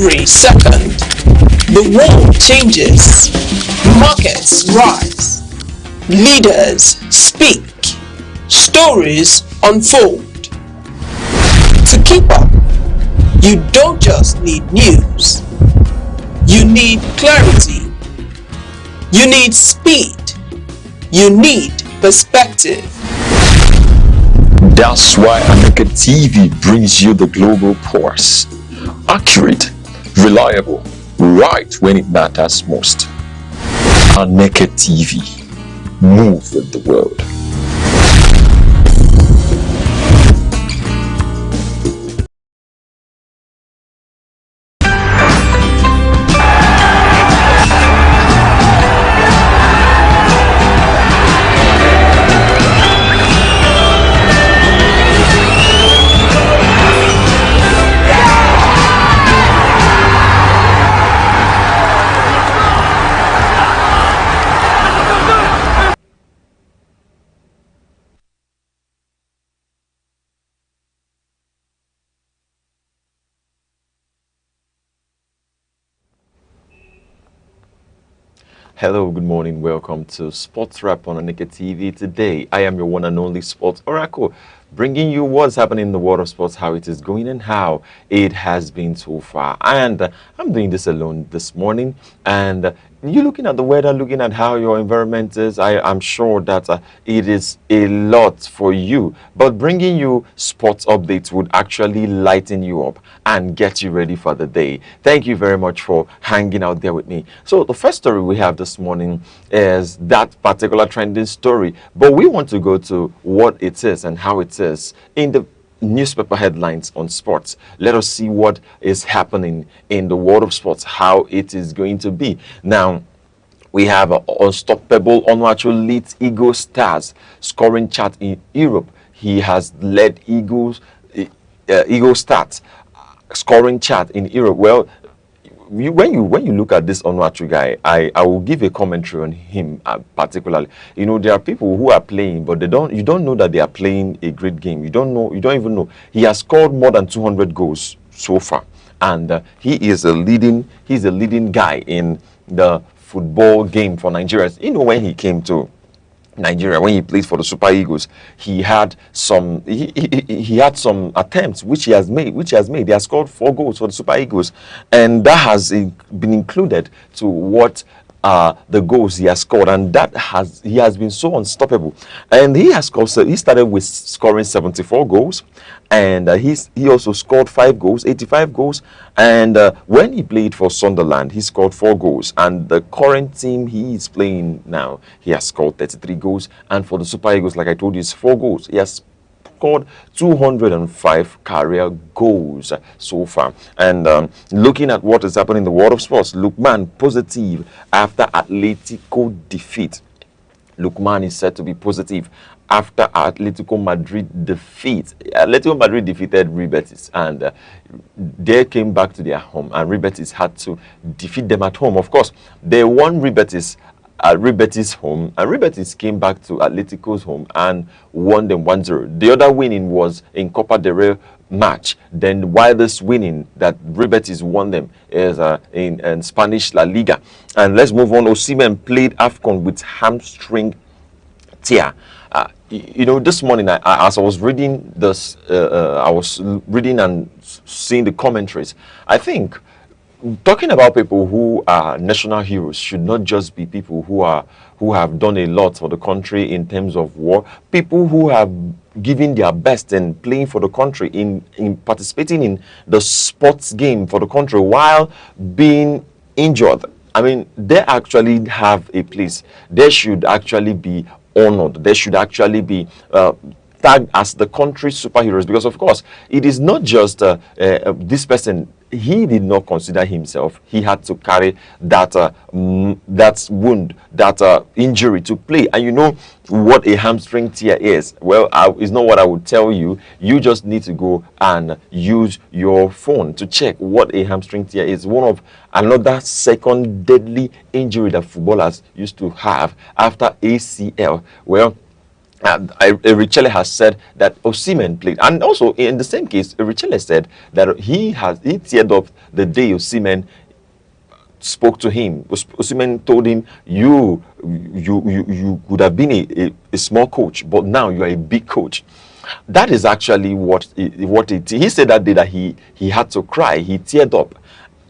Every second, the world changes, markets rise, leaders speak, stories unfold. To keep up, you don't just need news, you need clarity, you need speed, you need perspective. That's why Aneke TV brings you the global pulse. Accurate, reliable, right when it matters most. Aneke TV. Move with the world. Hello, good morning. Welcome to Sports Wrap on Aneke TV. Today, I am your one and only Sports Oracle, bringing you what's happening in the world of sports, how it is going, and how it has been so far. And I'm doing this alone this morning. And you're looking at the weather, looking at how your environment is. I'm sure that it is a lot for you. But bringing you sports updates would actually lighten you up and get you ready for the day. Thank you very much for hanging out there with me. So the first story we have this morning is that particular trending story. But we want to go to what it is and how it is in the newspaper headlines on sports. Let us see what is happening in the world of sports, how it is going to be. Now, we have unstoppable Onuachu leads Eagle Stars scoring chart in Europe. He has led Eagle Stars scoring chart in Europe. Well, when you look at this Onuachu guy, I will give a commentary on him particularly. You know, there are people who are playing, but you don't know that they are playing a great game. You don't even know. He has scored more than 200 goals so far, and he's a leading guy in the football game for Nigeria. You know, when he came to Nigeria, when he played for the Super Eagles, he had some he had some attempts which he has made. He has scored 4 goals for the Super Eagles, and that has been included to what the goals he has scored, and he has been so unstoppable. And he started with scoring 74 goals, and he also scored 5 goals, 85 goals. And when he played for Sunderland, he scored 4 goals. And the current team he is playing now, he has scored 33 goals. And for the Super Eagles, like I told you, it's 4 goals. He has scored 205 career goals so far. And looking at what is happening in the world of sports, Lookman positive after Atletico defeat. Lookman is said to be positive after Atletico Madrid defeat. Atletico Madrid defeated Real Betis, and they came back to their home, and Real Betis had to defeat them at home. Of course, they won Real Betis at Real Betis home, and Real Betis came back to Atletico's home and won them 1-0. The other winning was in Copa del Rey match. Then while this winning that Real Betis won them is in Spanish La Liga. And let's move on. Osimhen played AFCON with hamstring tear. You know, this morning, as I was reading this, I was reading and seeing the commentaries. I think talking about people who are national heroes should not just be people who have done a lot for the country in terms of war. People who have given their best in playing for the country, in participating in the sports game for the country while being injured. I mean, they actually have a place. They should actually be honored. They should actually be tagged as the country's superheroes, because of course it is not just this person. He did not consider himself. He had to carry that that wound, that injury to play. And you know what a hamstring tear is? Well, it's not what I would tell you. You just need to go and use your phone to check what a hamstring tear is. One of another second deadly injury that footballers used to have after ACL. Well, Richelle has said that Osimhen played, and also in the same case, Richelle said that he teared up the day Osimhen spoke to him. Osimhen told him, you could have been a small coach, but now you are a big coach. That is actually he said that day that he had to cry. He teared up.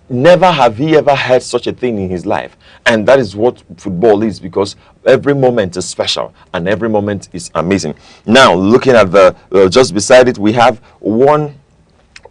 Never have he ever heard such a thing in his life. And that is what football is, because every moment is special and every moment is amazing. Now, looking at the just beside it, we have one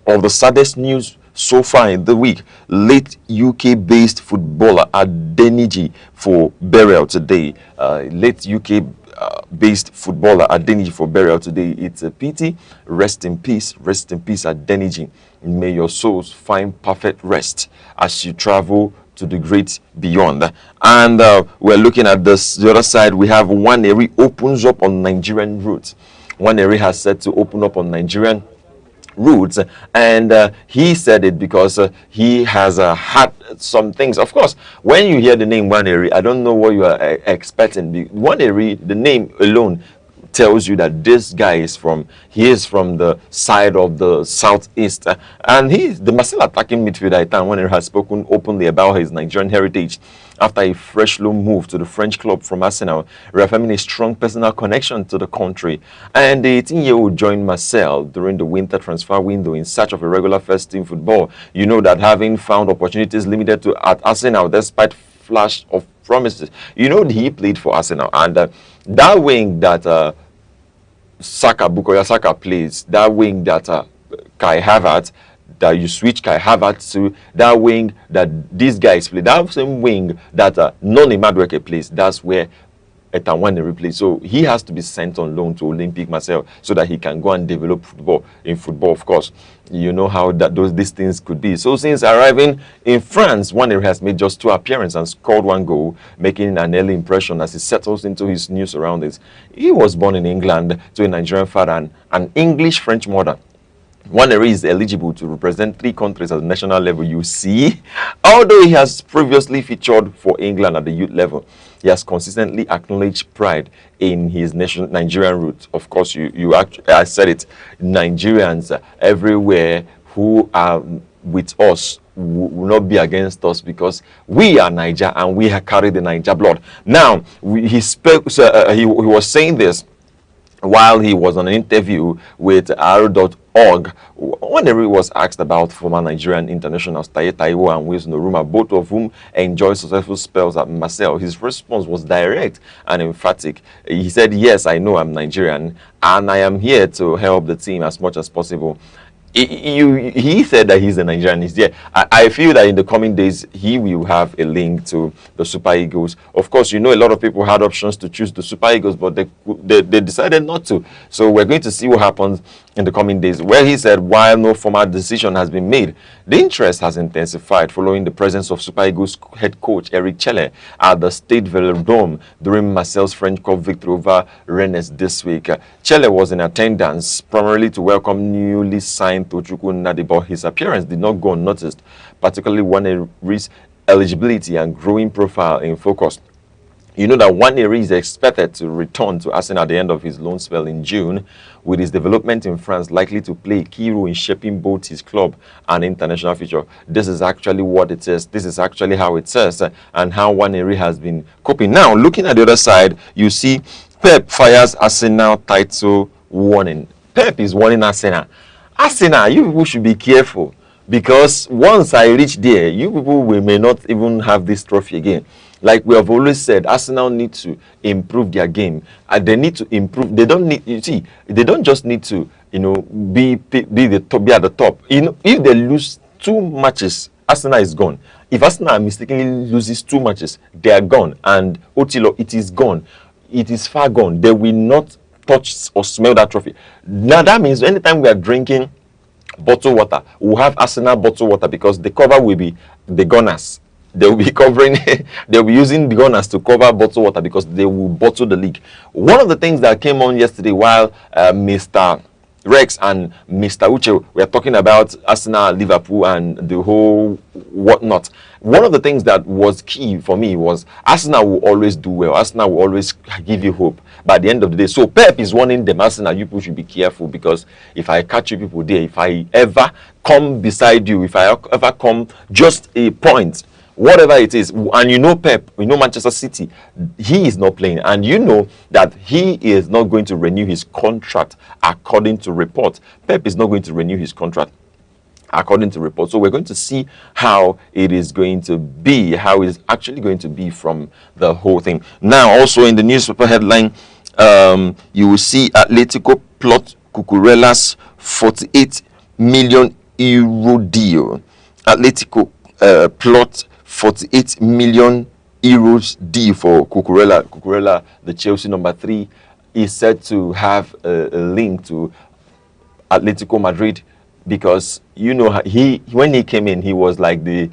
of the saddest news so far in the week. Late UK-based footballer Adeniji for burial today. Late UK-based footballer Adeniji for burial today. It's a pity. Rest in peace, Adeniji. May your souls find perfect rest as you travel to the great beyond. And we're looking at the other side. We have Nwaneri opens up on Nigerian routes. Nwaneri has said to open up on Nigerian routes, and he said it because he has had some things. Of course, when you hear the name Nwaneri, I don't know what you are expecting. Nwaneri, the name alone tells you that this guy is from the side of the southeast, and he's the Marcel attacking midfielder. Nwaneri has spoken openly about his Nigerian heritage after a fresh loan move to the French club from Arsenal, reaffirming a strong personal connection to the country. And the 18-year-old joined Marcel during the winter transfer window in search of a regular first-team football. You know that having found opportunities limited to at Arsenal despite flash of promises. You know he played for Arsenal, and that wing that Bukayo Saka plays, that wing that Kai Havertz, that you switch Kai Havertz to, that wing that these guys play, that same wing that Noni Madueke plays, that's where Nwaneri plays. So he has to be sent on loan to Olympique Marseille so that he can go and develop football. In football, of course, you know how these things could be. So since arriving in France, Nwaneri has made just 2 appearances and scored 1 goal, making an early impression as he settles into his new surroundings. He was born in England to a Nigerian father and an English-French mother. Nwaneri is eligible to represent 3 countries at the national level, you see. Although he has previously featured for England at the youth level, he has consistently acknowledged pride in his Nigerian roots. Of course, I said it, Nigerians everywhere who are with us will not be against us, because we are Niger and we have carried the Niger blood. Now, he was saying this while he was on an interview with r.org. Nwaneri was asked about former Nigerian internationals Taye Taiwo and Wilson Oruma, both of whom enjoyed successful spells at Marseille. His response was direct and emphatic. He said, "Yes, I know I'm Nigerian and I am here to help the team as much as possible." He said that he's a Nigerian. He's there. I feel that in the coming days he will have a link to the Super Eagles. Of course, you know, a lot of people had options to choose the Super Eagles, but they decided not to. So we're going to see what happens in the coming days. Where he said, while no formal decision has been made, the interest has intensified following the presence of Super Eagles head coach Eric Chelle at the Stade Velodrome during Marseille's French Cup victory over Rennes this week. Chelle was in attendance primarily to welcome newly signed Tochukwu Nnadi, but his appearance did not go unnoticed, particularly Nwaneri's eligibility and growing profile in focus. You know that Nwaneri is expected to return to Arsenal at the end of his loan spell in June, with his development in France likely to play a key role in shaping both his club and international future. This is actually what it says. This is actually how it says, and how Nwaneri has been coping. Now, looking at the other side, you see Pep fires Arsenal title warning. Pep is warning Arsenal. Arsenal, you people should be careful, because once I reach there, you people may not even have this trophy again. Like we have always said, Arsenal need to improve their game, and they need to improve. They don't need, you see, they don't just need to, you know, be at the top. You know, if they lose 2 matches, Arsenal is gone. If Arsenal mistakenly loses 2 matches, they are gone, and Otilo, it is gone. It is far gone. They will not touch or smell that trophy. Now that means anytime we are drinking bottled water, we'll have Arsenal bottled water, because the cover will be the Gunners. They will be covering, they'll be using the Gunners to cover bottled water, because they will bottle the league. One of the things that came on yesterday while Mr. Rex and Mr. Uche were talking about Arsenal, Liverpool, and the whole whatnot. One of the things that was key for me was Arsenal will always do well. Arsenal will always give you hope. But at the end of the day, so Pep is warning them, Arsenal, you people should be careful, because if I catch you people there, if I ever come beside you, if I ever come just a point, whatever it is, and you know Pep, you know Manchester City, he is not playing, and you know that he is not going to renew his contract according to report. Pep is not going to renew his contract according to report. So we're going to see how it is going to be, how it is actually going to be from the whole thing. Now, also in the newspaper headline, you will see Atletico plot Cucurella's 48 million euro deal. Atletico plot 48 million euros deal for Cucurella. Cucurella, the Chelsea number 3, is said to have a link to Atletico Madrid, because you know when he came in, he was like the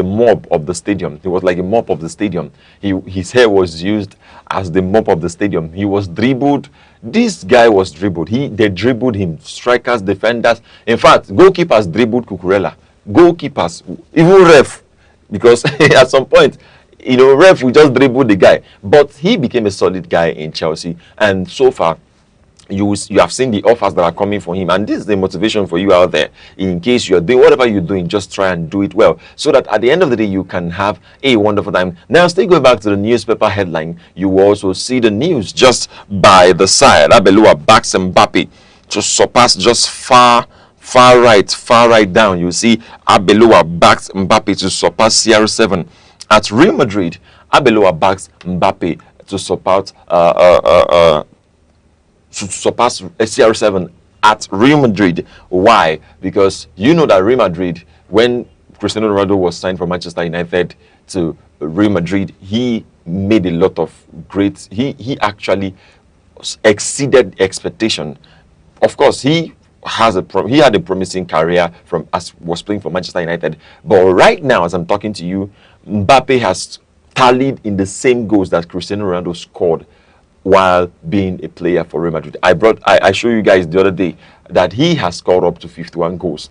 mop of the stadium. He was like a mop of the stadium. His hair was used as the mop of the stadium. He was dribbled. This guy was dribbled. They dribbled him. Strikers, defenders. In fact, goalkeepers dribbled Cucurella. Goalkeepers, even ref, because at some point, you know, ref will just dribble the guy. But he became a solid guy in Chelsea, and so far, you have seen the offers that are coming for him, and this is the motivation for you out there. In case you're doing whatever you're doing, just try and do it well, so that at the end of the day you can have a wonderful time. Now, still going back to the newspaper headline, you will also see the news just by the side. Abelua backs Mbappe to surpass just far right down. You see Abelua backs Mbappe to surpass CR7 at Real Madrid. Abelua backs Mbappe to surpass CR7 at Real Madrid. Why? Because you know that Real Madrid, when Cristiano Ronaldo was signed from Manchester United to Real Madrid, he made a lot of great. He actually exceeded expectation. Of course, he had a promising career as was playing for Manchester United, but right now, as I'm talking to you, Mbappe has tallied in the same goals that Cristiano Ronaldo scored while being a player for Real Madrid. I showed you guys the other day that he has scored up to 51 goals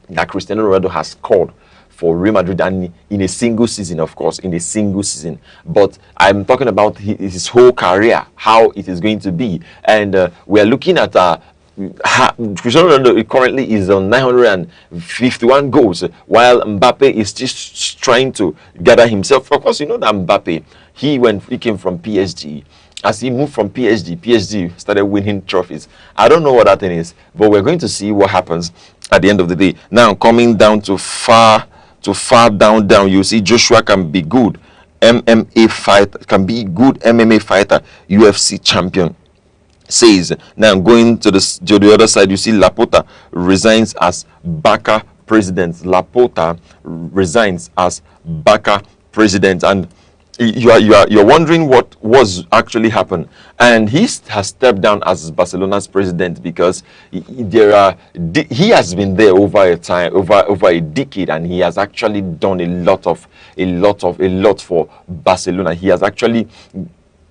that Cristiano Ronaldo has scored for Real Madrid, and in a single season, of course, in a single season. But I'm talking about his whole career, how it is going to be, and we are looking at Cristiano Ronaldo currently is on 951 goals, while Mbappe is just trying to gather himself. Of course, you know that Mbappe, he came from PSG. As he moved from PSG started winning trophies. I don't know what that thing is, but we're going to see what happens at the end of the day. Now, coming down to far down, you see Joshua can be good MMA fighter, UFC champion. Says now, going to the other side, you see Laporta resigns as Barca president. Laporta resigns as Barca president, and you're wondering what was actually happened. And he has stepped down as Barcelona's president because he has been there over a decade, and he has actually done a lot for Barcelona. He has actually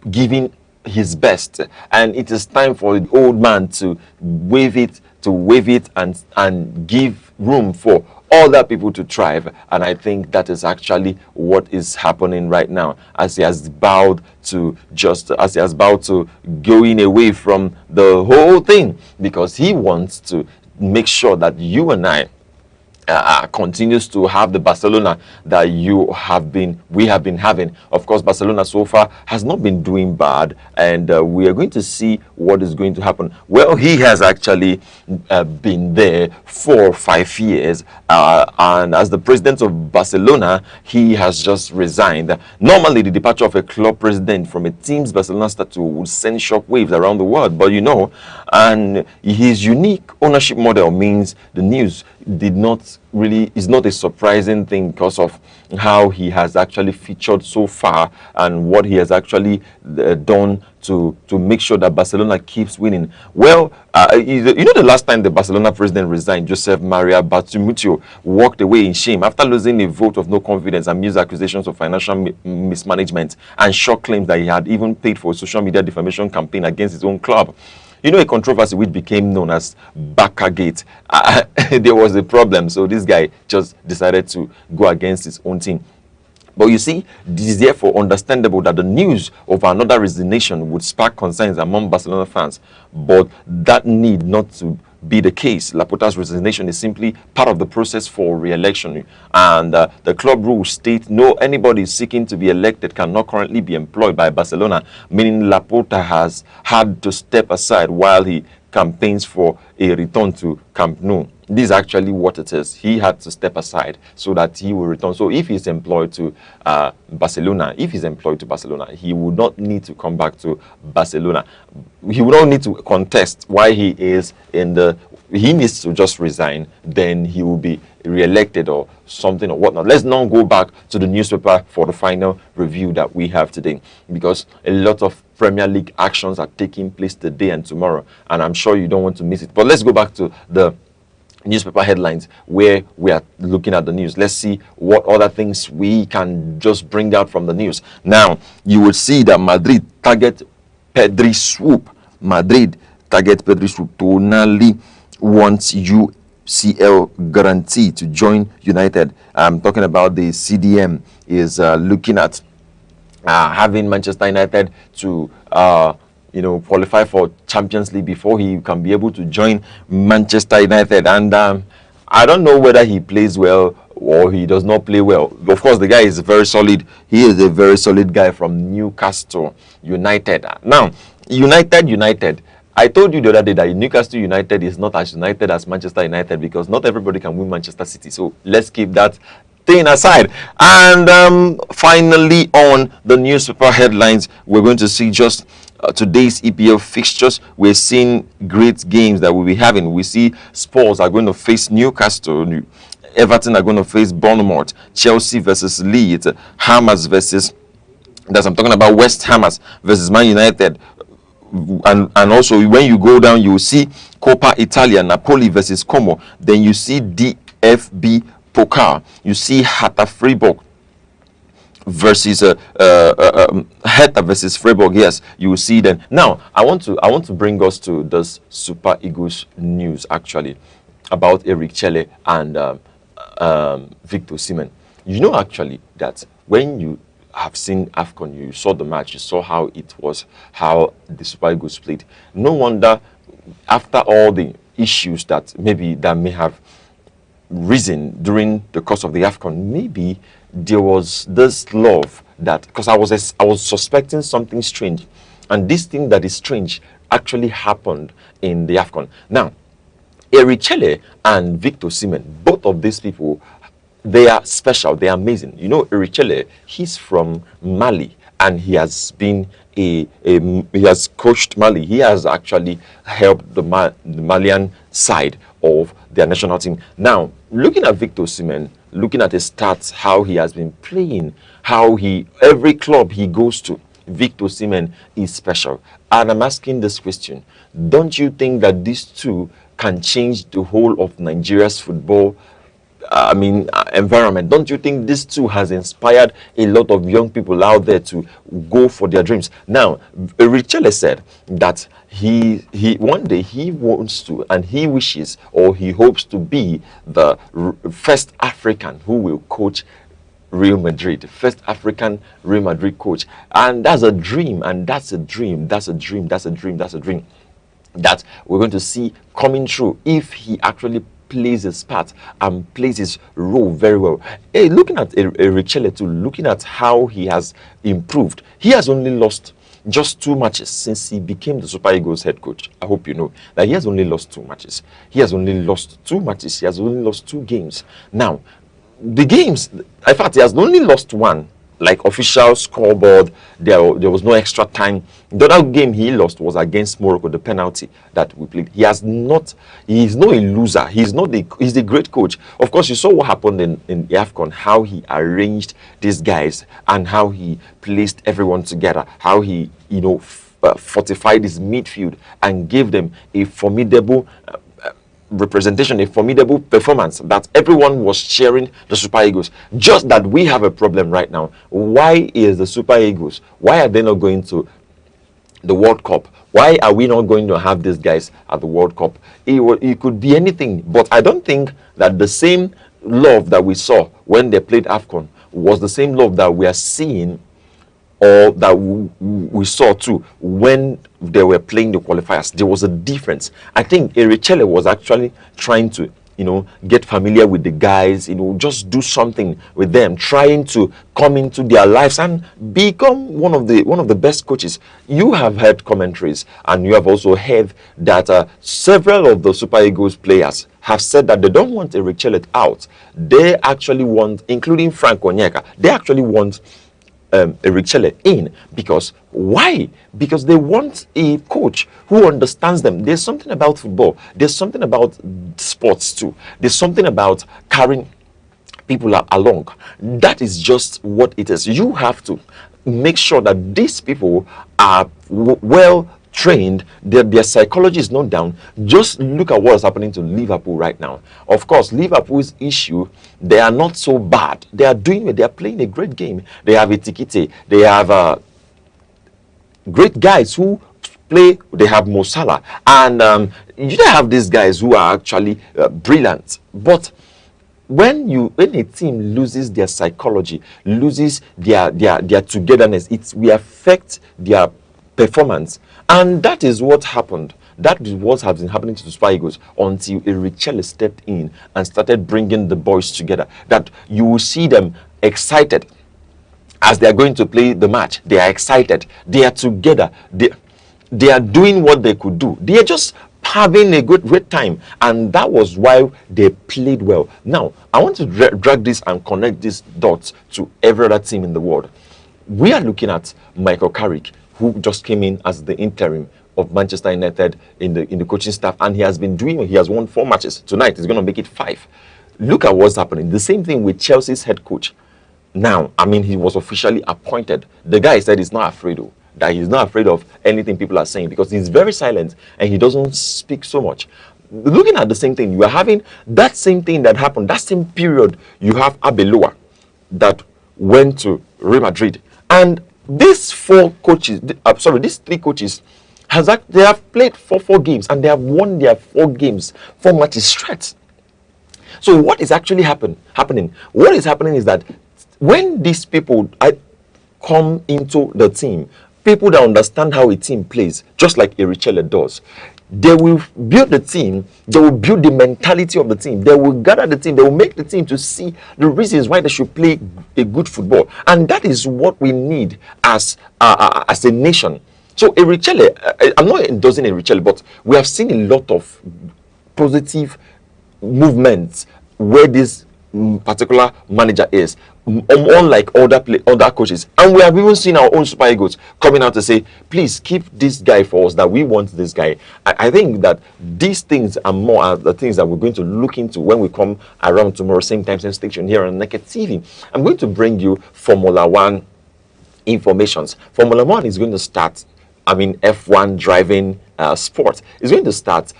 given his best, and it is time for the old man to wave it and give room for other people to thrive. And I think that is actually what is happening right now, as he has bowed to going away from the whole thing, because he wants to make sure that you and I continues to have the Barcelona that we have been having. Of course, Barcelona so far has not been doing bad, and we are going to see what is going to happen. Well, he has actually been there for 5 years, and as the president of Barcelona, he has just resigned. Normally, the departure of a club president from a team's Barcelona statue would send shockwaves around the world, but you know, and his unique ownership model means the news is not a surprising thing because of how he has actually featured so far and what he has actually done to make sure that Barcelona keeps winning. Well, you know, the last time the Barcelona president resigned, Josep Maria Bartomeu walked away in shame after losing a vote of no confidence amidst accusations of financial mismanagement and shock claims that he had even paid for a social media defamation campaign against his own club. a controversy which became known as Bakagate. There was a problem, so this guy just decided to go against his own team. But you see, it is therefore understandable that the news of another resignation would spark concerns among Barcelona fans. But that need not to be the case. Laporta's resignation is simply part of the process for re-election, and the club rules state no anybody seeking to be elected cannot currently be employed by Barcelona, meaning Laporta has had to step aside while he campaigns for a return to Camp Nou. This is actually what it is. He had to step aside so that he will return. So if he's employed to Barcelona, he would not need to come back to Barcelona. He would not need to contest why he is in the. He needs to just resign. Then he will be re-elected or something or whatnot. Let's now go back to the newspaper for the final review that we have today, because a lot of Premier League actions are taking place today and tomorrow, and I'm sure you don't want to miss it. But let's go back to the newspaper headlines where we are looking at the news. Let's see what other things we can just bring out from the news. Now, you will see that Madrid target Pedri swoop. Tonali wants UCL guarantee to join United. I'm talking about the CDM is looking at having Manchester United to qualify for Champions League before he can be able to join Manchester United. And I don't know whether he plays well or he does not play well. Of course, the guy is very solid. He is a very solid guy from Newcastle United. Now, United. I told you the other day that Newcastle United is not as united as Manchester United, because not everybody can win Manchester City. So let's keep that thing aside. And finally, on the newspaper headlines, we're going to see just today's EPL fixtures. We're seeing great games that we'll be having. We see Spurs are going to face Newcastle, Everton are going to face Bournemouth, Chelsea versus Leeds, Hammers versus, that's I'm talking about West Hammers versus Man United. And also when you go down, you will see Coppa Italia, Napoli versus Como. Then you see DFB Pokal. You see Hertha Freiburg versus Hertha versus Freiburg. Yes, you will see them. Now, I want to bring us to this Super Eagles news actually about Eric Chelle and Victor Osimhen. You know actually that when you have seen AFCON, you saw the match, you saw how it was, how the Super Eagles played. No wonder after all the issues that may have risen during the course of the AFCON, maybe there was this love that, because I was suspecting something strange, and this thing that is strange actually happened in the AFCON. Now, Eric Chelle and Victor Osimhen, both of these people, they are special, they are amazing. You know, Eric Chelle, he's from Mali, and he has been he has coached Mali. He has actually helped the Malian side of their national team. Now, looking at Victor Osimhen, looking at his stats, how he has been playing, every club he goes to, Victor Osimhen is special. And I'm asking this question: don't you think that these two can change the whole of Nigeria's football environment? Don't you think this too has inspired a lot of young people out there to go for their dreams? Now, Richelle said that he one day he wants to, and he wishes, or he hopes to be the first African who will coach Real Madrid, first African Real Madrid coach. And that's a dream, and that's a dream that we're going to see coming true if he actually plays his part and plays his role very well. Hey, looking at Richelle too, looking at how he has improved, he has only lost just 2 matches since he became the Super Eagles head coach. I hope you know that he has only lost 2 matches. He has only lost 2 matches. He has only lost 2 games. Now, the games, in fact, he has only lost 1. Like official scoreboard, there was no extra time. The other game he lost was against Morocco, the penalty that we played. He's not a loser. He's a great coach. Of course, you saw what happened in AFCON, how he arranged these guys and how he placed everyone together, how he fortified his midfield and gave them a formidable representation, a formidable performance that everyone was cheering the Super Eagles. Just that we have a problem right now. Why is the Super Eagles, why are they not going to the World Cup. Why are we not going to have these guys at the World Cup? It could be anything, but I don't think that the same love that we saw when they played AFCON was the same love that we are seeing, or that we saw too when they were playing the qualifiers. There was a difference. I think Erichele was actually trying to, get familiar with the guys, just do something with them, trying to come into their lives and become one of the best coaches. You have heard commentaries, and you have also heard that several of the Super Eagles players have said that they don't want Erichele out. They actually want, including Frank Onyeka, they actually want Erichele in. Because why? Because they want a coach who understands them. There's something about football, there's something about sports too, there's something about carrying people along. That is just what it is. You have to make sure that these people are well trained, their psychology is not down. Just look at what is happening to Liverpool right now. Of course, Liverpool's issue, they are not so bad. They are playing a great game. They have Etikite, they have great guys who play. They have Mo Salah, and you don't have these guys who are actually brilliant. But when a team loses their psychology, loses their togetherness, it will affect their performance. And that is what happened. That is what has been happening to the Super Eagles until Erichele stepped in and started bringing the boys together. That you will see them excited as they are going to play the match. They are excited. They are together. They are doing what they could do. They are just having a great time, and that was why they played well. Now, I want to drag this and connect these dots to every other team in the world. We are looking at Michael Carrick, who just came in as the interim of Manchester United in the coaching staff, and he has won 4 matches. Tonight he's going to make it 5. Look at what's happening. The same thing with Chelsea's head coach. Now, he was officially appointed. The guy said he's not afraid that he's not afraid of anything people are saying, because he's very silent and he doesn't speak so much. Looking at the same thing, you are having that same thing that happened, that same period. You have Abeloa that went to Real Madrid, and these 3 coaches, they have played 4 games, and they have won their 4 games, 4 matches straight. So what is actually happening? What is happening is that when these people come into the team, people that understand how a team plays, just like Erichele does, they will build the team, they will build the mentality of the team, they will gather the team, they will make the team to see the reasons why they should play a good football. And that is what we need as a nation. So Erichele, I'm not endorsing Erichele, but we have seen a lot of positive movements where this particular manager is, unlike other coaches. And we have even seen our own Super Eagles coming out to say, please keep this guy for us, that we want this guy. I think that these things are more the things that we're going to look into when we come around tomorrow, same time, same station here on Aneke TV. I'm going to bring you Formula One informations. Formula One is going to start, F1 driving sport is going to start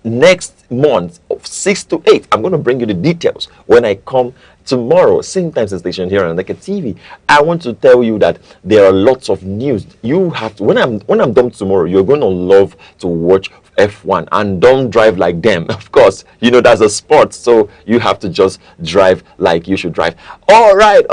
next month of 6 to 8. I'm going to bring you the details when I come tomorrow, same time station here on Aneke TV. I want to tell you that there are lots of news. You have to, when I'm done tomorrow, you're going to love to watch F1, and don't drive like them. Of course, that's a sport, so you have to just drive like you should drive. All right.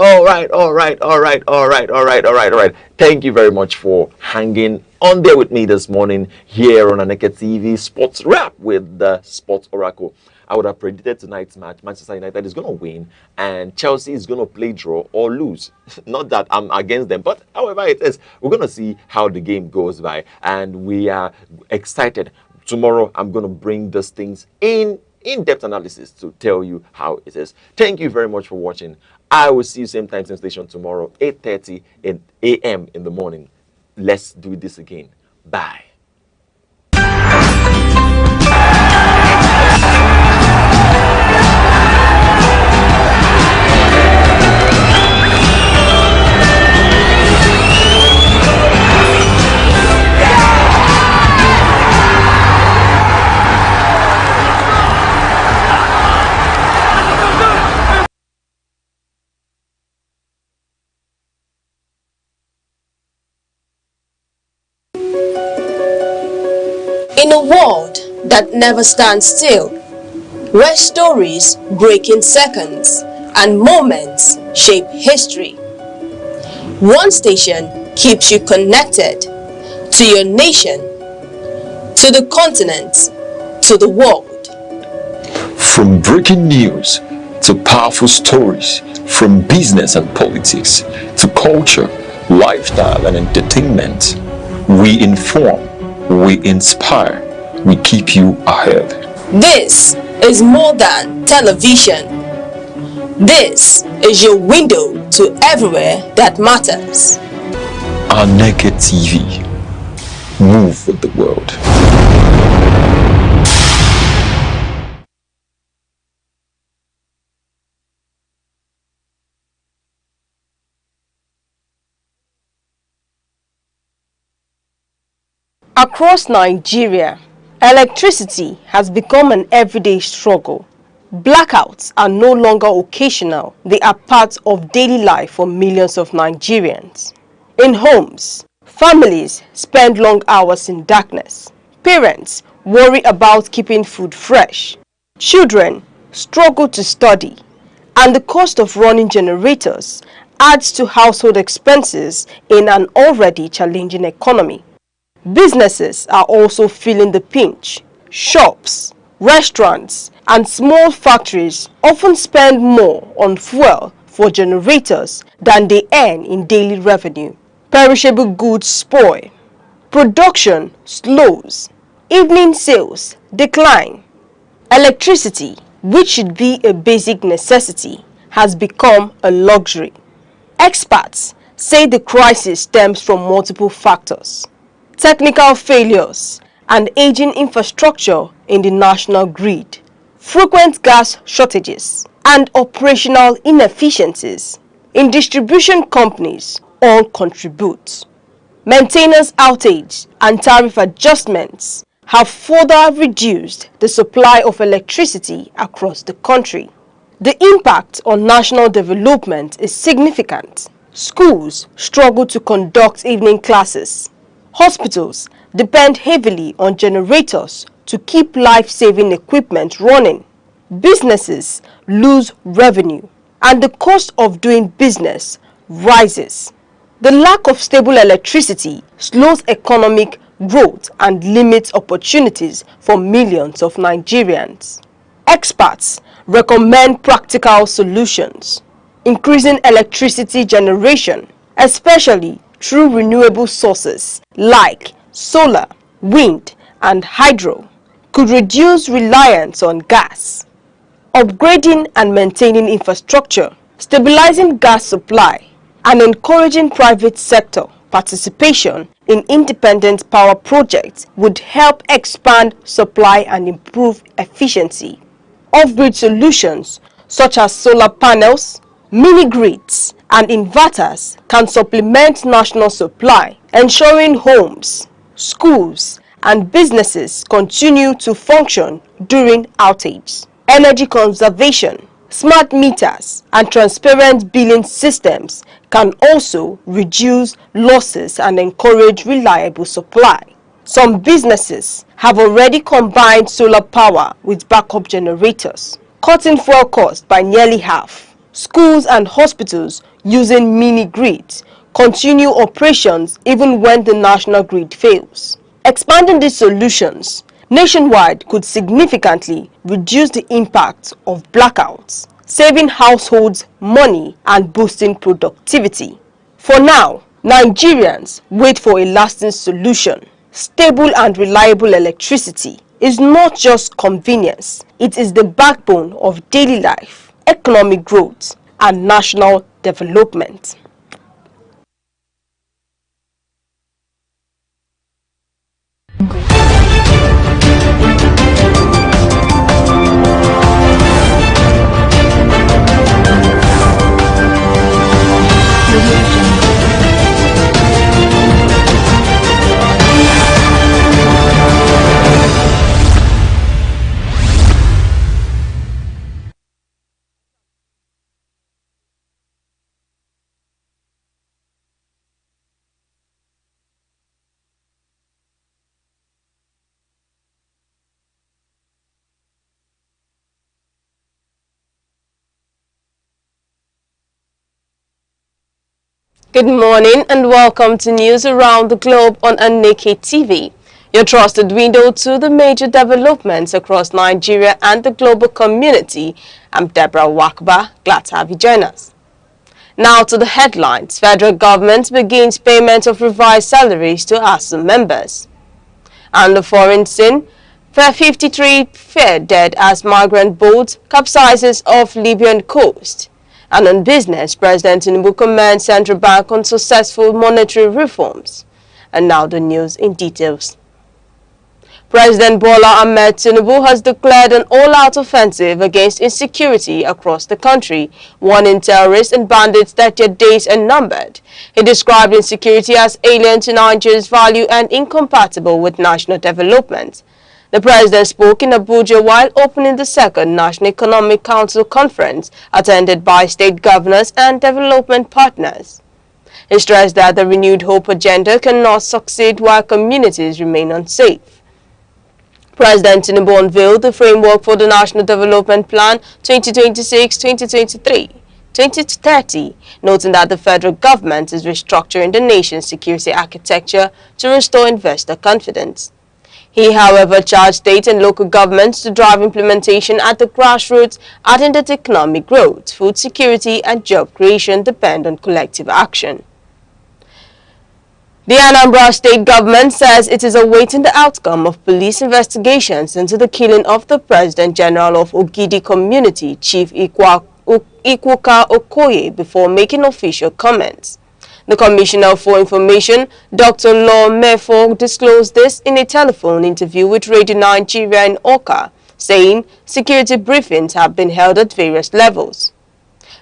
Thank you very much for hanging on there with me this morning here on Aneke TV Sports Wrap with the Sports Oracle. I would have predicted tonight's match, Manchester United is going to win and Chelsea is going to play draw or lose. Not that I'm against them, but however it is, we're going to see how the game goes by, and we are excited. Tomorrow, I'm going to bring these things in-depth analysis to tell you how it is. Thank you very much for watching. I will see you same time, same station tomorrow, 8:30 a.m. in the morning. Let's do this again. Bye. that never stands still, where stories break in seconds and moments shape history. One station keeps you connected to your nation, to the continent, to the world. From breaking news to powerful stories, from business and politics to culture, lifestyle and entertainment, we inform, we inspire, we keep you ahead. This is more than television. This is your window to everywhere that matters. Aneke TV. Move with the world. Across Nigeria, electricity has become an everyday struggle. Blackouts are no longer occasional, they are part of daily life for millions of Nigerians. In homes, families spend long hours in darkness. Parents worry about keeping food fresh. Children struggle to study, and the cost of running generators adds to household expenses in an already challenging economy. Businesses are also feeling the pinch. Shops, restaurants, and small factories often spend more on fuel for generators than they earn in daily revenue. Perishable goods spoil. Production slows. Evening sales decline. Electricity, which should be a basic necessity, has become a luxury. Experts say the crisis stems from multiple factors: technical failures and aging infrastructure in the national grid, frequent gas shortages, and operational inefficiencies in distribution companies all contribute. Maintenance outage and tariff adjustments have further reduced the supply of electricity across the country. The impact on national development is significant. Schools struggle to conduct evening classes. Hospitals depend heavily on generators to keep life-saving equipment running. Businesses lose revenue, and the cost of doing business rises. The lack of stable electricity slows economic growth and limits opportunities for millions of Nigerians. Experts recommend practical solutions: increasing electricity generation, especially through renewable sources like solar, wind, and hydro, could reduce reliance on gas. Upgrading and maintaining infrastructure, stabilizing gas supply, and encouraging private sector participation in independent power projects would help expand supply and improve efficiency. Off-grid solutions such as solar panels, mini-grids, and inverters can supplement national supply, ensuring homes, schools, and businesses continue to function during outages. Energy conservation, smart meters, and transparent billing systems can also reduce losses and encourage reliable supply. Some businesses have already combined solar power with backup generators, cutting fuel costs by nearly half. Schools and hospitals using mini-grids continue operations even when the national grid fails. Expanding these solutions nationwide could significantly reduce the impact of blackouts, saving households money and boosting productivity. For now, Nigerians wait for a lasting solution. Stable and reliable electricity is not just convenience, it is the backbone of daily life, economic growth, and national development. Good morning and welcome to news around the globe on Aneke TV, your trusted window to the major developments across Nigeria and the global community. I'm Deborah Wakba, glad to have you join us. Now to the headlines. Federal government begins payment of revised salaries to ASU members. And the foreign scene, 53 dead as migrant boat capsizes off Libyan coast. And on business, President Tinubu commends Central Bank on successful monetary reforms. And now the news in details. President Bola Ahmed Tinubu has declared an all-out offensive against insecurity across the country, warning terrorists and bandits that their days are numbered. He described insecurity as alien to Nigeria's value and incompatible with national development. The president spoke in Abuja while opening the second National Economic Council conference attended by state governors and development partners. He stressed that the renewed hope agenda cannot succeed while communities remain unsafe. President Tinubu unveiled the framework for the National Development Plan 2026-2023-2030, noting that the federal government is restructuring the nation's security architecture to restore investor confidence. He, however, charged state and local governments to drive implementation at the grassroots, adding that economic growth, food security, and job creation depend on collective action. The Anambra state government says it is awaiting the outcome of police investigations into the killing of the President General of Ogidi Community, Chief Ikwuka Okoye, before making official comments. The Commissioner for Information, Dr. Law Mefo, disclosed this in a telephone interview with Radio Nigeria in Oka, saying security briefings have been held at various levels.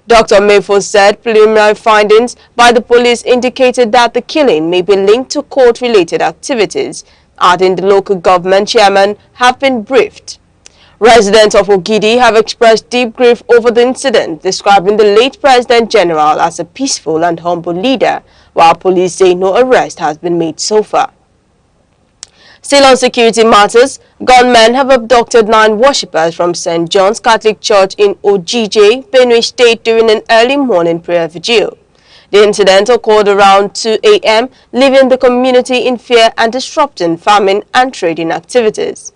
Dr. Mefo said preliminary findings by the police indicated that the killing may be linked to court-related activities, adding the local government chairman have been briefed. Residents of Ogidi have expressed deep grief over the incident, describing the late President General as a peaceful and humble leader, while police say no arrest has been made so far. Still on security matters, gunmen have abducted 9 worshippers from St. John's Catholic Church in Ojije, Benue State during an early morning prayer vigil. The incident occurred around 2 a.m., leaving the community in fear and disrupting farming and trading activities.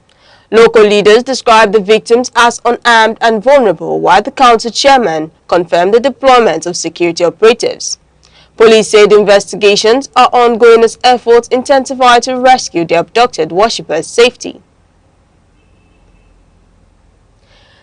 Local leaders described the victims as unarmed and vulnerable, while the council chairman confirmed the deployment of security operatives. Police said investigations are ongoing as efforts intensify to rescue the abducted worshippers' safety.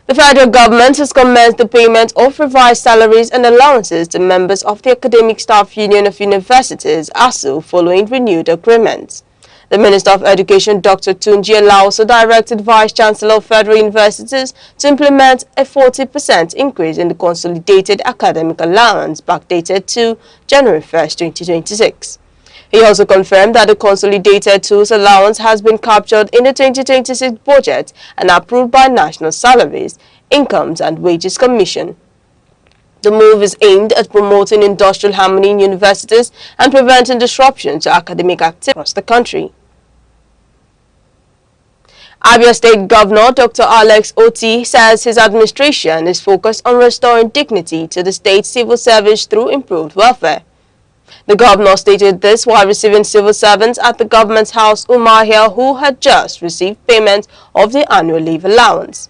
The federal government has commenced the payment of revised salaries and allowances to members of the Academic Staff Union of Universities, ASU, following renewed agreements. The Minister of Education, Dr. Tunji also directed Vice Chancellor of Federal Universities to implement a 40% increase in the Consolidated Academic Allowance backdated to January 1, 2026. He also confirmed that the Consolidated Tools Allowance has been captured in the 2026 budget and approved by National Salaries, Incomes and Wages Commission. The move is aimed at promoting industrial harmony in universities and preventing disruption to academic activity across the country. Abia State Governor Dr. Alex Oti says his administration is focused on restoring dignity to the state civil service through improved welfare. The governor stated this while receiving civil servants at the government's house Umahia who had just received payment of the annual leave allowance.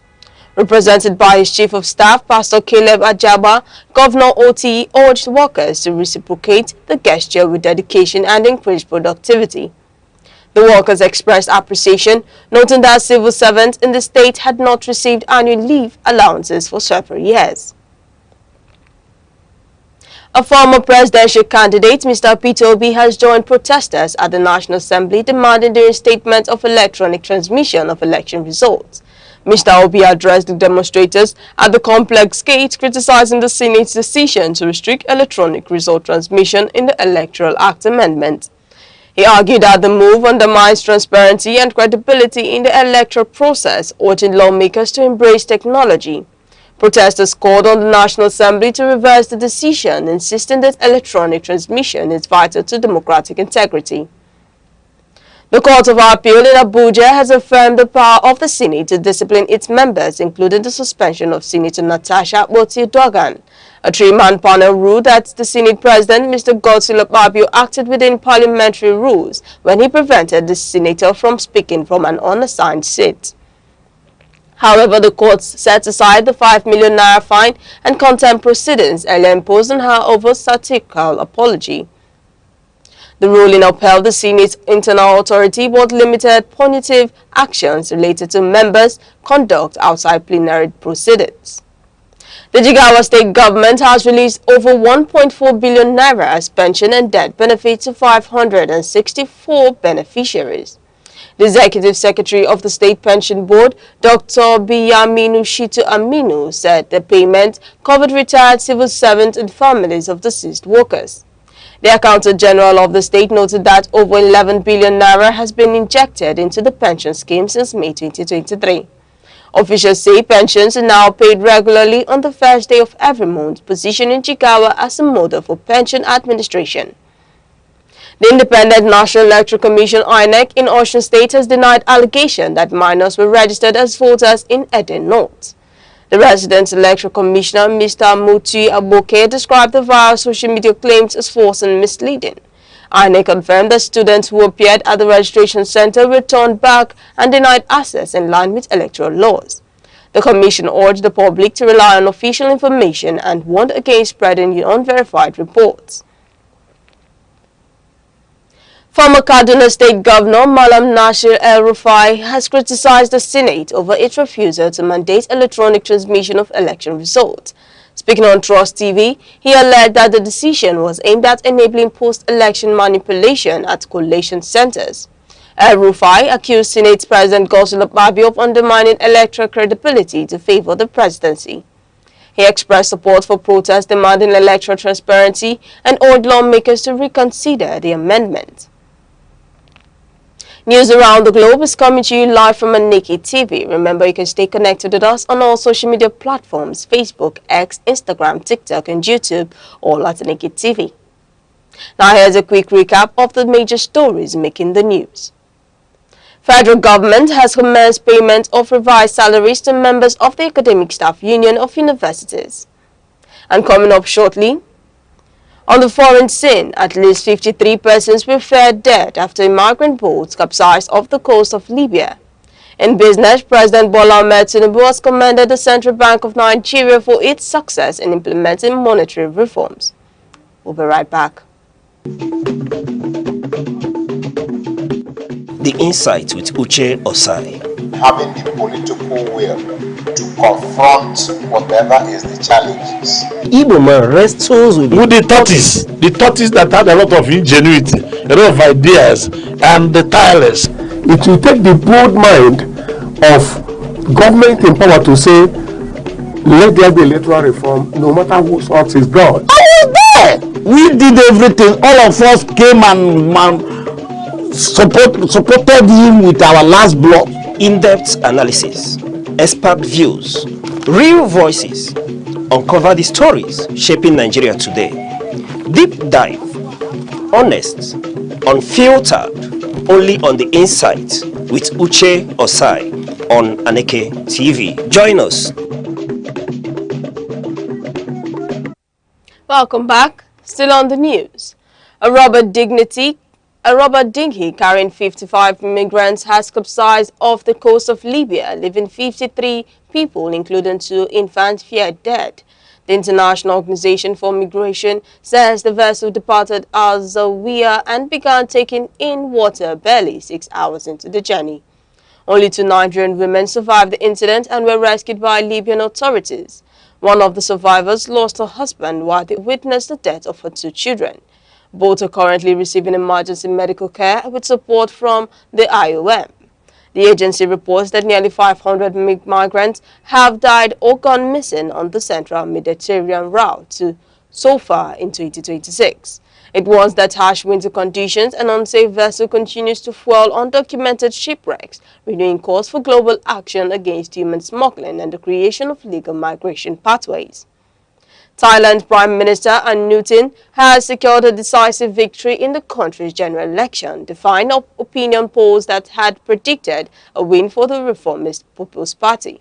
Represented by his Chief of Staff, Pastor Caleb Ajaba, Governor Oti urged workers to reciprocate the gesture with dedication and increase productivity. The workers expressed appreciation, noting that civil servants in the state had not received annual leave allowances for several years. A former presidential candidate, Mr. Peter Obi, has joined protesters at the National Assembly demanding the reinstatement of electronic transmission of election results. Mr. Obi addressed the demonstrators at the complex gate, criticizing the Senate's decision to restrict electronic result transmission in the Electoral Act amendment. He argued that the move undermines transparency and credibility in the electoral process, urging lawmakers to embrace technology. Protesters called on the National Assembly to reverse the decision, insisting that electronic transmission is vital to democratic integrity. The Court of Appeal in Abuja has affirmed the power of the Senate to discipline its members, including the suspension of Senator Natasha Boti-Dogan. A three-man panel ruled that the Senate President, Mr. Godswill Akpabio, acted within parliamentary rules when he prevented the senator from speaking from an unassigned seat. However, the court set aside the 5 million naira fine and contempt proceedings earlier imposed on her over satirical apology. The ruling upheld the Senate's internal authority but limited punitive actions related to members' conduct outside plenary proceedings. The Jigawa state government has released over 1.4 billion naira as pension and death benefits to 564 beneficiaries. The Executive Secretary of the State Pension Board, Dr. Biyaminu Shitu Aminu, said the payment covered retired civil servants and families of deceased workers. The Accountant General of the state noted that over 11 billion naira has been injected into the pension scheme since May 2023. Officials say pensions are now paid regularly on the first day of every month, positioning Jigawa as a model for pension administration. The Independent National Electoral Commission (INEC) in Osun State has denied allegation that minors were registered as voters in Eden North. The Resident Electoral Commissioner, Mr. Muti Aboke, described the viral social media claims as false and misleading. INEC confirmed that students who appeared at the registration center returned back and denied access in line with electoral laws. The Commission urged the public to rely on official information and warned against spreading unverified reports. Former Kaduna State Governor Malam Nasir El-Rufai has criticized the Senate over its refusal to mandate electronic transmission of election results. Speaking on Trust TV, he alleged that the decision was aimed at enabling post-election manipulation at collation centers. El-Rufai accused Senate President Godswill Akpabio of undermining electoral credibility to favor the presidency. He expressed support for protests demanding electoral transparency and urged lawmakers to reconsider the amendment. News around the globe is coming to you live from Aneke TV. Remember, you can stay connected with us on all social media platforms: Facebook, X, Instagram, TikTok, and YouTube, all at Aneke TV. Now here's a quick recap of the major stories making the news. Federal government has commenced payment of revised salaries to members of the Academic Staff Union of Universities. And coming up shortly, on the foreign scene, at least 53 persons were found dead after a migrant boat capsized off the coast of Libya. In business, President Bola Ahmed Tinubu has commended the Central Bank of Nigeria for its success in implementing monetary reforms. We'll be right back. The Insight with Uche Osai. Having the political will to confront whatever is the challenges. Igbo man wrestles with the tortoise that had a lot of ingenuity, a lot of ideas, and the tireless. It will take the bold mind of government in power to say, let there be electoral reform, no matter whose odds is broad. I was there. We did everything. All of us came and supported him with our last block. In-depth analysis, expert views, real voices, uncover the stories shaping Nigeria today. Deep dive, honest, unfiltered, only on the Insight with Uche Osai on Aneke TV. Join us. Welcome back. Still on the news. A rubber dinghy carrying 55 immigrants has capsized off the coast of Libya, leaving 53 people, including 2 infants, feared dead. The International Organization for Migration says the vessel departed Al-Zawiya and began taking in water barely 6 hours into the journey. Only 2 Nigerian women survived the incident and were rescued by Libyan authorities. One of the survivors lost her husband while they witnessed the death of her 2 children. Both are currently receiving emergency medical care with support from the IOM. The agency reports that nearly 500 migrants have died or gone missing on the central Mediterranean route so far in 2026. It warns that harsh winter conditions and unsafe vessel continues to fuel undocumented shipwrecks, renewing calls for global action against human smuggling and the creation of legal migration pathways. Thailand Prime Minister Annutin has secured a decisive victory in the country's general election, defying opinion polls that had predicted a win for the reformist People's Party.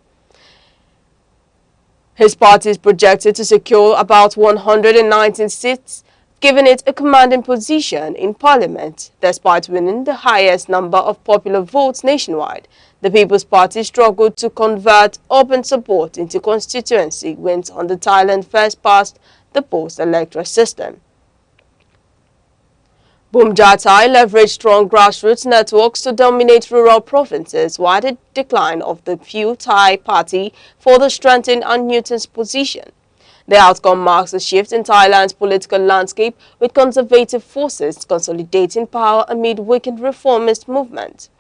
His party is projected to secure about 119 seats, giving it a commanding position in parliament. Despite winning the highest number of popular votes nationwide, the People's Party struggled to convert open support into constituency wins under Thailand's first past the post electoral system. Bumjatai leveraged strong grassroots networks to dominate rural provinces, while the decline of the Pheu Thai party further strengthened Newton's position. The outcome marks a shift in Thailand's political landscape, with conservative forces consolidating power amid weakened reformist movement.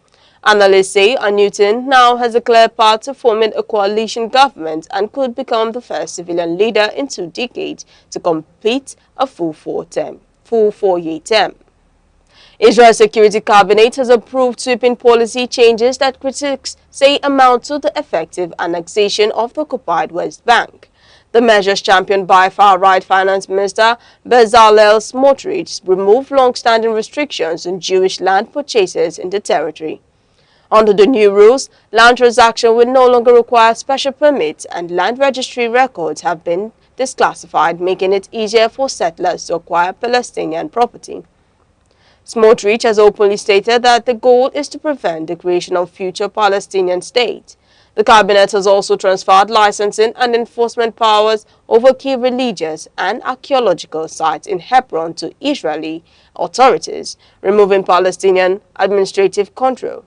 Analysts say Newton now has a clear path to forming a coalition government and could become the first civilian leader in 2 decades to complete a full four-year term. Israel's Security Cabinet has approved sweeping policy changes that critics say amount to the effective annexation of the occupied West Bank. The measures, championed by far-right Finance Minister Bezalel Smotrich, remove long-standing restrictions on Jewish land purchases in the territory. Under the new rules, land transaction will no longer require special permits, and land registry records have been declassified, making it easier for settlers to acquire Palestinian property. Smotrich has openly stated that the goal is to prevent the creation of future Palestinian state. The cabinet has also transferred licensing and enforcement powers over key religious and archaeological sites in Hebron to Israeli authorities, removing Palestinian administrative control.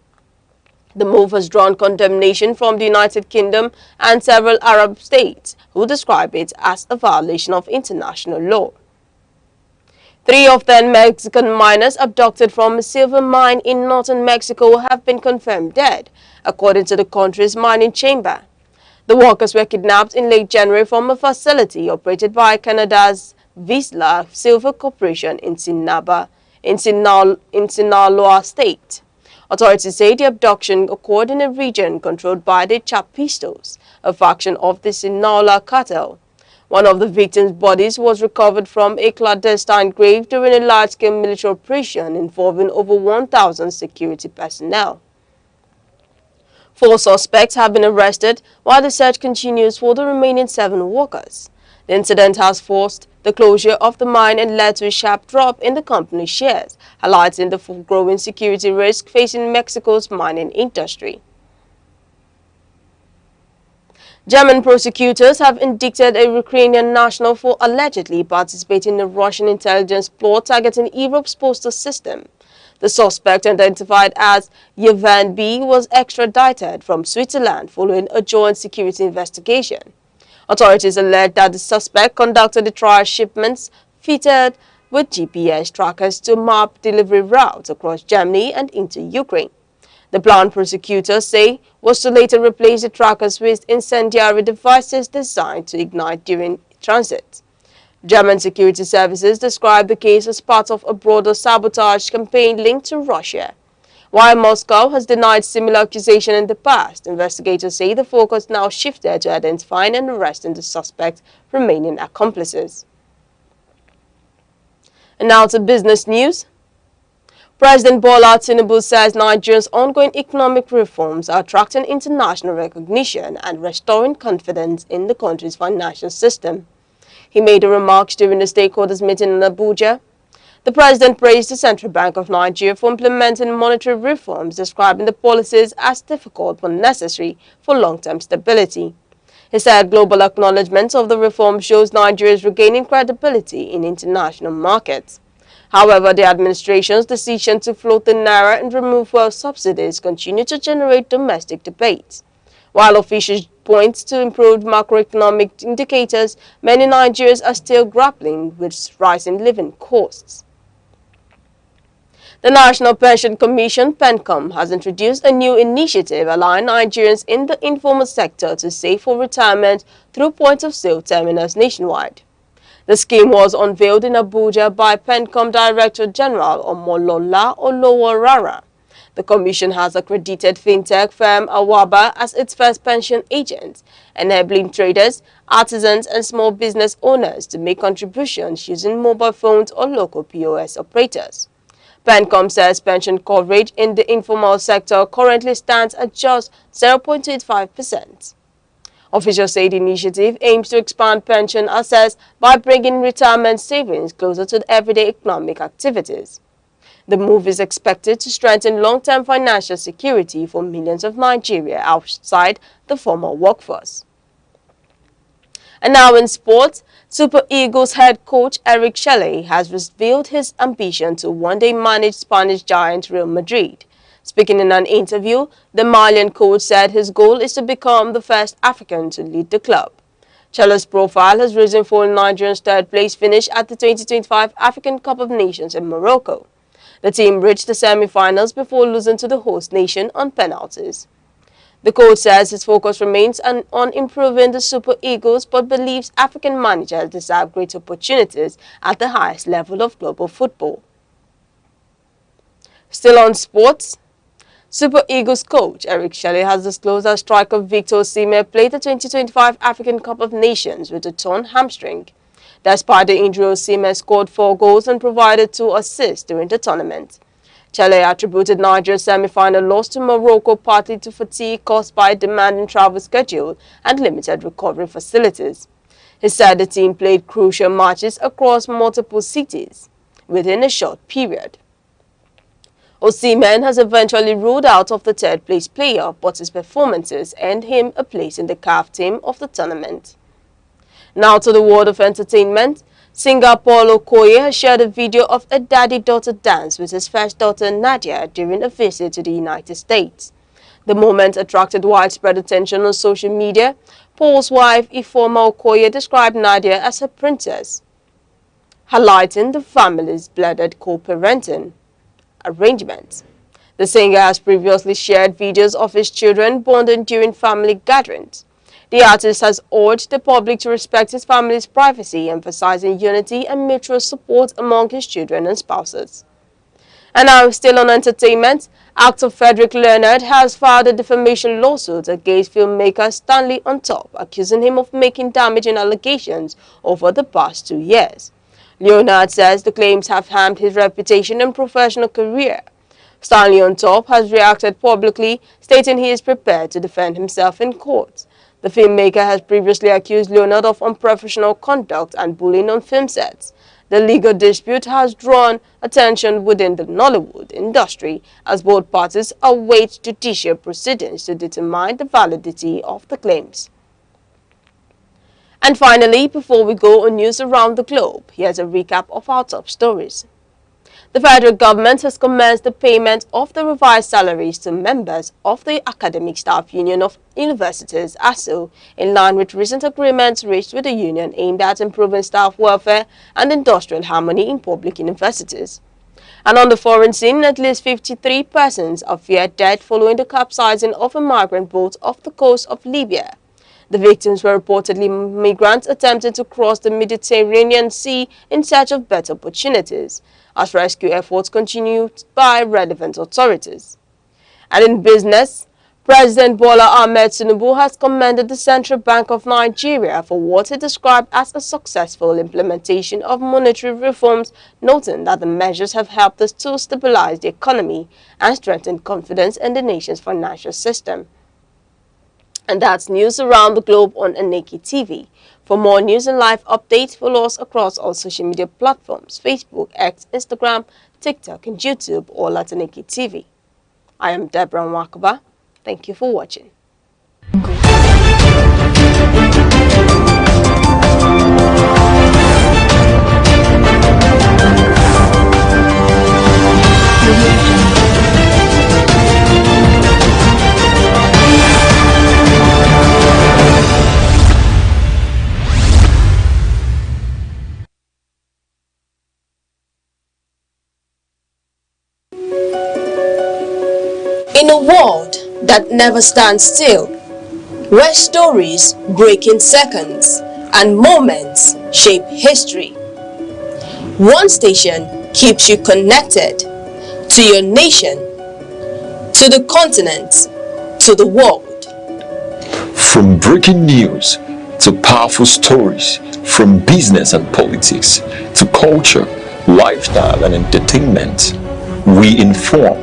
The move has drawn condemnation from the United Kingdom and several Arab states, who describe it as a violation of international law. 3 of 10 Mexican miners abducted from a silver mine in northern Mexico have been confirmed dead, according to the country's mining chamber. The workers were kidnapped in late January from a facility operated by Canada's Vizsla Silver Corporation in Sinaloa State. Authorities say the abduction occurred in a region controlled by the Chapistos, a faction of the Sinaloa cartel. One of the victims' bodies was recovered from a clandestine grave during a large-scale military operation involving over 1,000 security personnel. 4 suspects have been arrested, while the search continues for the remaining 7 workers. The incident has forced the closure of the mine and led to a sharp drop in the company's shares, highlighting the growing security risk facing Mexico's mining industry. German prosecutors have indicted a Ukrainian national for allegedly participating in a Russian intelligence plot targeting Europe's postal system. The suspect, identified as Yevhen B., was extradited from Switzerland following a joint security investigation. Authorities allege that the suspect conducted the trial shipments fitted with GPS trackers to map delivery routes across Germany and into Ukraine. The plan, prosecutors say, was to later replace the trackers with incendiary devices designed to ignite during transit. German security services described the case as part of a broader sabotage campaign linked to Russia. While Moscow has denied similar accusations in the past, investigators say the focus now shifted to identifying and arresting the suspect's remaining accomplices. And now to business news. President Bola Tinubu says Nigeria's ongoing economic reforms are attracting international recognition and restoring confidence in the country's financial system. He made the remarks during the stakeholders meeting in Abuja. The president praised the Central Bank of Nigeria for implementing monetary reforms, describing the policies as difficult but necessary for long-term stability. He said global acknowledgement of the reform shows Nigeria is regaining credibility in international markets. However, the administration's decision to float the naira and remove fuel subsidies continue to generate domestic debates. While officials point to improved macroeconomic indicators, many Nigerians are still grappling with rising living costs. The National Pension Commission (PENCOM) has introduced a new initiative allowing Nigerians in the informal sector to save for retirement through point-of-sale terminals nationwide. The scheme was unveiled in Abuja by PENCOM Director General Omolola Oloworara. The Commission has accredited fintech firm Awaba as its first pension agent, enabling traders, artisans and small business owners to make contributions using mobile phones or local POS operators. PenCom says pension coverage in the informal sector currently stands at just 0.85%. Officials say the initiative aims to expand pension access by bringing retirement savings closer to the everyday economic activities. The move is expected to strengthen long-term financial security for millions of Nigeria outside the formal workforce. And now in sports, Super Eagles head coach Eric Shelley has revealed his ambition to one day manage Spanish giant Real Madrid. Speaking in an interview, the Malian coach said his goal is to become the first African to lead the club. Shelley's profile has risen for Nigeria's third-place finish at the 2025 African Cup of Nations in Morocco. The team reached the semi-finals before losing to the host nation on penalties. The coach says his focus remains on improving the Super Eagles but believes African managers deserve great opportunities at the highest level of global football. Still on sports, Super Eagles coach Eric Shelley has disclosed that striker Victor Osimhen played the 2025 African Cup of Nations with a torn hamstring. Despite the injury, Osimhen scored 4 goals and provided 2 assists during the tournament. Shelley attributed Nigeria's semi-final loss to Morocco partly to fatigue caused by a demanding travel schedule and limited recovery facilities. He said the team played crucial matches across multiple cities within a short period. Osimhen has eventually ruled out of the third-place playoff, but his performances earned him a place in the CAF team of the tournament. Now to the world of entertainment. Singer Paul Okoye has shared a video of a daddy-daughter dance with his first daughter Nadia during a visit to the United States. The moment attracted widespread attention on social media. Paul's wife, Ifeoma Okoye, described Nadia as her princess, highlighting the family's blended co-parenting arrangements. The singer has previously shared videos of his children bonding during family gatherings. The artist has urged the public to respect his family's privacy, emphasizing unity and mutual support among his children and spouses. And now, still on entertainment, actor Frederick Leonard has filed a defamation lawsuit against filmmaker Stanley On Top, accusing him of making damaging allegations over the past 2 years. Leonard says the claims have harmed his reputation and professional career. Stanley On Top has reacted publicly, stating he is prepared to defend himself in court. The filmmaker has previously accused Leonard of unprofessional conduct and bullying on film sets. The legal dispute has drawn attention within the Nollywood industry as both parties await judicial proceedings to determine the validity of the claims. And finally, before we go on news around the globe, here's a recap of our top stories. The federal government has commenced the payment of the revised salaries to members of the Academic Staff Union of Universities, ASU, in line with recent agreements reached with the union aimed at improving staff welfare and industrial harmony in public universities. And on the foreign scene, at least 53 persons are feared dead following the capsizing of a migrant boat off the coast of Libya. The victims were reportedly migrants attempting to cross the Mediterranean Sea in search of better opportunities, as rescue efforts continue by relevant authorities. And in business, President Bola Ahmed Tinubu has commended the Central Bank of Nigeria for what he described as a successful implementation of monetary reforms, noting that the measures have helped us to stabilize the economy and strengthen confidence in the nation's financial system. And that's news around the globe on Aneke TV. For more news and live updates, follow us across all social media platforms: Facebook, X, Instagram, TikTok, and YouTube, all at Aneke TV. I am Deborah Nwakaba. Thank you for watching. In a world that never stands still, where stories break in seconds and moments shape history, one station keeps you connected to your nation, to the continent, to the world. From breaking news to powerful stories, from business and politics to culture, lifestyle and entertainment, we inform,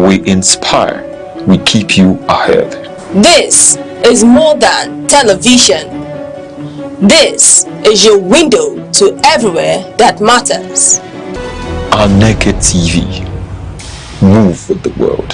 we inspire, we keep you ahead. This is more than television. This is your window to everywhere that matters. Aneke TV. Move with the world.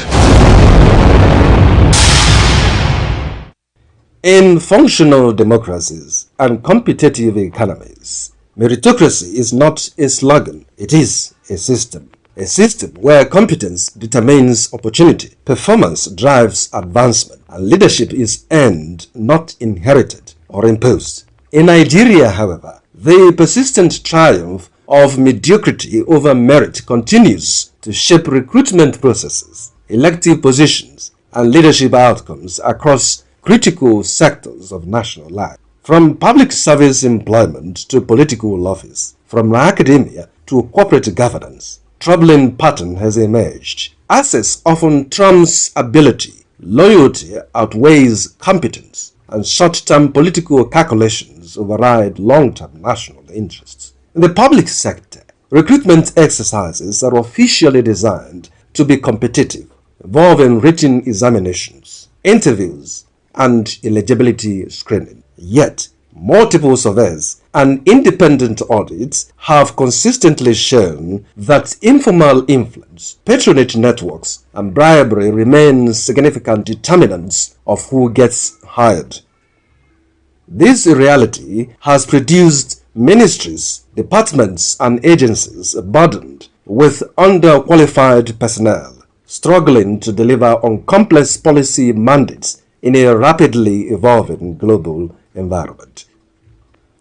In functional democracies and competitive economies, meritocracy is not a slogan, it is a system. A system where competence determines opportunity, performance drives advancement, and leadership is earned, not inherited or imposed. In Nigeria, however, the persistent triumph of mediocrity over merit continues to shape recruitment processes, elective positions, and leadership outcomes across critical sectors of national life. From public service employment to political office, from academia to corporate governance, troubling pattern has emerged. Access often trumps ability, loyalty outweighs competence, and short-term political calculations override long-term national interests. In the public sector, recruitment exercises are officially designed to be competitive, involving written examinations, interviews, and eligibility screening. Yet, multiple surveys and independent audits have consistently shown that informal influence, patronage networks, and bribery remain significant determinants of who gets hired. This reality has produced ministries, departments, and agencies burdened with underqualified personnel, struggling to deliver on complex policy mandates in a rapidly evolving global environment.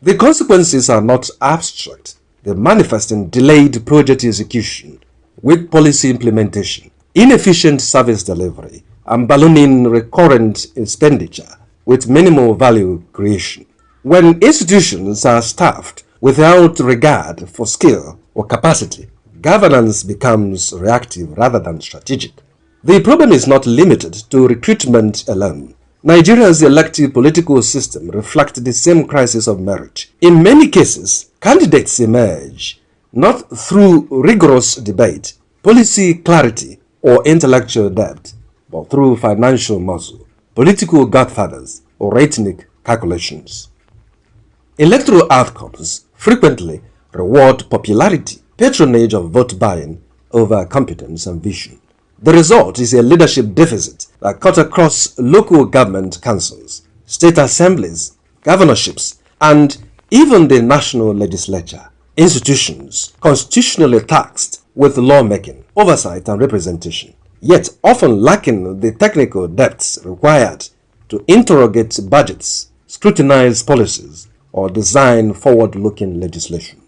The consequences are not abstract. They manifest in delayed project execution, weak policy implementation, inefficient service delivery, and ballooning recurrent expenditure with minimal value creation. When institutions are staffed without regard for skill or capacity, governance becomes reactive rather than strategic. The problem is not limited to recruitment alone. Nigeria's elective political system reflects the same crisis of merit. In many cases, candidates emerge not through rigorous debate, policy clarity, or intellectual depth, but through financial muscle, political godfathers, or ethnic calculations. Electoral outcomes frequently reward popularity, patronage of vote buying over competence and vision. The result is a leadership deficit that cuts across local government councils, state assemblies, governorships, and even the national legislature, institutions constitutionally taxed with lawmaking, oversight, and representation, yet often lacking the technical depths required to interrogate budgets, scrutinize policies, or design forward-looking legislation.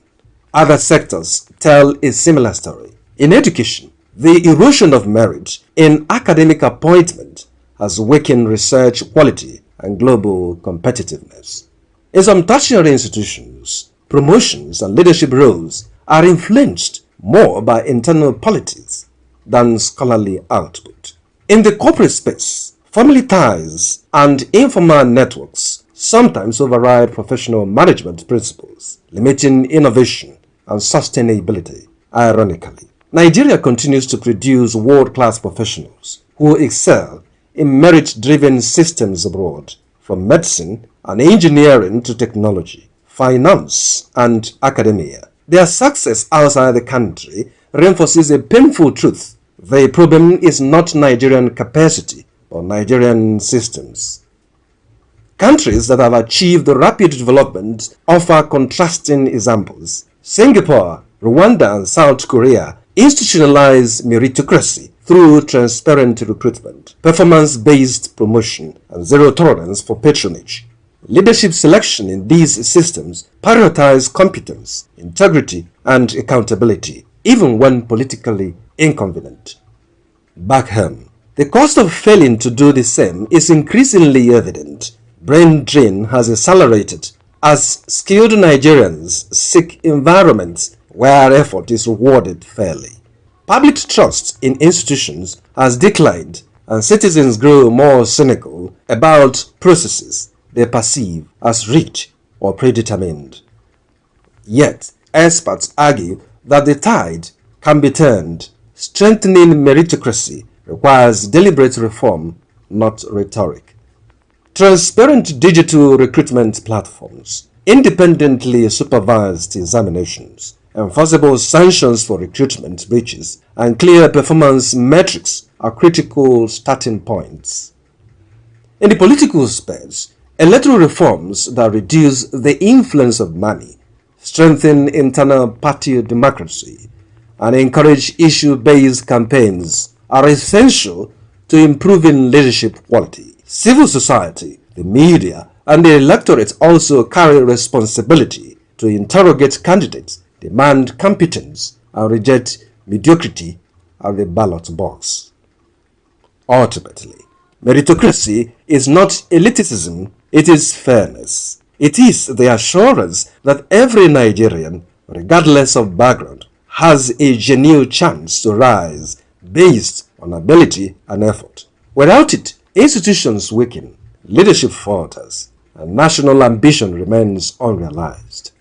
Other sectors tell a similar story. In education, the erosion of merit in academic appointment has weakened research quality and global competitiveness. In some tertiary institutions, promotions and leadership roles are influenced more by internal politics than scholarly output. In the corporate space, family ties and informal networks sometimes override professional management principles, limiting innovation and sustainability. Ironically, Nigeria continues to produce world-class professionals who excel in merit-driven systems abroad, from medicine and engineering to technology, finance, and academia. Their success outside the country reinforces a painful truth. The problem is not Nigerian capacity, but Nigerian systems. Countries that have achieved rapid development offer contrasting examples. Singapore, Rwanda, and South Korea institutionalize meritocracy through transparent recruitment, performance-based promotion, and zero tolerance for patronage. Leadership selection in these systems prioritize competence, integrity, and accountability, even when politically inconvenient. Back home, the cost of failing to do the same is increasingly evident. Brain drain has accelerated as skilled Nigerians seek environments where effort is rewarded fairly. Public trust in institutions has declined and citizens grow more cynical about processes they perceive as rigged or predetermined. Yet, experts argue that the tide can be turned. Strengthening meritocracy requires deliberate reform, not rhetoric. Transparent digital recruitment platforms, independently supervised examinations, enforceable sanctions for recruitment breaches, and clear performance metrics are critical starting points. In the political space, electoral reforms that reduce the influence of money, strengthen internal party democracy, and encourage issue-based campaigns are essential to improving leadership quality. Civil society, the media, and the electorate also carry responsibility to interrogate candidates, demand competence, and reject mediocrity at the ballot box. Ultimately, meritocracy is not elitism, it is fairness. It is the assurance that every Nigerian, regardless of background, has a genuine chance to rise based on ability and effort. Without it, institutions weaken, leadership falters, and national ambition remains unrealized.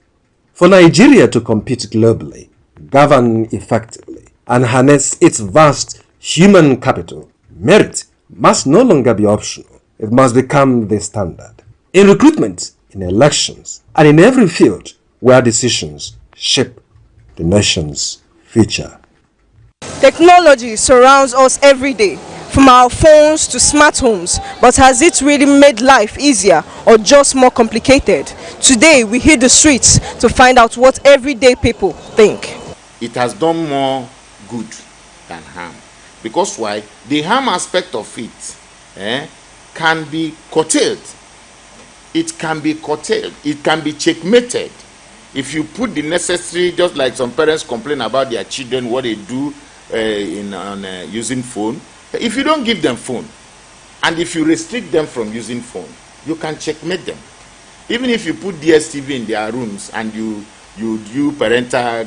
For Nigeria to compete globally, govern effectively, and harness its vast human capital, merit must no longer be optional. It must become the standard. In recruitment, in elections, and in every field where decisions shape the nation's future. Technology surrounds us every day, from our phones to smart homes, but has it really made life easier or just more complicated? Today we hit the streets to find out what everyday people think. It has done more good than harm. Because why? The harm aspect of it can be curtailed. It can be curtailed. It can be checkmated. If you put the necessary, just like some parents complain about their children, what they do using phone. If you don't give them phone, and if you restrict them from using phone, you can checkmate them. Even if you put DSTV in their rooms and you do parental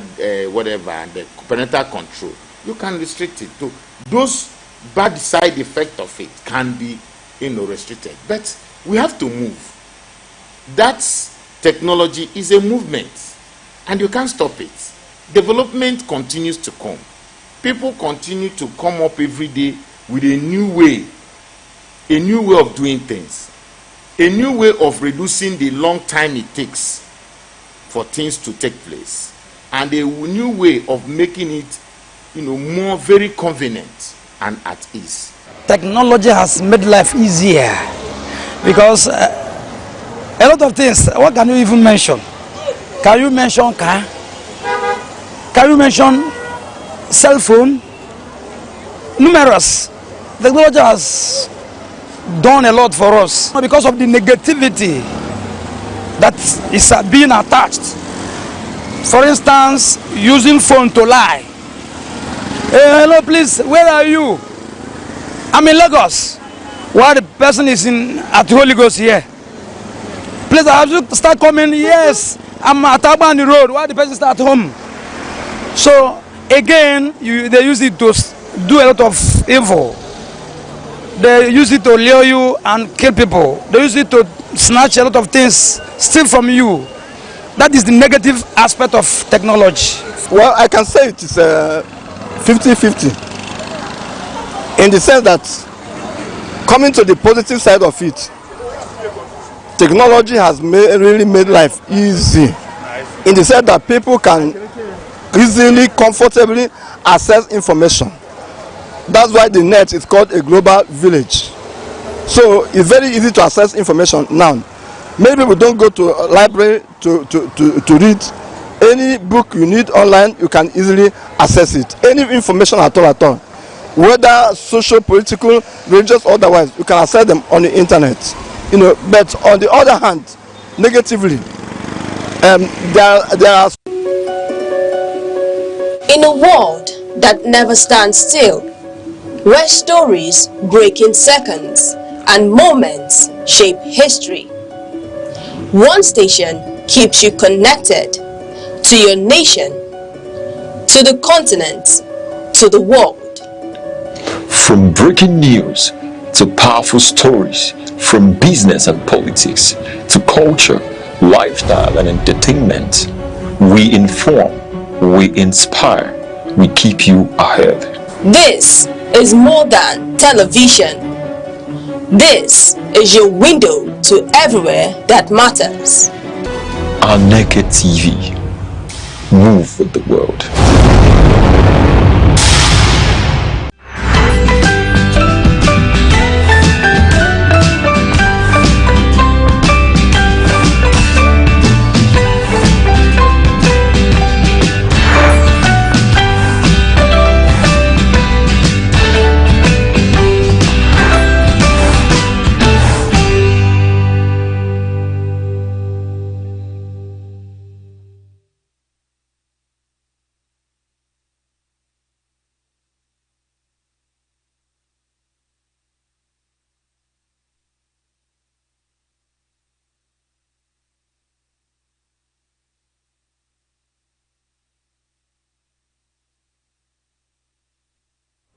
whatever, and the parental control, you can restrict it. So those bad side effects of it can be restricted. But we have to move. That technology is a movement, and you can't stop it. Development continues to come. People continue to come up every day with a new way of doing things, a new way of reducing the long time it takes for things to take place, and a new way of making it, more very convenient and at ease. Technology has made life easier because a lot of things. What can you even mention? Can you mention car? Can you mention cell phone? Numerous. Technology has done a lot for us because of the negativity that is being attached. For instance, using phone to lie. Hey, hello, please, where are you? I'm in Lagos. While the person is at Holy Ghost here. Please, I have to start coming. Yes, I'm at Abani Road. While the person is at home. So again, they use it to do a lot of evil. They use it to lure you and kill people. They use it to snatch a lot of things, steal from you. That is the negative aspect of technology. Well, I can say it is 50-50. In the sense that, coming to the positive side of it, technology has really made life easy. In the sense that people can easily, comfortably access information. That's why the net is called a global village. So it's very easy to access information now. Many people don't go to a library to read. Any book you need online, you can easily access it. Any information at all. Whether social, political, religious, otherwise, you can access them on the internet. But on the other hand, negatively, there are. In a world that never stands still, where stories break in seconds and moments shape history, one station keeps you connected to your nation, to the continent, to the world. From breaking news to powerful stories, from business and politics to culture, lifestyle and entertainment, we inform, we inspire, we keep you ahead. This is more than television. This is your window to everywhere that matters. Aneke TV. Move with the world.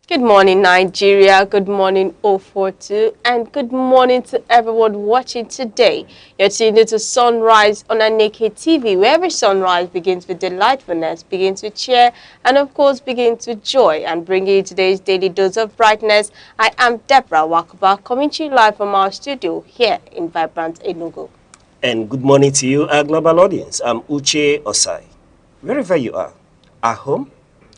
Good morning, Nigeria. Good morning, 042, and good morning to everyone watching today. You're tuned into Sunrise on Aneke TV, where every sunrise begins with delightfulness, begins with cheer, and of course begins with joy. And bringing you today's daily dose of brightness, I am Deborah Wakuba, coming to you live from our studio here in vibrant Enugu. And good morning to you, our global audience. I'm Uche Osai. Wherever you are, at home,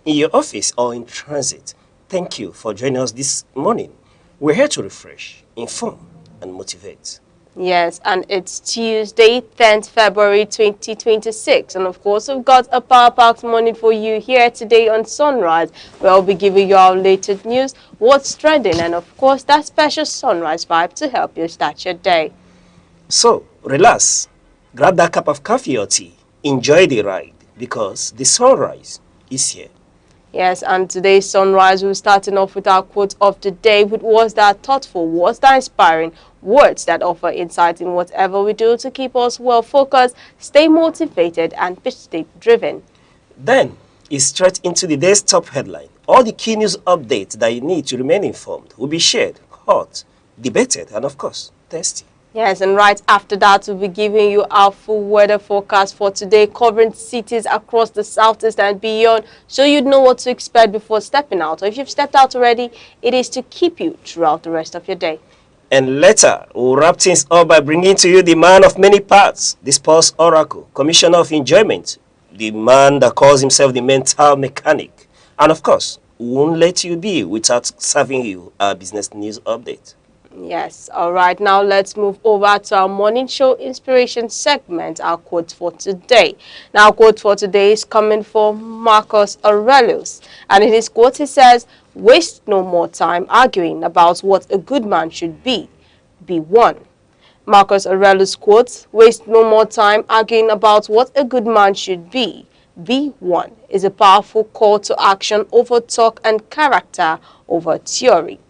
in your office, or in transit, thank you for joining us this morning. We're here to refresh, inform, and motivate. Yes, and it's Tuesday, 10th February 2026. And of course, we've got a power-packed morning for you here today on Sunrise, where I'll be giving you our latest news, what's trending, and of course, that special Sunrise vibe to help you start your day. So, relax, grab that cup of coffee or tea, enjoy the ride, because the sunrise is here. Yes, and today's Sunrise, we're starting off with our quote of the day, with words that are thoughtful, words that are inspiring, words that offer insight in whatever we do to keep us well focused, stay motivated, and stay driven. Then, it's straight into the day's top headline. All the key news updates that you need to remain informed will be shared, hot, debated, and of course, tasty. Yes, and right after that, we'll be giving you our full weather forecast for today, covering cities across the southeast and beyond, so you'd know what to expect before stepping out. Or if you've stepped out already, it is to keep you throughout the rest of your day. And later, we'll wrap things up by bringing to you the man of many parts, the sports oracle, commissioner of enjoyment, the man that calls himself the mental mechanic. And of course, we won't let you be without serving you our business news update. Yes, all right, now let's move over to our morning show inspiration segment, our quote for today. Now, our quote for today is coming from Marcus Aurelius, and in his quote he says, "Waste no more time arguing about what a good man should be one." Marcus Aurelius quotes, "Waste no more time arguing about what a good man should be one," is a powerful call to action over talk and character over theory.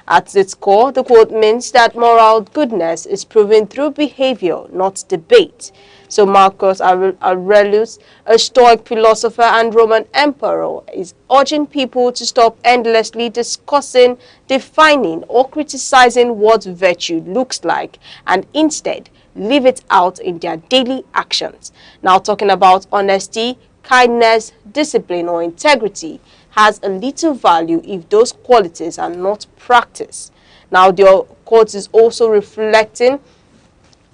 At its core, the quote means that moral goodness is proven through behavior, not debate. So Marcus Aurelius, a Stoic philosopher and Roman emperor, is urging people to stop endlessly discussing, defining, or criticizing what virtue looks like, and instead live it out in their daily actions. Now, talking about honesty, kindness, discipline, or integrity has a little value if those qualities are not practiced. Now, the quote is also reflecting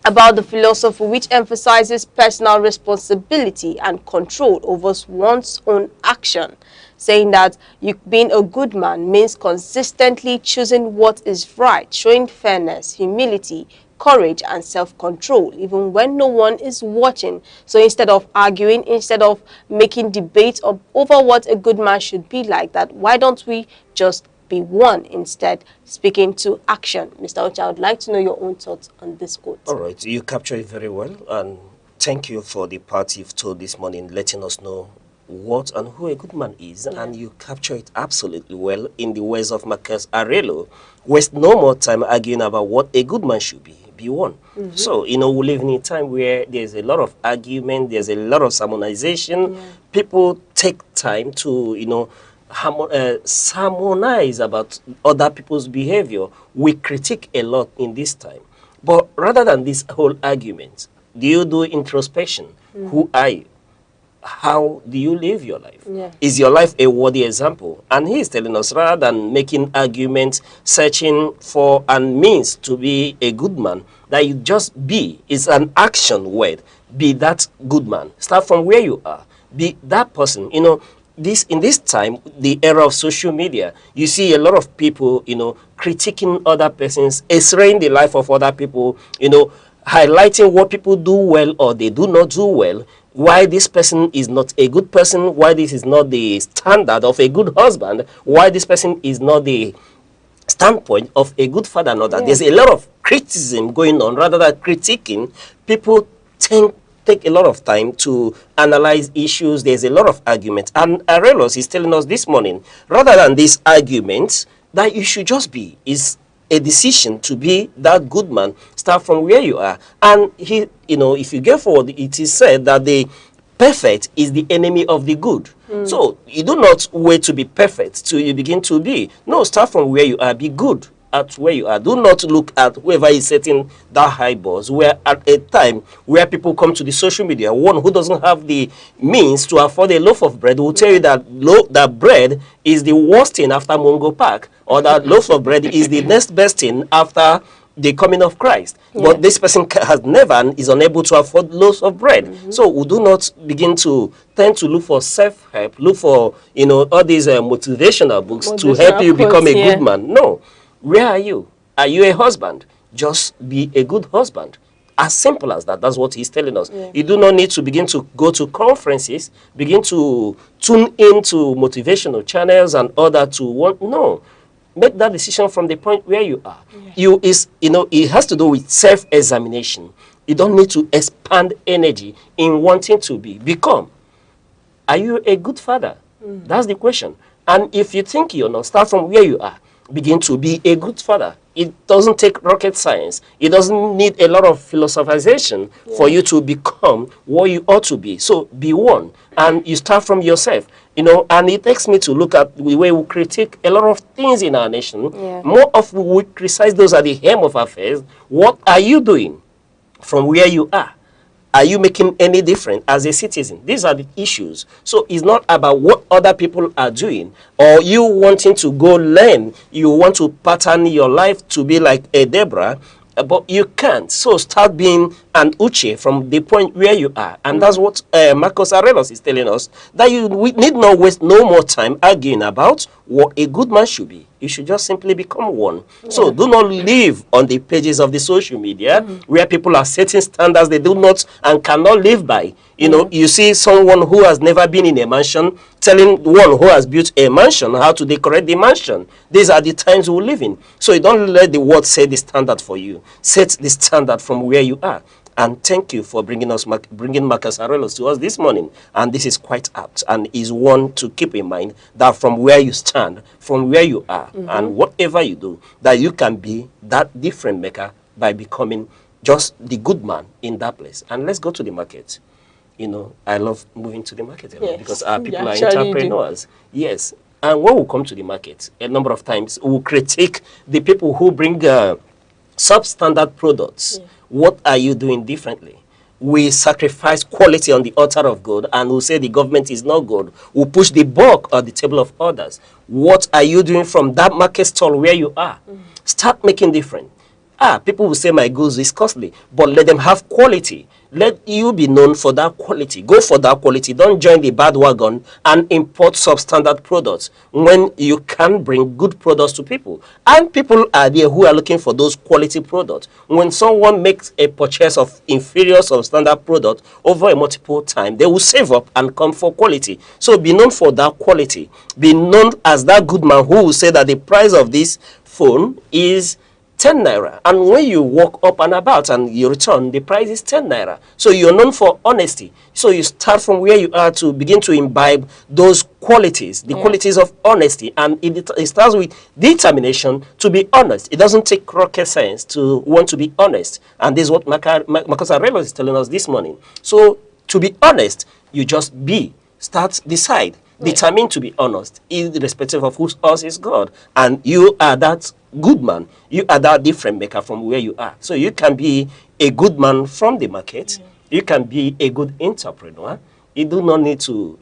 about the philosophy which emphasizes personal responsibility and control over one's own action, saying that being a good man means consistently choosing what is right, showing fairness, humility, courage, and self-control, even when no one is watching. So instead of arguing, instead of making debates over what a good man should be like, that why don't we just be one instead, speaking to action. Mr. Ocha, I would like to know your own thoughts on this quote. All right, you captured it very well, and thank you for the part you've told this morning, letting us know what and who a good man is, and you capture it absolutely well in the words of Marcus Aurelius. Waste no more time arguing about what a good man should be one. So, we live in a time where there's a lot of argument, there's a lot of sermonization. People take time to, sermonize about other people's behavior. We critique a lot in this time. But rather than this whole argument, do you do introspection? Who are you? How do you live your life? Yeah. Is your life a worthy example? And he is telling us, rather than making arguments, searching for and means to be a good man, that you just be. It's an action word. Be that good man. Start from where you are. Be that person. You know, in this time, the era of social media, you see a lot of people, you know, critiquing other persons, x-raying the life of other people, you know, highlighting what people do well or they do not do well, why this person is not a good person, why this is not the standard of a good husband, why this person is not the standpoint of a good father and all that. There's a lot of criticism going on rather than critiquing. People take a lot of time to analyze issues. There's a lot of argument. And Arelos is telling us this morning, rather than these arguments, that you should just be. Is a decision to be that good man. Start from where you are. And he, you know, if you get forward, it is said that the perfect is the enemy of the good. So you do not wait to be perfect till you begin to be. No, start from where you are. Be good at where you are. Do not look at whoever is setting that high bars. Where at a time where people come to the social media, one who doesn't have the means to afford a loaf of bread will tell you that that bread is the worst thing after Mungo Park, or that loaf of bread is the next best thing after the coming of Christ. But this person has never and is unable to afford loaves of bread. So we do not begin to tend to look for self-help, look for, you know, all these motivational books to help you become a good man. No. Where are you? Are you a husband? Just be a good husband. As simple as that. That's what he's telling us. You do not need to begin to go to conferences, begin to tune into motivational channels and other to want. No. Make that decision from the point where you are. You know, it has to do with self-examination. You don't need to expand energy in wanting to become. Are you a good father? That's the question. And if you think you're not, start from where you are. Begin to be a good father. It doesn't take rocket science. It doesn't need a lot of philosophization for you to become what you ought to be. So be one. And you start from yourself. You know, and it takes me to look at the way we critique a lot of things in our nation. More often we criticize those at the hem of affairs. What are you doing from where you are? Are you making any difference as a citizen? These are the issues. So it's not about what other people are doing or you wanting to go learn. You want to pattern your life to be like a Deborah, but you can't. So start being an Uche from the point where you are. And that's what Marcos Aurelius is telling us, that we need not waste no more time arguing about what a good man should be. You should just simply become one. So do not live on the pages of the social media where people are setting standards they do not and cannot live by. You know, you see someone who has never been in a mansion telling one who has built a mansion how to decorate the mansion. These are the times we live in. So you don't let the world set the standard for you. Set the standard from where you are. And thank you for bringing Marcus Aurelius to us this morning. And this is quite apt and is one to keep in mind, that from where you stand, from where you are, and whatever you do, that you can be that different maker by becoming just the good man in that place. And let's go to the market. You know, I love moving to the market a lot because our people are entrepreneurs. Yes. And when we come to the market, a number of times we critique the people who bring substandard products. What are you doing differently? We sacrifice quality on the altar of God and we say the government is not good. We push the bulk on the table of others. What are you doing from that market stall where you are? Start making different. People will say my goods is costly, but let them have quality. Let you be known for that quality. Go for that quality. Don't join the bad wagon and import substandard products when you can bring good products to people. And people are there who are looking for those quality products. When someone makes a purchase of inferior substandard product over a multiple time, they will save up and come for quality. So be known for that quality. Be known as that good man who will say that the price of this phone is 10 naira, and when you walk up and about and you return, the price is 10 naira. So you're known for honesty. So you start from where you are to begin to imbibe those qualities, the qualities of honesty, and it starts with determination to be honest. It doesn't take rocket science to want to be honest, and this is what Marcus Aurelius is telling us this morning. So to be honest, you just be. Decide determined to be honest, irrespective of whose us is God. And you are that good man. You are that different maker from where you are. So you can be a good man from the market. You can be a good entrepreneur. You do not need to,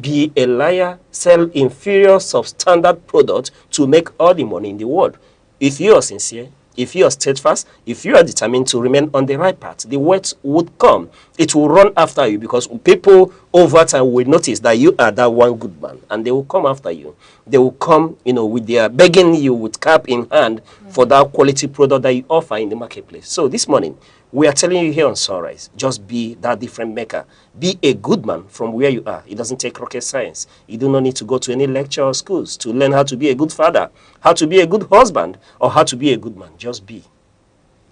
be a liar, sell inferior, substandard product to make all the money in the world. If you are sincere, if you are steadfast, if you are determined to remain on the right path, the wealth would come. It will run after you because people over time will notice that you are that one good man and they will come after you. They will come, with their begging you with cap in hand for that quality product that you offer in the marketplace. So this morning, we are telling you here on Sunrise, just be that different maker. Be a good man from where you are. It doesn't take rocket science. You do not need to go to any lecture or schools to learn how to be a good father, how to be a good husband, or how to be a good man. Just be.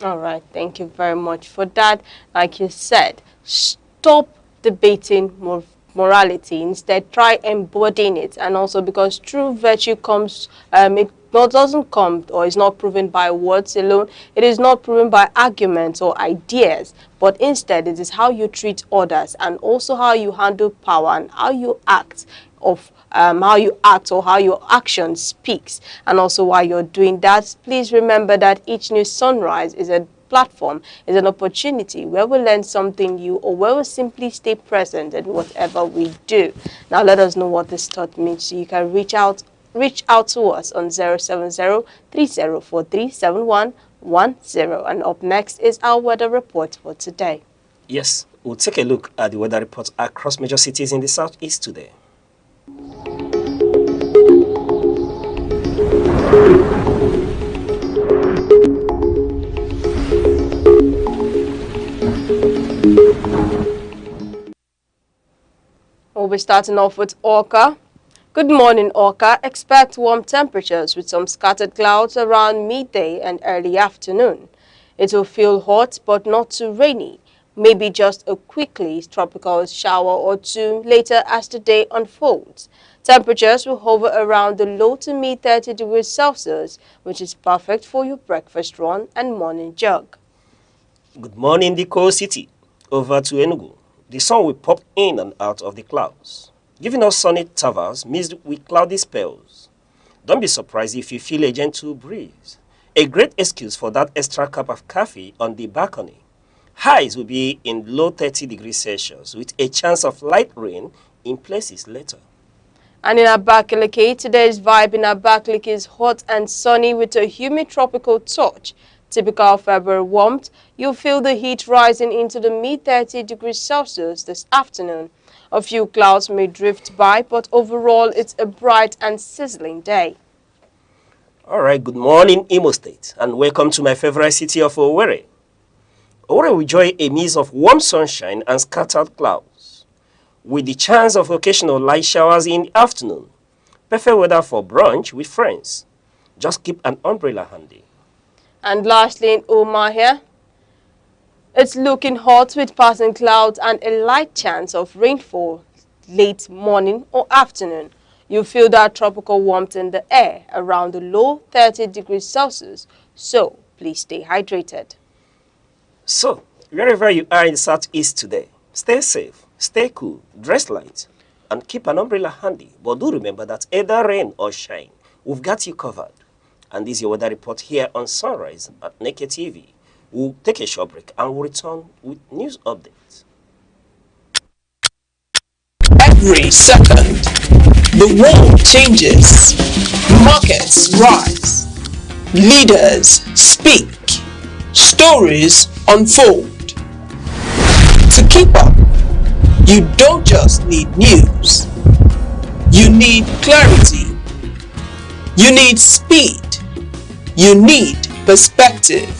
All right, thank you very much for that. Like you said, stop debating morality. Instead, try embodying it. And also because true virtue comes, it doesn't come or is not proven by words alone. It is not proven by arguments or ideas, but instead it is how you treat others and also how you handle power and how you act how you act or how your action speaks. And also while you're doing that, please remember that each new sunrise is a platform, is an opportunity where we learn something new or where we simply stay present in whatever we do. Now let us know what this thought means so you can reach out to us on 070-3043-7110. And up next is our weather report for today. Yes, we'll take a look at the weather report across major cities in the southeast today. We'll be starting off with Orca. Good morning, Orca. Expect warm temperatures with some scattered clouds around midday and early afternoon. It will feel hot but not too rainy. Maybe just a quickly tropical shower or two later as the day unfolds. Temperatures will hover around the low to mid 30 degrees Celsius, which is perfect for your breakfast run and morning jog. Good morning, the coal city. Over to Enugu. The sun will pop in and out of the clouds, giving us sunny intervals mixed with cloudy spells. Don't be surprised if you feel a gentle breeze. A great excuse for that extra cup of coffee on the balcony. Highs will be in low 30 degrees Celsius with a chance of light rain in places later. And in Abakaliki, today's vibe in Abakaliki is hot and sunny with a humid tropical touch. Typical of February warmth, you'll feel the heat rising into the mid-30 degrees Celsius this afternoon. A few clouds may drift by, but overall it's a bright and sizzling day. All right, good morning, Imo State, and welcome to my favorite city of Owerri. Owerri will enjoy a mix of warm sunshine and scattered clouds, with the chance of occasional light showers in the afternoon. Perfect weather for brunch with friends. Just keep an umbrella handy. And lastly in Umahia, it's looking hot with passing clouds and a light chance of rainfall late morning or afternoon. You feel that tropical warmth in the air around the low 30 degrees Celsius, so please stay hydrated. So, wherever you are in the southeast today, stay safe, stay cool, dress light, and keep an umbrella handy. But do remember that either rain or shine, we've got you covered. And this is your weather report here on Sunrise at Aneke TV. We'll take a short break and we'll return with news updates. Every second, the world changes. Markets rise. Leaders speak. Stories unfold. To keep up, you don't just need news. You need clarity. You need speed. You need perspective.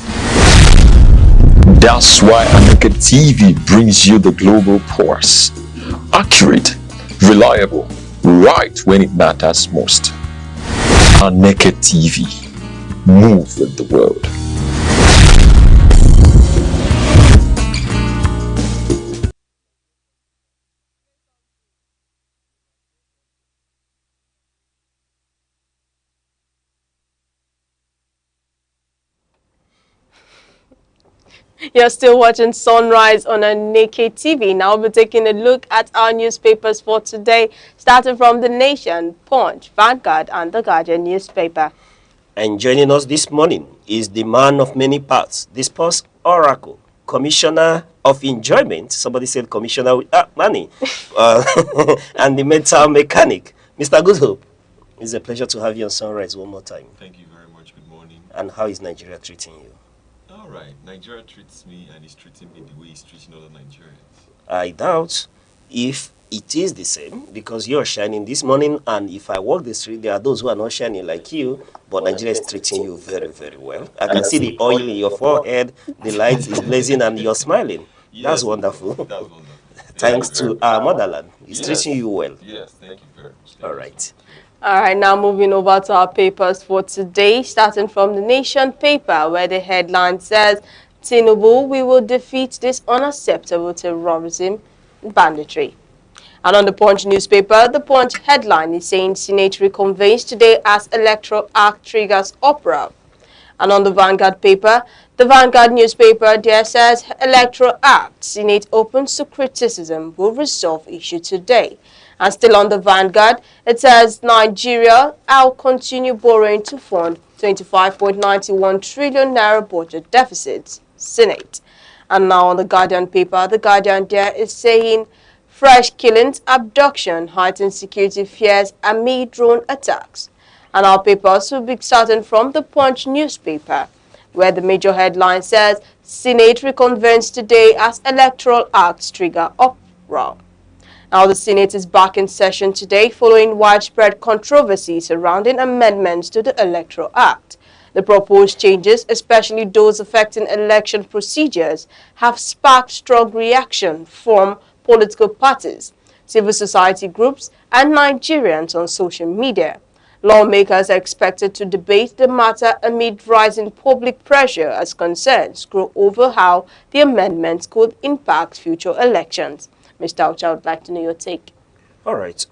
That's why Aneke TV brings you the global pulse. Accurate, reliable, right when it matters most. Aneke TV. Move with the world. You're still watching Sunrise on Aneke TV. Now we're taking a look at our newspapers for today, starting from The Nation, Punch, Vanguard, and The Guardian newspaper. And joining us this morning is the man of many parts, the sports oracle, commissioner of enjoyment. Somebody said commissioner with money, and the mental mechanic, Mr. Goodhope. It's a pleasure to have you on Sunrise one more time. Thank you very much. Good morning. And how is Nigeria treating you? All right. Nigeria treats me and is treating me the way it's treating other Nigerians. I doubt if it is the same, because you're shining this morning, and if I walk the street, there are those who are not shining like you, but Nigeria is treating you very, very well. I can see the oil in your forehead, the light is blazing, and you're smiling. Yes, that's wonderful. That's wonderful. Thanks to our motherland. It's treating you well. Yes, thank you very much. All right. All right, now moving over to our papers for today, starting from The Nation paper, where the headline says, Tinubu, we will defeat this unacceptable terrorism banditry. And on the Punch newspaper, the Punch headline is saying Senate reconvenes today as Electoral Act triggers uproar. And on the Vanguard paper, the Vanguard newspaper there says Electoral Act, Senate opens to criticism, will resolve issue today. And still on the Vanguard, it says Nigeria will continue borrowing to fund 25.91 trillion naira budget deficits, Senate. And now on the Guardian paper, the Guardian there is saying fresh killings, abduction, heightened security fears amid drone attacks. And our papers will be starting from the Punch newspaper, where the major headline says Senate reconvenes today as Electoral Acts trigger uproar. Now, the Senate is back in session today following widespread controversy surrounding amendments to the Electoral Act. The proposed changes, especially those affecting election procedures, have sparked strong reaction from political parties, civil society groups, and Nigerians on social media. Lawmakers are expected to debate the matter amid rising public pressure as concerns grow over how the amendments could impact future elections. Mr. Aucha, I would like to know your take. All right.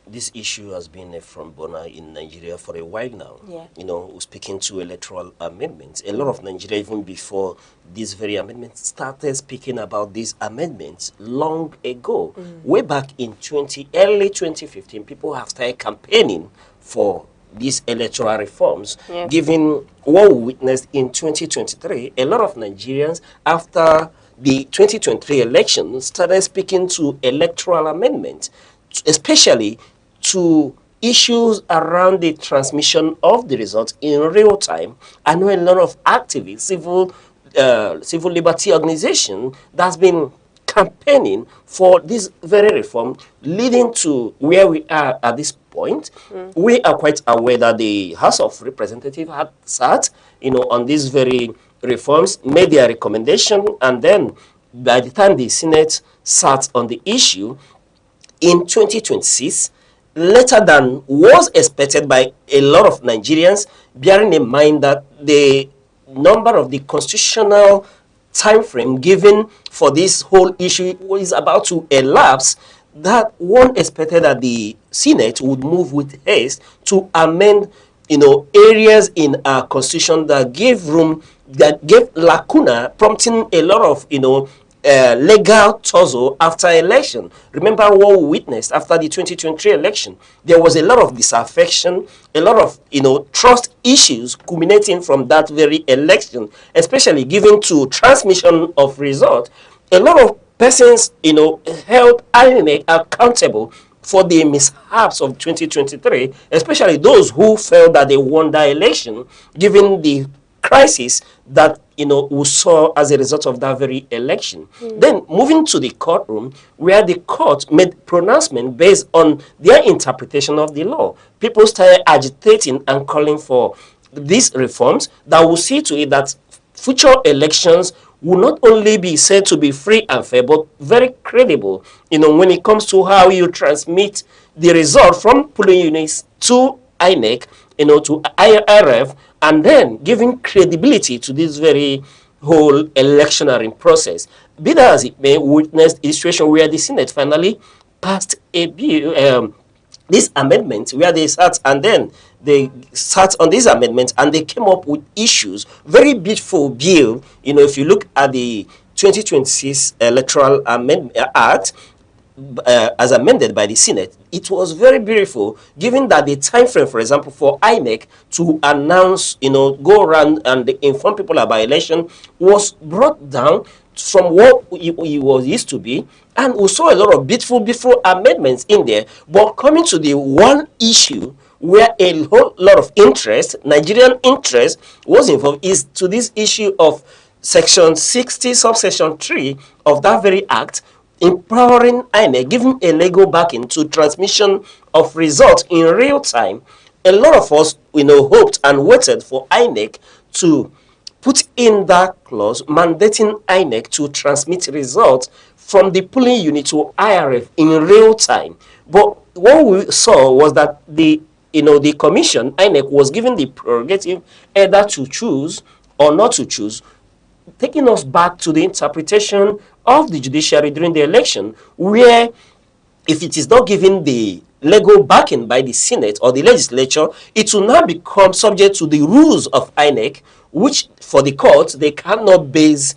This issue has been a front burner in Nigeria for a while now. Yeah. You know, speaking to electoral amendments, a lot of Nigeria, even before these very amendments, started speaking about these amendments long ago. Way back in early 2015, people have started campaigning for these electoral reforms, given what we witnessed in 2023. A lot of Nigerians, after the 2023 election, started speaking to electoral amendment, especially to issues around the transmission of the results in real time. I know a lot of activists, civil liberty organization that's been campaigning for this very reform, leading to where we are at this point. We are quite aware that the House of Representatives had sat, on these very reforms, made their recommendation, and then by the time the Senate sat on the issue in 2026, later than was expected by a lot of Nigerians, bearing in mind that the number of the constitutional time frame given for this whole issue is about to elapse, that one expected that the Senate would move with haste to amend areas in our constitution that gave room, that gave lacuna, prompting a lot of legal tussle after election. Remember what we witnessed after the 2023 election. There was a lot of disaffection, a lot of trust issues culminating from that very election, especially given to transmission of result. A lot of persons held Aneke accountable for the mishaps of 2023, especially those who felt that they won the election, given the crisis that we saw as a result of that very election. Then moving to the courtroom, where the court made pronouncement based on their interpretation of the law. People started agitating and calling for these reforms that will see to it that future elections will not only be said to be free and fair, but very credible, when it comes to how you transmit the result from polling units to INEC, to IRF, and then giving credibility to this very whole electionary process. Be that as it may, we witnessed a situation where the Senate finally passed a bill, this amendment where they sat and then they sat on this amendment and they came up with issues. Very beautiful bill. If you look at the 2026 Electoral Amendment Act, as amended by the Senate, it was very beautiful, given that the time frame, for example, for INEC to announce, go around and inform people about election was brought down from what it was used to be, and we saw a lot of beautiful amendments in there. But coming to the one issue where a whole lot of interest, Nigerian interest, was involved, is to this issue of Section 60, subsection 3 of that very act, empowering INEC, giving a legal backing to transmission of results in real time. A lot of us, hoped and waited for INEC to put in that clause mandating INEC to transmit results from the polling unit to IRF in real time. But what we saw was that the commission, INEC, was given the prerogative either to choose or not to choose, taking us back to the interpretation of the judiciary during the election, where if it is not given the legal backing by the Senate or the legislature, it will now become subject to the rules of INEC, which for the courts, they cannot base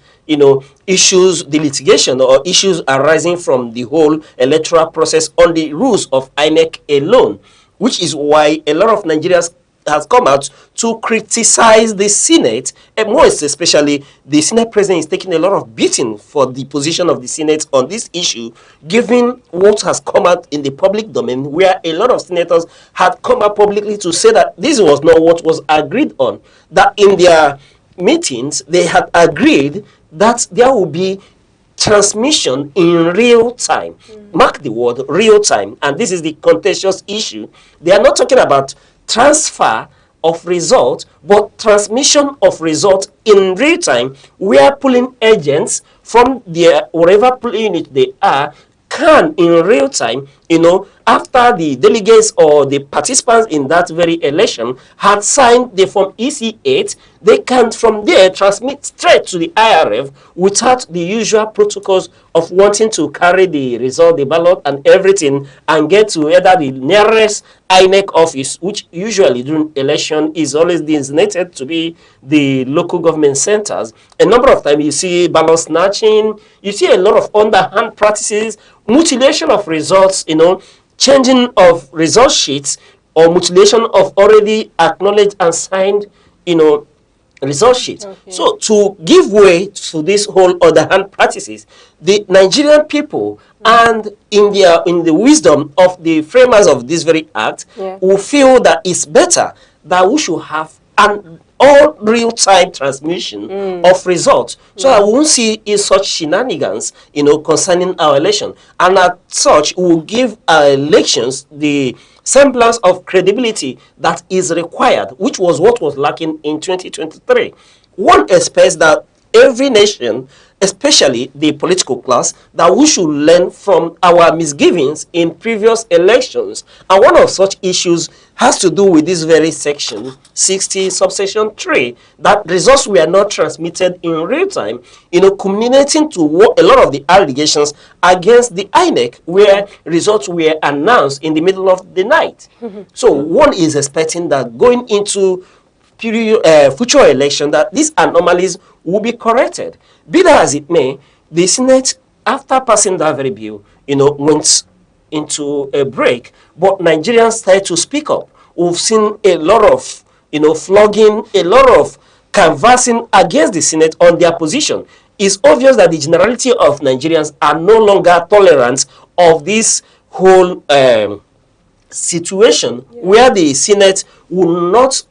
issues, the litigation or issues arising from the whole electoral process on the rules of INEC alone, which is why a lot of Nigerians has come out to criticize the Senate, and most especially the Senate president is taking a lot of beating for the position of the Senate on this issue, given what has come out in the public domain, where a lot of senators had come out publicly to say that this was not what was agreed on, that in their meetings they had agreed that there will be transmission in real time. Mark the word real time, and this is the contentious issue. They are not talking about transfer of results, but transmission of results in real time, where polling agents from their wherever polling unit they are can in real time, after the delegates or the participants in that very election had signed the form EC8, they can from there transmit straight to the IRF without the usual protocols of wanting to carry the result, the ballot and everything, and get to either the nearest INEC office, which usually during election is always designated to be the local government centers. A number of times you see ballot snatching, you see a lot of underhand practices, mutilation of results, changing of result sheets, or mutilation of already acknowledged and signed, result sheets. Okay. So to give way to this whole underhand practices, the Nigerian people and in the wisdom of the framers of this very act will feel that it's better that we should have an all real-time transmission of results, so that we won't see such shenanigans, concerning our election. And as such, we will give our elections the semblance of credibility that is required, which was what was lacking in 2023. One expects that every nation, especially the political class, that we should learn from our misgivings in previous elections. And one of such issues has to do with this very section 60 subsection 3, that results were not transmitted in real time, culminating to what a lot of the allegations against the INEC, where results were announced in the middle of the night. So one is expecting that going into future election, that these anomalies will be corrected. Be that as it may, the Senate, after passing that very bill, went into a break, but Nigerians started to speak up. We've seen a lot of, flogging, a lot of canvassing against the Senate on their position. It's obvious that the generality of Nigerians are no longer tolerant of this whole situation, where the Senate will not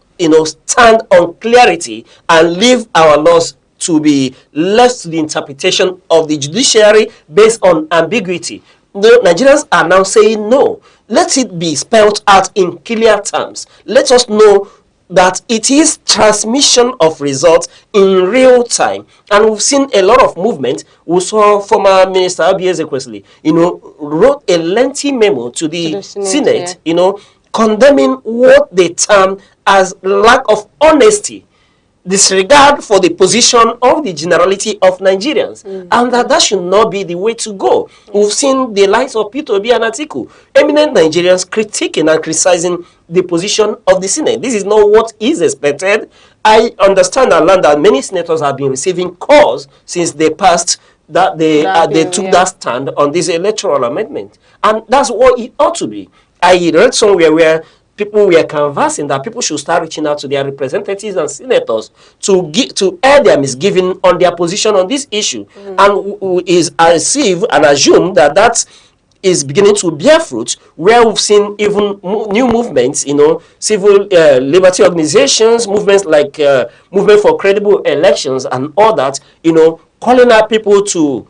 stand on clarity and leave our laws to be left to the interpretation of the judiciary based on ambiguity. The Nigerians are now saying no. Let it be spelled out in clear terms. Let us know that it is transmission of results in real time. And we've seen a lot of movement. We saw former Minister Obieze Kwesili, wrote a lengthy memo to the Senate, condemning what they term as lack of honesty disregard for the position of the generality of Nigerians, and that should not be the way to go. We've seen the likes of Peter Obi and Atiku, eminent Nigerians, critiquing and criticizing the position of the Senate. This is not what is expected. I understand and learn that many senators have been receiving calls since they passed that they took that stand on this electoral amendment, and that's what it ought to be. I read somewhere where people were canvassing that people should start reaching out to their representatives and senators to air their misgiving on their position on this issue, and is assume that that is beginning to bear fruit, where we've seen even new movements, civil liberty organizations, movements like Movement for Credible Elections and all that, calling out people to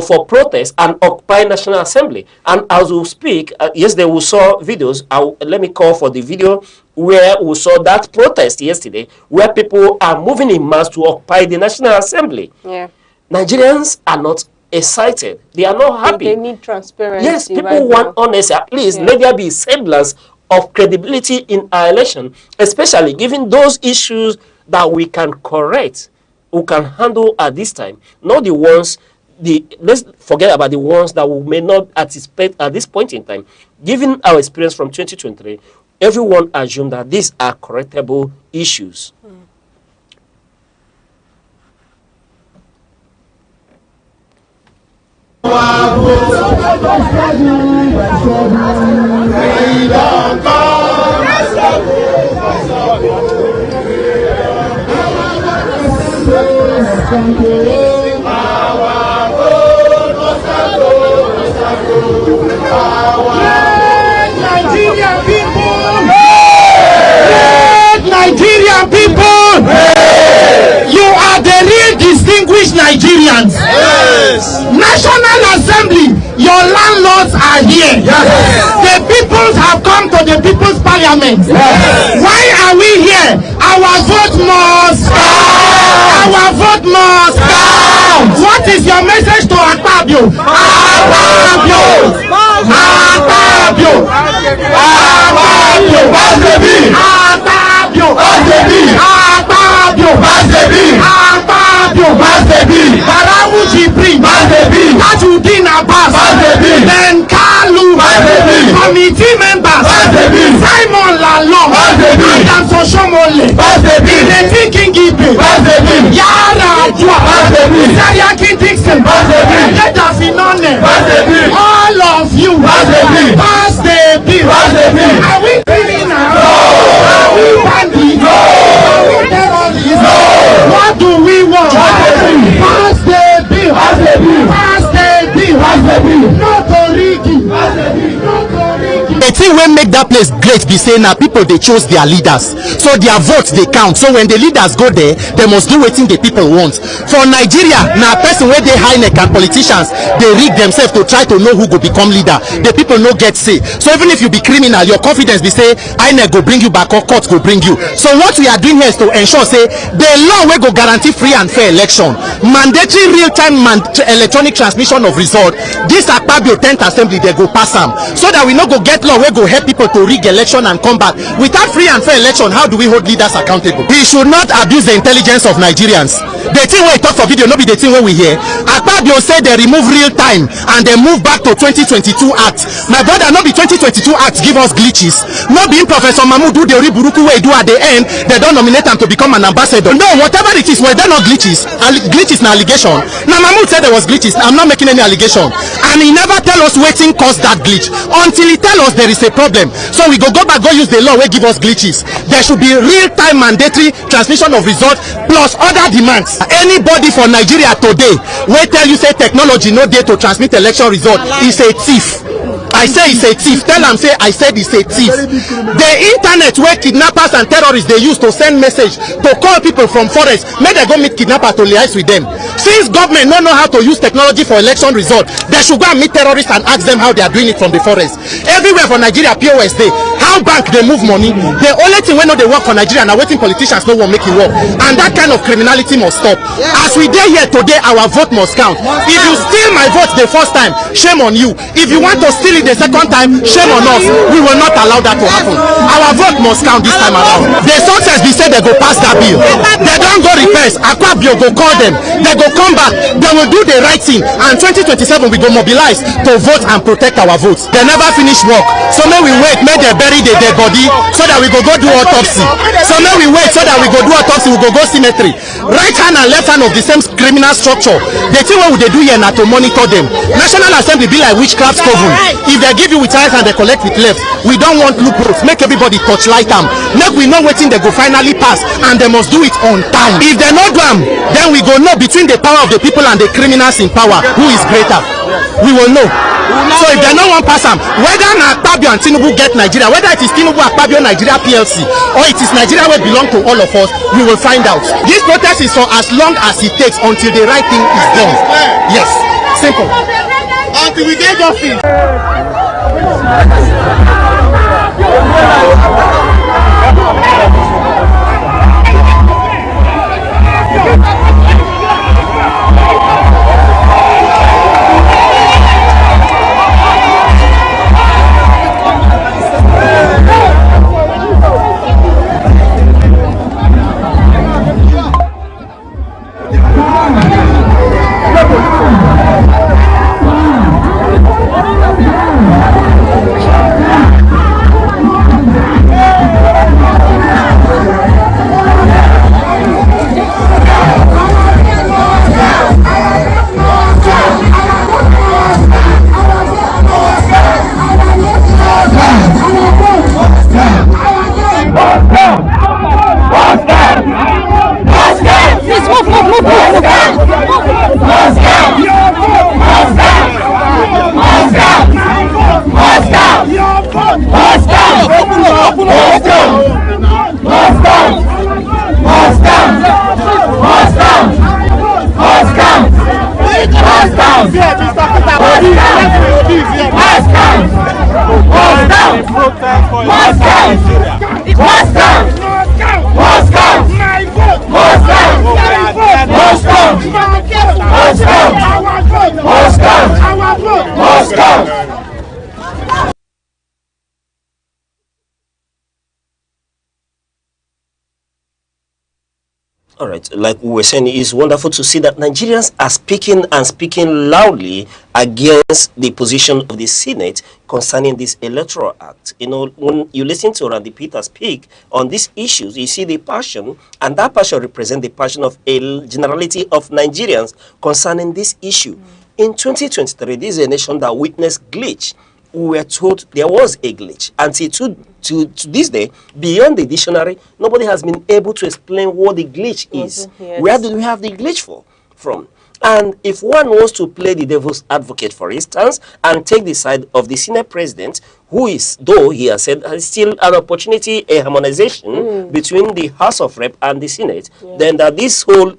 for protest and occupy National Assembly. And as we speak, yesterday we saw videos. Let me call for the video where we saw that protest yesterday, where people are moving in mass to occupy the National Assembly. Yeah. Nigerians are not excited. They are not happy. They need transparency. Yes, people want honesty. At least let there be semblance of credibility in our election, especially given those issues that we can correct, we can handle at this time, not the ones. Let's forget about the ones that we may not anticipate at this point in time. Given our experience from 2023, everyone assumed that these are correctable issues. Nigerian people, you are the real distinguished Nigerians. Yes. National Assembly, your landlords are here. Yes. The peoples have come to the People's Parliament. Yes. Why are we here? Our vote must count. Our vote must count. What is your message to Akpabio? Akpabio! Akpabio! Akpabio! Akpabio! Akpabio! Akpabio! Barawu Jibrin! Tajudeen Abbas! Ben Kalu! Committee members! Simon Lalong! Adam Soshomole! Ileti Kingibe! Yara Adua! Sayaki Dixon! Leda Finone! All of you! Pass the bill! Are we criminal? Are we bandits? Are we terrorists? What do we want? Pass the bill! Pass the bill! No Toriki! No Toriki! The thing wey make that place great be say na people dey choose their leaders, so their votes dey count. So when the leaders go there, they must do wetin the people want. For Nigeria, na person wey dey high neck and politicians dey rig themselves to try to know who go become leader. The people no get say. So even if you be criminal, your confidence be say INEC go bring you back or court go bring you. So what we are doing here is to ensure say the law wey go guarantee free and fair election, mandatory real-time electronic transmission of result. This Akpabio 10th assembly they go pass am, so that we no go get law wey go help people to rig election and come back. Without free and fair election, how do we hold leaders accountable? We should not abuse the intelligence of Nigerians. The thing wey talk for video no be the thing wey we hear. Akpabio say they remove real time and they move back to 2022 act. My brother, no be 2022 act give us glitches. No be Professor Mahmoud do the Oriburuku wey do at the end, they don't nominate him to become an ambassador. No, whatever it is, were there not glitches? Glitches na allegation. Now Mahmoud said there was glitches. I'm not making any allegation, and he never tell us wetin caused that glitch until he tell us there is a problem. So we go back, go use the law wey give us glitches. There should be real-time mandatory transmission of results plus other demands. Anybody for Nigeria today wey tell you say technology no dey to transmit election result is a thief. I say he's a thief. Tell him say I said he's a thief. The internet where kidnappers and terrorists they use to send message to call people from forest, make they go meet kidnappers to liaise with them. Since government don't know how to use technology for election result, they should go and meet terrorists and ask them how they are doing it from the forest. Everywhere for Nigeria POS day. how bank they move money. The only thing we know they work for Nigeria and waiting politicians no one make it work. And that kind of criminality must stop. As we dey here today, our vote must count. If you steal my vote the first time, shame on you. If you want to steal it the second time, shame on us. We will not allow that to happen. Our vote must count this time around. The success be said they go pass that bill. They don't go reverse. Akpabio go call them. They go come back. They will do the right thing. And 2027 we go mobilize to vote and protect our votes. They never finish work. So may we wait, may they bury the dead body so that we go do autopsy. So may we wait so that we go do autopsy, we go cemetery. Right hand and left hand of the same criminal structure. The thing what they do here now to monitor them. National Assembly be like witchcraft coven. If they give you with right and they collect with left, we don't want loopholes. Make everybody touch light them. Make we know waiting they go finally pass and they must do it on time. If they not do them, then we go know between the power of the people and the criminals in power who is greater. We will know. So if they no one pass them, whether Akpabio and Tinubu get Nigeria, whether it is Tinubu Akpabio Nigeria PLC or it is Nigeria will belong to all of us, we will find out. This protest is for as long as it takes until the right thing is done. Yes, simple. Until we get justice. All right, like we were saying, it's wonderful to see that Nigerians are speaking and speaking loudly against the position of the Senate concerning this Electoral Act. You know, when you listen to Randy Peter speak on these issues, you see the passion, and that passion represents the passion of a generality of Nigerians concerning this issue. In 2023, this is a nation that witnessed glitch. We were told there was a glitch. Until to this day, beyond the dictionary, nobody has been able to explain what the glitch is. Yes. Where did we have the glitch from? And if one wants to play the devil's advocate, for instance, and take the side of the Senate president, who is, though he has said there's still an opportunity, a harmonization between the House of Rep and the Senate, then that this whole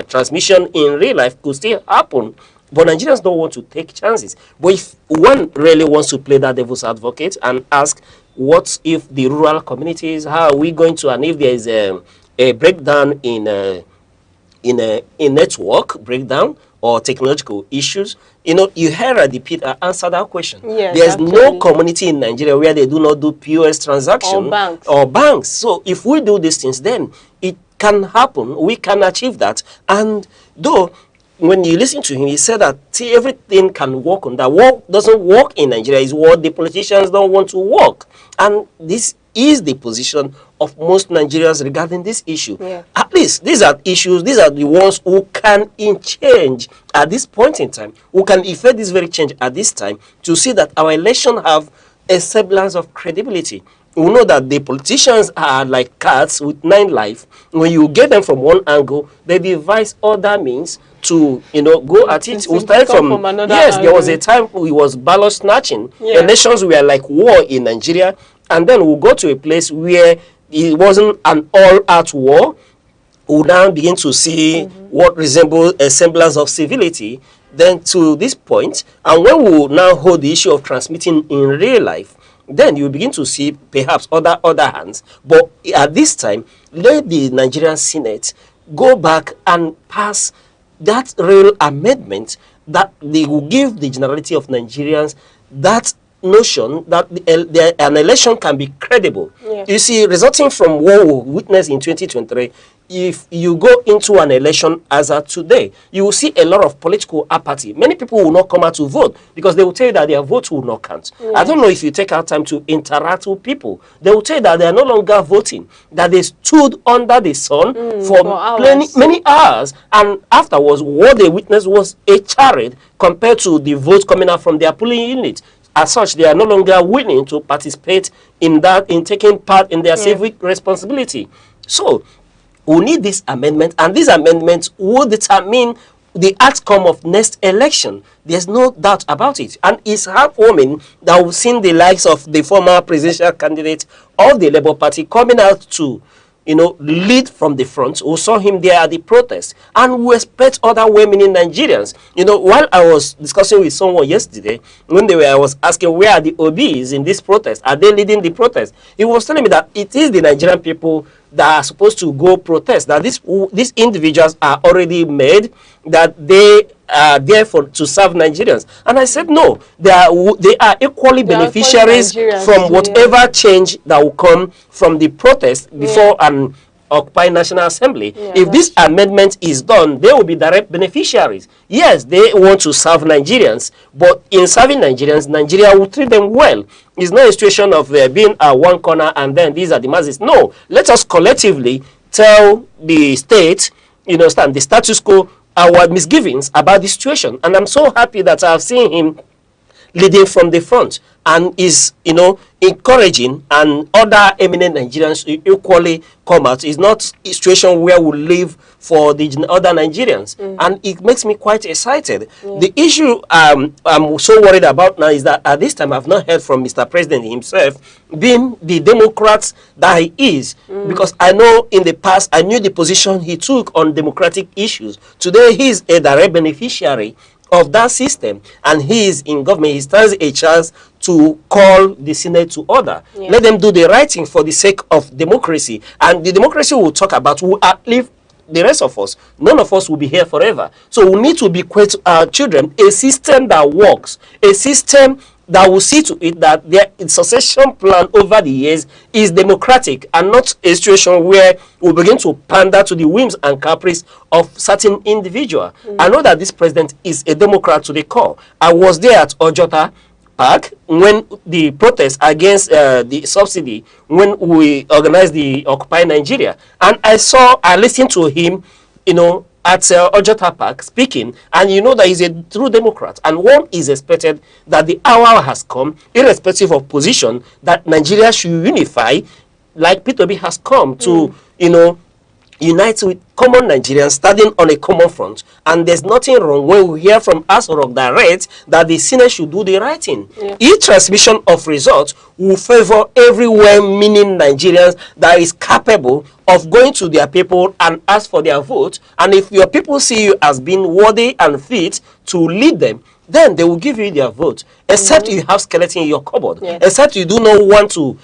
transmission in real life could still happen. But Nigerians don't want to take chances. But if one really wants to play that devil's advocate and ask, what if the rural communities, how are we going to, and if there is a breakdown in a network breakdown or technological issues, you know, you heard the Peter answer that question. Yes, there's no community in Nigeria where they do not do POS transaction or banks. So if we do these things, then it can happen. We can achieve that. And though when you listen to him, he said that everything can work on that. What doesn't work in Nigeria is what the politicians don't want to work. And this is the position of most Nigerians regarding this issue. Yeah. At least these are issues, these are the ones who can change at this point in time, who can effect this very change at this time to see that our election have a semblance of credibility. We know that the politicians are like cats with 9 lives. When you get them from one angle, they devise other means to, you know, go at it. We start from yes, angle. There was a time we was ballot snatching. Yeah. The nations were like war in Nigeria, and then we'll go to a place where it wasn't an all-out war. We'll now begin to see what resembles a semblance of civility. Then to this point, and when we will now hold the issue of transmitting in real life, then you begin to see perhaps other hands. But at this time, let the Nigerian Senate go back and pass that real amendment that they will give the generality of Nigerians that notion that an election can be credible. Yeah. You see, resulting from what we witnessed in 2023, if you go into an election as of today, you will see a lot of political apathy. Many people will not come out to vote because they will tell you that their vote will not count. Yes. I don't know if you take out time to interact with people. They will tell you that they are no longer voting, that they stood under the sun for many hours, and afterwards what they witnessed was a charade compared to the vote coming out from their polling unit. As such, they are no longer willing to participate in that, in taking part in their civic responsibility. So we need this amendment, and this amendment will determine the outcome of next election. There's no doubt about it. And it's heartwarming that we've seen the likes of the former presidential candidate of the Labour Party coming out to, lead from the front. We saw him there at the protest, and we expect other well-meaning Nigerians. While I was discussing with someone yesterday, I was asking where are the OBs in this protest? Are they leading the protest? He was telling me that it is the Nigerian people that are supposed to go protest, that these individuals are already made, that they are there to serve Nigerians. And I said, no, they are equally beneficiaries from whatever change that will come from the protest before an Occupy National Assembly. If this amendment is done, they will be direct beneficiaries. Yes, they want to serve Nigerians, but in serving Nigerians, Nigeria will treat them well. It's not a situation of being at one corner and then these are the masses. No, let us collectively tell the state, the status quo, our misgivings about the situation. And I'm so happy that I've seen him leading from the front and is, encouraging and other eminent Nigerians to equally come out. It's not a situation where we live for the other Nigerians. And it makes me quite excited. The issue I'm so worried about now is that at this time I've not heard from Mr. President himself, being the Democrat that he is. Because I know in the past, I knew the position he took on democratic issues. Today, he's a direct beneficiary of that system, and he is in government. He stands a chance to call the Senate to order. Let them do the right thing for the sake of democracy, and the democracy we'll talk about will outlive the rest of us. None of us will be here forever. So we need to bequeath our children a system that works, a system that will see to it that their succession plan over the years is democratic and not a situation where we begin to pander to the whims and caprice of certain individual. I know that this president is a Democrat to the core. I was there at Ojota Park when the protest against the subsidy, when we organized the Occupy Nigeria, and I listened to him, at Ojota Park speaking, and that he's a true Democrat. And one is expected that the hour has come, irrespective of position, that Nigeria should unify, like P2B has come to, unite with common Nigerians standing on a common front. And there's nothing wrong when we hear from Asorok direct that the Senate should do the right thing. Each transmission of results will favor every well-meaning Nigerians that is capable of going to their people and ask for their vote. And if your people see you as being worthy and fit to lead them, then they will give you their vote, except you have skeleton in your cupboard, except you do not want to,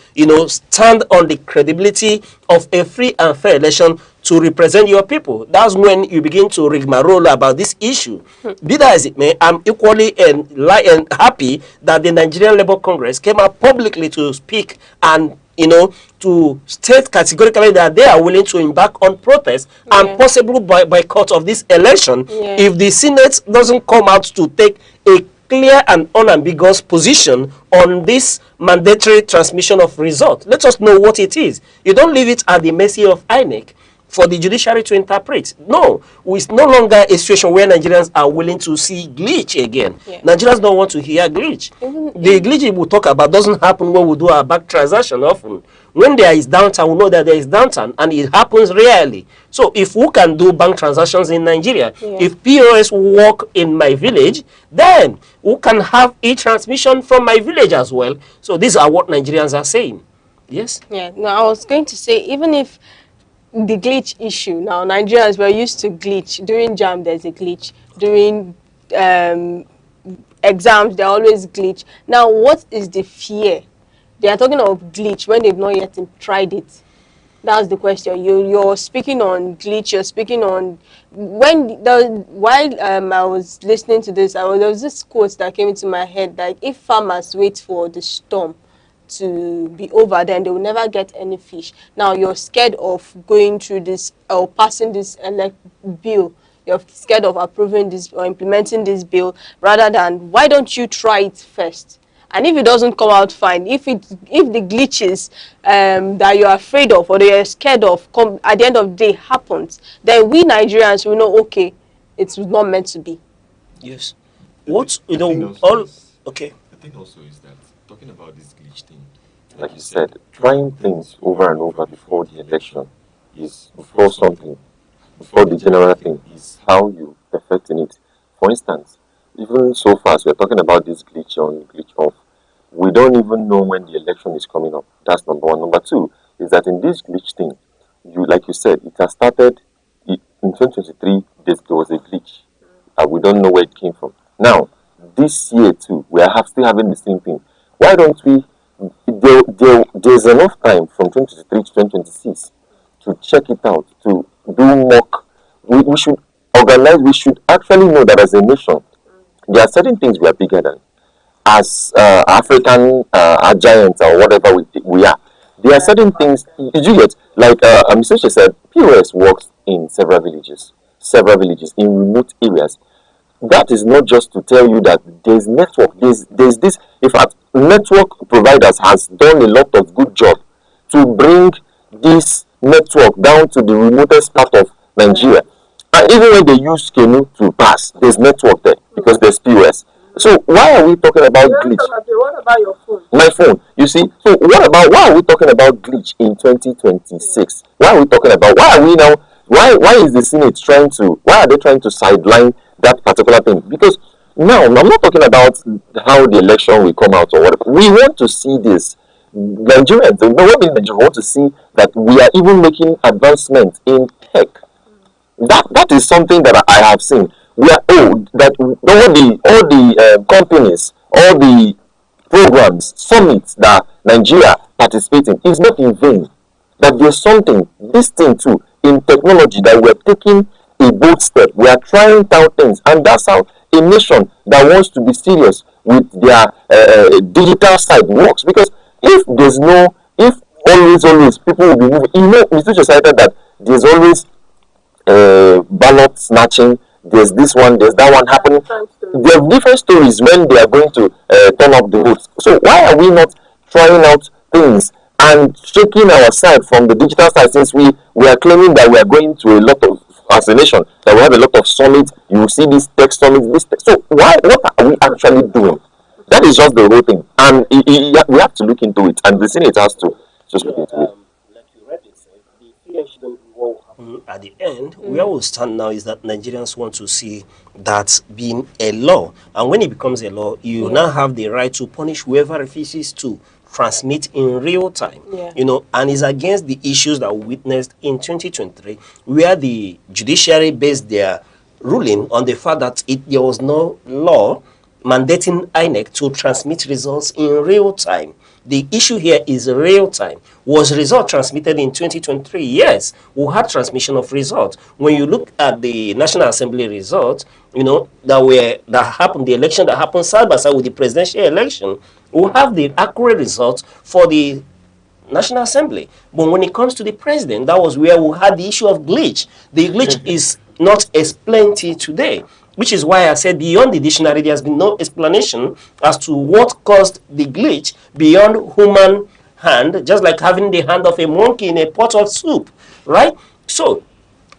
stand on the credibility of a free and fair election to represent your people. That's when you begin to rigmarole about this issue. Be that as it may, I'm equally and happy that the Nigerian Labour Congress came out publicly to speak and to state categorically that they are willing to embark on protest and possible boycott of this election if the Senate doesn't come out to take a clear and unambiguous position on this mandatory transmission of results. Let us know what it is. You don't leave it at the mercy of Aneke for the judiciary to interpret. No, it's no longer a situation where Nigerians are willing to see glitch again. Nigerians don't want to hear glitch. The glitch we talk about doesn't happen when we do our back transaction often. When there is downtown, we know that there is downtown, and it happens rarely. So if we can do bank transactions in Nigeria, if POS work in my village, then we can have e-transmission from my village as well. So these are what Nigerians are saying. Yes? Yeah, no, I was going to say, even if the glitch issue, now Nigerians were used to glitch. During JAM, there's a glitch. During exams, they always glitch. Now, what is the fear They are talking of glitch when they've not yet tried it. That's the question. You're speaking on glitch. You're speaking on while I was listening to this, there was this quote that came into my head, like if farmers wait for the storm to be over, then they will never get any fish. Now you're scared of going through this or passing this bill. You're scared of approving this or implementing this bill, rather than why don't you try it first? And if it doesn't come out fine, if the glitches that you're afraid of or that you're scared of come at the end of the day happens, then we Nigerians will know, okay, it's not meant to be. Yes. What you know all okay. The thing also is that talking about this glitch thing, like you said, trying things over and over before the election is before something, before the general thing is how you perfecting it. For instance, even so far as we're talking about this glitch on, glitch off, we don't even know when the election is coming up. That's number one. Number two is that in this glitch thing, like you said, it has started in 2023. There was a glitch. We don't know where it came from. Now, this year too, we are still having the same thing. Why don't we? There's enough time from 2023 to 2026 to check it out, to do mock. We should organize. We should actually know that as a nation, there are certain things we are bigger than. As African giants or whatever we are, there are certain things. Did you get like Mr. said? POS works in several villages in remote areas. That is not just to tell you that there's network. There's this. In fact, network providers has done a lot of good job to bring this network down to the remotest part of Nigeria. And even when they use canoe to pass, there's network there because there's POS. So why are we talking about glitch? What about your phone? My phone, you see. So why are we talking about glitch in 2026? Why are we talking about? Why are we now? Why is the Senate trying to? Why are they trying to sideline that particular thing? Because now I'm not talking about how the election will come out or whatever. We want to see this. Nigerians, the world in Nigeria want to see that we are even making advancement in tech. That is something that I have seen. We are old that all the companies, all the programs, summits that Nigeria participates in is not in vain. That there's something, this thing too, in technology that we're taking a bold step. We are trying out things, and that's how a nation that wants to be serious with their digital side works. Because if always people will be moving, Mr. Society, that there's always ballot snatching, there's this one, there's that one happening. There are different stories when they are going to turn up the votes. So why are we not trying out things and shaking our side from the digital side, since we are claiming that we are going to a lot of, as a nation, that we have a lot of summits. You will see this tech summit, so what are we actually doing? That is just the whole thing, and we have to look into it, and the Senate has to just look into it. At the end, where we stand now is that Nigerians want to see that being a law, and when it becomes a law, you now have the right to punish whoever refuses to transmit in real time. And is against the issues that we witnessed in 2023, where the judiciary based their ruling on the fact that there was no law mandating INEC to transmit results in real time. The issue here is real time. Was result transmitted in 2023? Yes, we had transmission of results. When you look at the National Assembly results, that happened, the election that happened side by side with the presidential election, we have the accurate results for the National Assembly. But when it comes to the president, that was where we had the issue of glitch. The glitch is not explained till today, which is why I said beyond the dictionary, there has been no explanation as to what caused the glitch beyond human hand, just like having the hand of a monkey in a pot of soup, right? So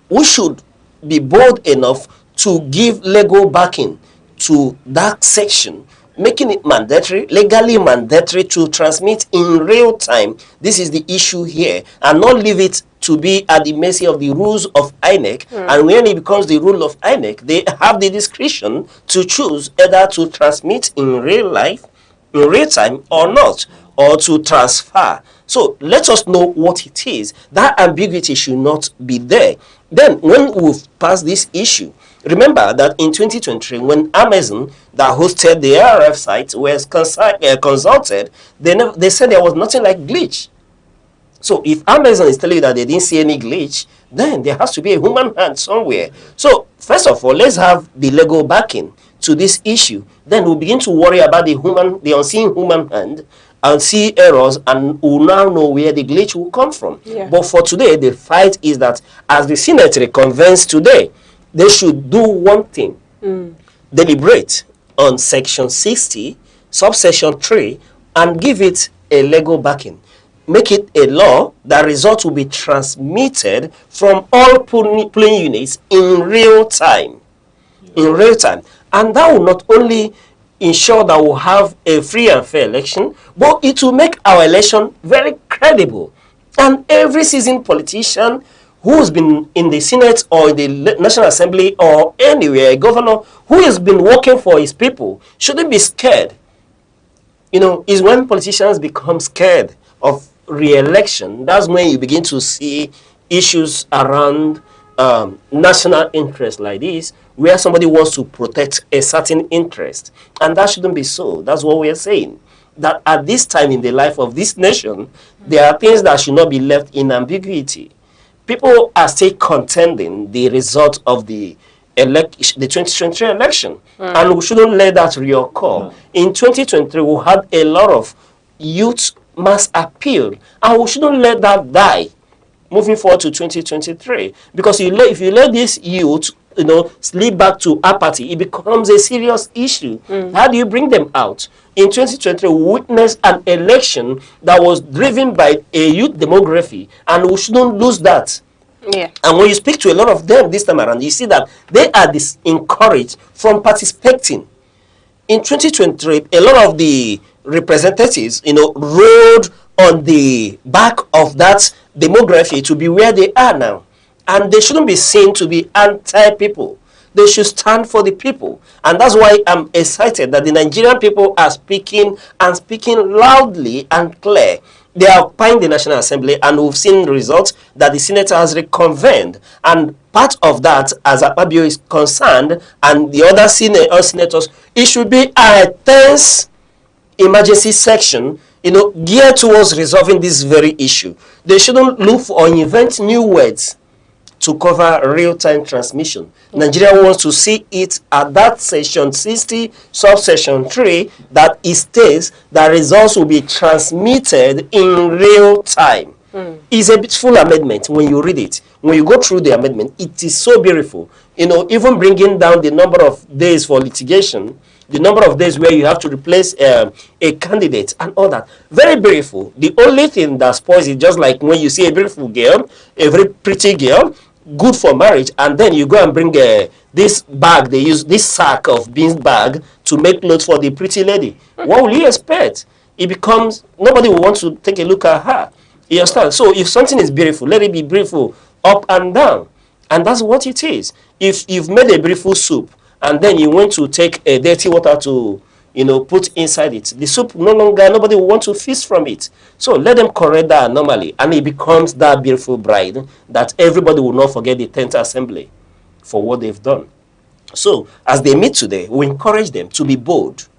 we should be bold enough to give legal backing to that section, making it mandatory, legally mandatory to transmit in real time. This is the issue here, and not leave it to be at the mercy of the rules of INEC. And when it becomes the rule of INEC, they have the discretion to choose either to transmit in real life, in real time or not, or to transfer. So let us know what it is. That ambiguity should not be there. Then when we've passed this issue, remember that in 2023, when Amazon that hosted the ARF site was consulted, they said there was nothing like glitch. So if Amazon is telling you that they didn't see any glitch, then there has to be a human hand somewhere. So first of all, let's have the legal backing to this issue. Then we'll begin to worry about the unseen human hand and see errors, and we'll now know where the glitch will come from. Yeah. But for today, the fight is that as the Senate reconvenes today, they should do one thing. Deliberate on Section 60, subsection 3, and give it a legal backing. Make it a law that results will be transmitted from all polling units in real time. In real time. And that will not only ensure that we'll have a free and fair election, but it will make our election very credible. And every seasoned politician who's been in the Senate or in the National Assembly or anywhere, a governor who has been working for his people, shouldn't be scared. You know, it's when politicians become scared of re-election, that's when you begin to see issues around national interest like this, where somebody wants to protect a certain interest. And that shouldn't be so. That's what we are saying. That at this time in the life of this nation, there are things that should not be left in ambiguity. People are still contending the result of the 2023 election. And we shouldn't let that reoccur. In 2023, we had a lot of youth mass appeal, and we shouldn't let that die moving forward to 2023, because if you let this youth slip back to apathy, it becomes a serious issue. How do you bring them out? In 2023, we witnessed an election that was driven by a youth demography, and we shouldn't lose that. Yeah. And when you speak to a lot of them this time around, you see that they are encouraged from participating. In 2023, a lot of the representatives, rode on the back of that demography to be where they are now. And they shouldn't be seen to be anti-people. They should stand for the people. And that's why I'm excited that the Nigerian people are speaking, and speaking loudly and clear. They are occupying the National Assembly, and we've seen the results that the Senate has reconvened. And part of that, as Akpabio is concerned, and the other senators, it should be a tense emergency section, geared towards resolving this very issue. They shouldn't look for or invent new words to cover real-time transmission. Nigeria wants to see it at that section 60, subsection 3, that it states that results will be transmitted in real time. It's a beautiful amendment when you read it. When you go through the amendment, it is so beautiful. Even bringing down the number of days for litigation, the number of days where you have to replace a candidate and all that. Very beautiful. The only thing that spoils it, just like when you see a beautiful girl, a very pretty girl, good for marriage, and then you go and bring this bag, they use this sack of beans bag to make clothes for the pretty lady. What will you expect? It becomes, nobody will want to take a look at her. You understand? So if something is beautiful, let it be beautiful up and down. And that's what it is. If you've made a beautiful soup, and then you went to take a dirty water to, put inside it, the soup nobody will want to feast from it. So let them correct that anomaly, and it becomes that beautiful bride that everybody will not forget the 10th assembly for what they've done. So as they meet today, we encourage them to be bold,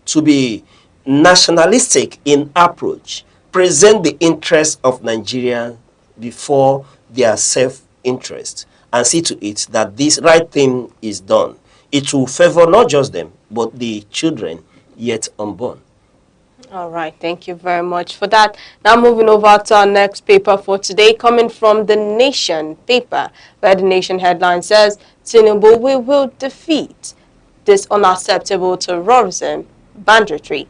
to be nationalistic in approach, present the interests of Nigeria before their self-interest, and see to it that this right thing is done. It will favor not just them, but the children yet unborn. All right, thank you very much for that. Now moving over to our next paper for today, coming from The Nation paper, where The Nation headline says, Tinubu, we will defeat this unacceptable terrorism banditry.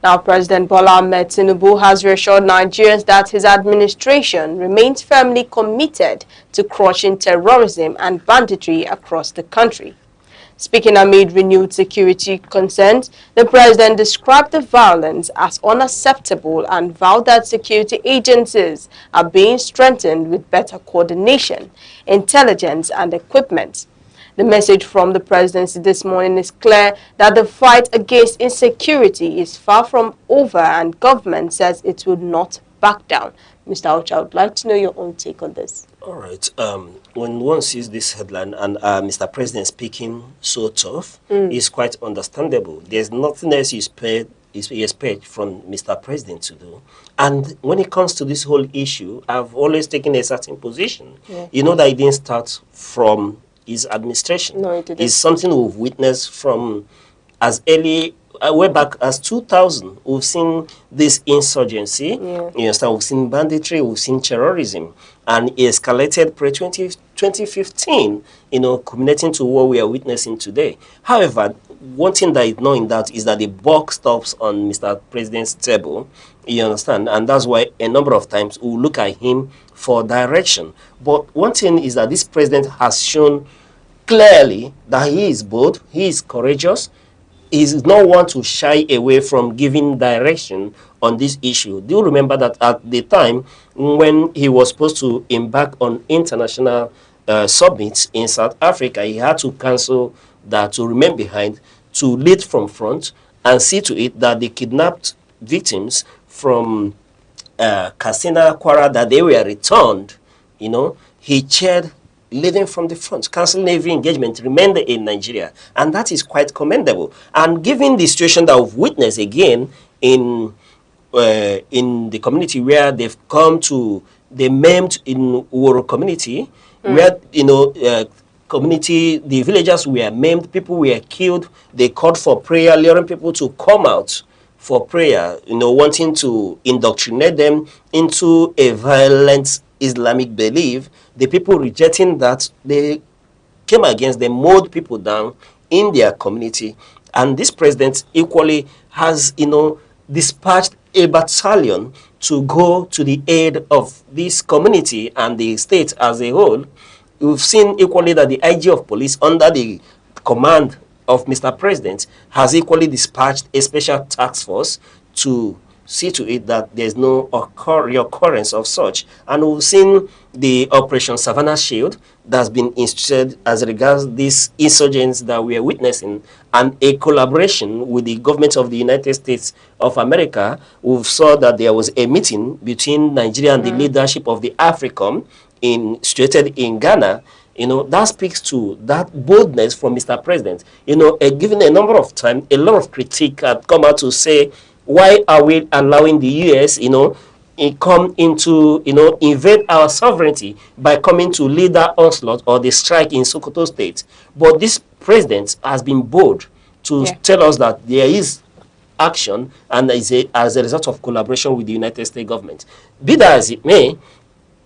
Now, President Bola Ahmed Tinubu has reassured Nigerians that his administration remains firmly committed to crushing terrorism and banditry across the country. Speaking amid renewed security concerns, the president described the violence as unacceptable and vowed that security agencies are being strengthened with better coordination, intelligence, and equipment. The message from the presidency this morning is clear that the fight against insecurity is far from over, and government says it will not back down. Mr. Aucha, I would like to know your own take on this. All right. When one sees this headline and Mr. President speaking so tough, it's quite understandable. There's nothing else you expect from Mr. President to do. And when it comes to this whole issue, I've always taken a certain position. Yeah. You know that it didn't start from his administration. No, it didn't. It's something we've witnessed from as early way back as 2000. We've seen this insurgency. Yeah. You understand? We've seen banditry, we've seen terrorism, and it escalated pre-2015, culminating to what we are witnessing today. However, one thing that is knowing that is that the buck stops on Mr. President's table. You understand? And that's why a number of times we look at him for direction. But one thing is that this president has shown clearly that he is bold, he is courageous, he is not one to shy away from giving direction on this issue. Do you remember that at the time when he was supposed to embark on international summits in South Africa, he had to cancel that, to remain behind, to lead from front and see to it that the kidnapped victims from Katsina, Kwara, that they were returned. He chaired leading from the front, canceling every engagement, remained in Nigeria. And that is quite commendable. And given the situation that we've witnessed again in the community where they've come to, they maimed in Uworo community, where, community, the villagers were maimed, people were killed, they called for prayer, luring people to come out for prayer, wanting to indoctrinate them into a violent Islamic belief. The people rejecting that, they came against, they mowed people down in their community. And this president equally has, dispatched a battalion to go to the aid of this community and the state as a whole. We've seen equally that the IG of police, under the command of Mr. President, has equally dispatched a special task force to see to it that there's no reoccurrence of such. And we've seen the Operation Savannah Shield that's been instituted as regards these insurgents that we are witnessing, and a collaboration with the government of the United States of America. We saw that there was a meeting between Nigeria and the leadership of the AFRICOM situated in Ghana. That speaks to that boldness from Mr. President. Given a number of times, a lot of critique had come out to say, why are we allowing the U.S., come into, invade our sovereignty by coming to lead that onslaught or the strike in Sokoto State? But this president has been bold to tell us that there is action, and as a result of collaboration with the United States government. Be that as it may,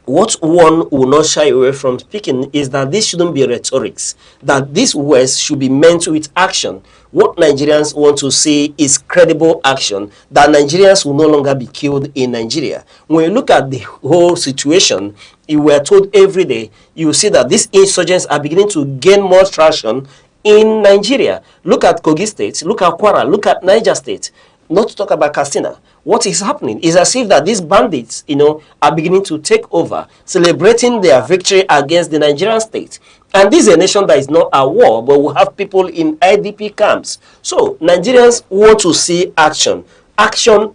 what one will not shy away from speaking is that this shouldn't be rhetorics, that these words should be meant with action. What Nigerians want to see is credible action, that Nigerians will no longer be killed in Nigeria. When you look at the whole situation, you were told every day, you see that these insurgents are beginning to gain more traction in Nigeria. Look at Kogi State, look at Kwara, look at Niger State, not to talk about Katsina. What is happening is as if that these bandits, are beginning to take over, celebrating their victory against the Nigerian state. And this is a nation that is not at war, but we have people in IDP camps. So Nigerians want to see action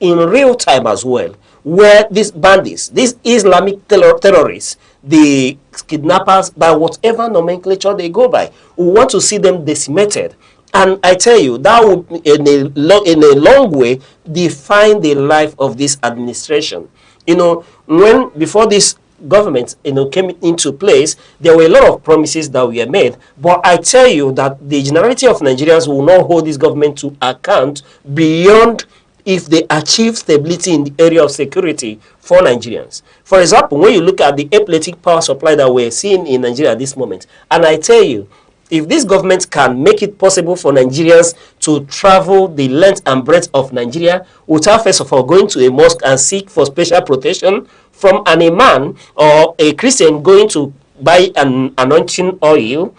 in real time as well, where these bandits, these Islamic terrorists, the kidnappers, by whatever nomenclature they go by, we want to see them decimated. And I tell you, that would, in a long way, define the life of this administration. Before this government, came into place, there were a lot of promises that were made. But I tell you that the generality of Nigerians will not hold this government to account beyond if they achieve stability in the area of security for Nigerians. For example, when you look at the epileptic power supply that we're seeing in Nigeria at this moment, and I tell you, if this government can make it possible for Nigerians to travel the length and breadth of Nigeria without first of all going to a mosque and seek for special protection from an imam or a Christian going to buy an anointing oil,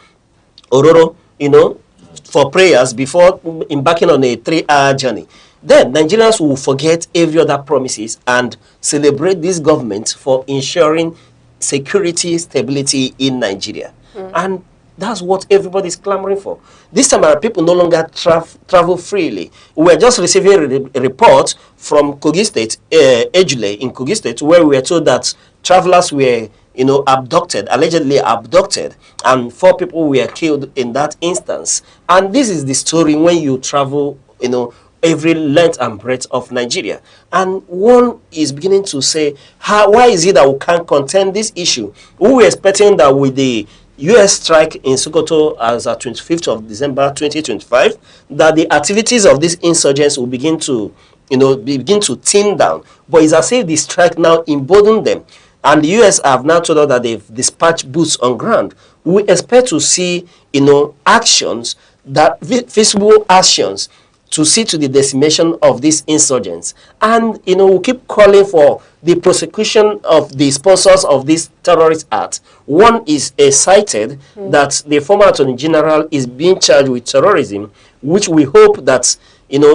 ororo, for prayers before embarking on a 3-hour journey, then Nigerians will forget every other promises and celebrate this government for ensuring security, stability in Nigeria. And That's what everybody's clamoring for. This time around, people no longer travel freely. We're just receiving a report from Kogi State, Ejule in Kogi State, where we were told that travelers were, abducted, allegedly abducted, and 4 people were killed in that instance. And this is the story when you travel, every length and breadth of Nigeria. And one is beginning to say, why is it that we can't contend this issue? We were expecting that with the U.S. strike in Sokoto as at 25th of December 2025, that the activities of these insurgents will begin to, begin to thin down. But it's as if the strike now emboldened them. And the U.S. have now told us that they've dispatched boots on ground. We expect to see, actions, that visible actions, to see to the decimation of these insurgents. And, we keep calling for the prosecution of the sponsors of this terrorist act. One is cited that the former Attorney General is being charged with terrorism, which we hope that, he's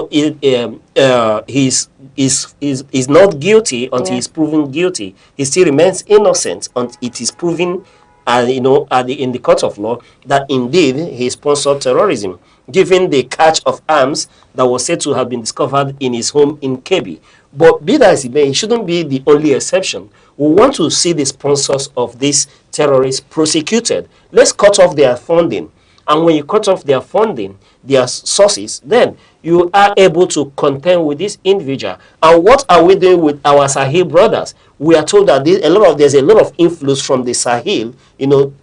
not guilty until he's proven guilty. He still remains innocent until it is proven, in the court of law, that indeed he sponsored terrorism, given the catch of arms that was said to have been discovered in his home in Kebbi. But be that as it may, it shouldn't be the only exception. We want to see the sponsors of these terrorists prosecuted. Let's cut off their funding. And when you cut off their funding, their sources, then you are able to contend with this individual. And what are we doing with our Sahel brothers? We are told that there's a lot of influence from the Sahel,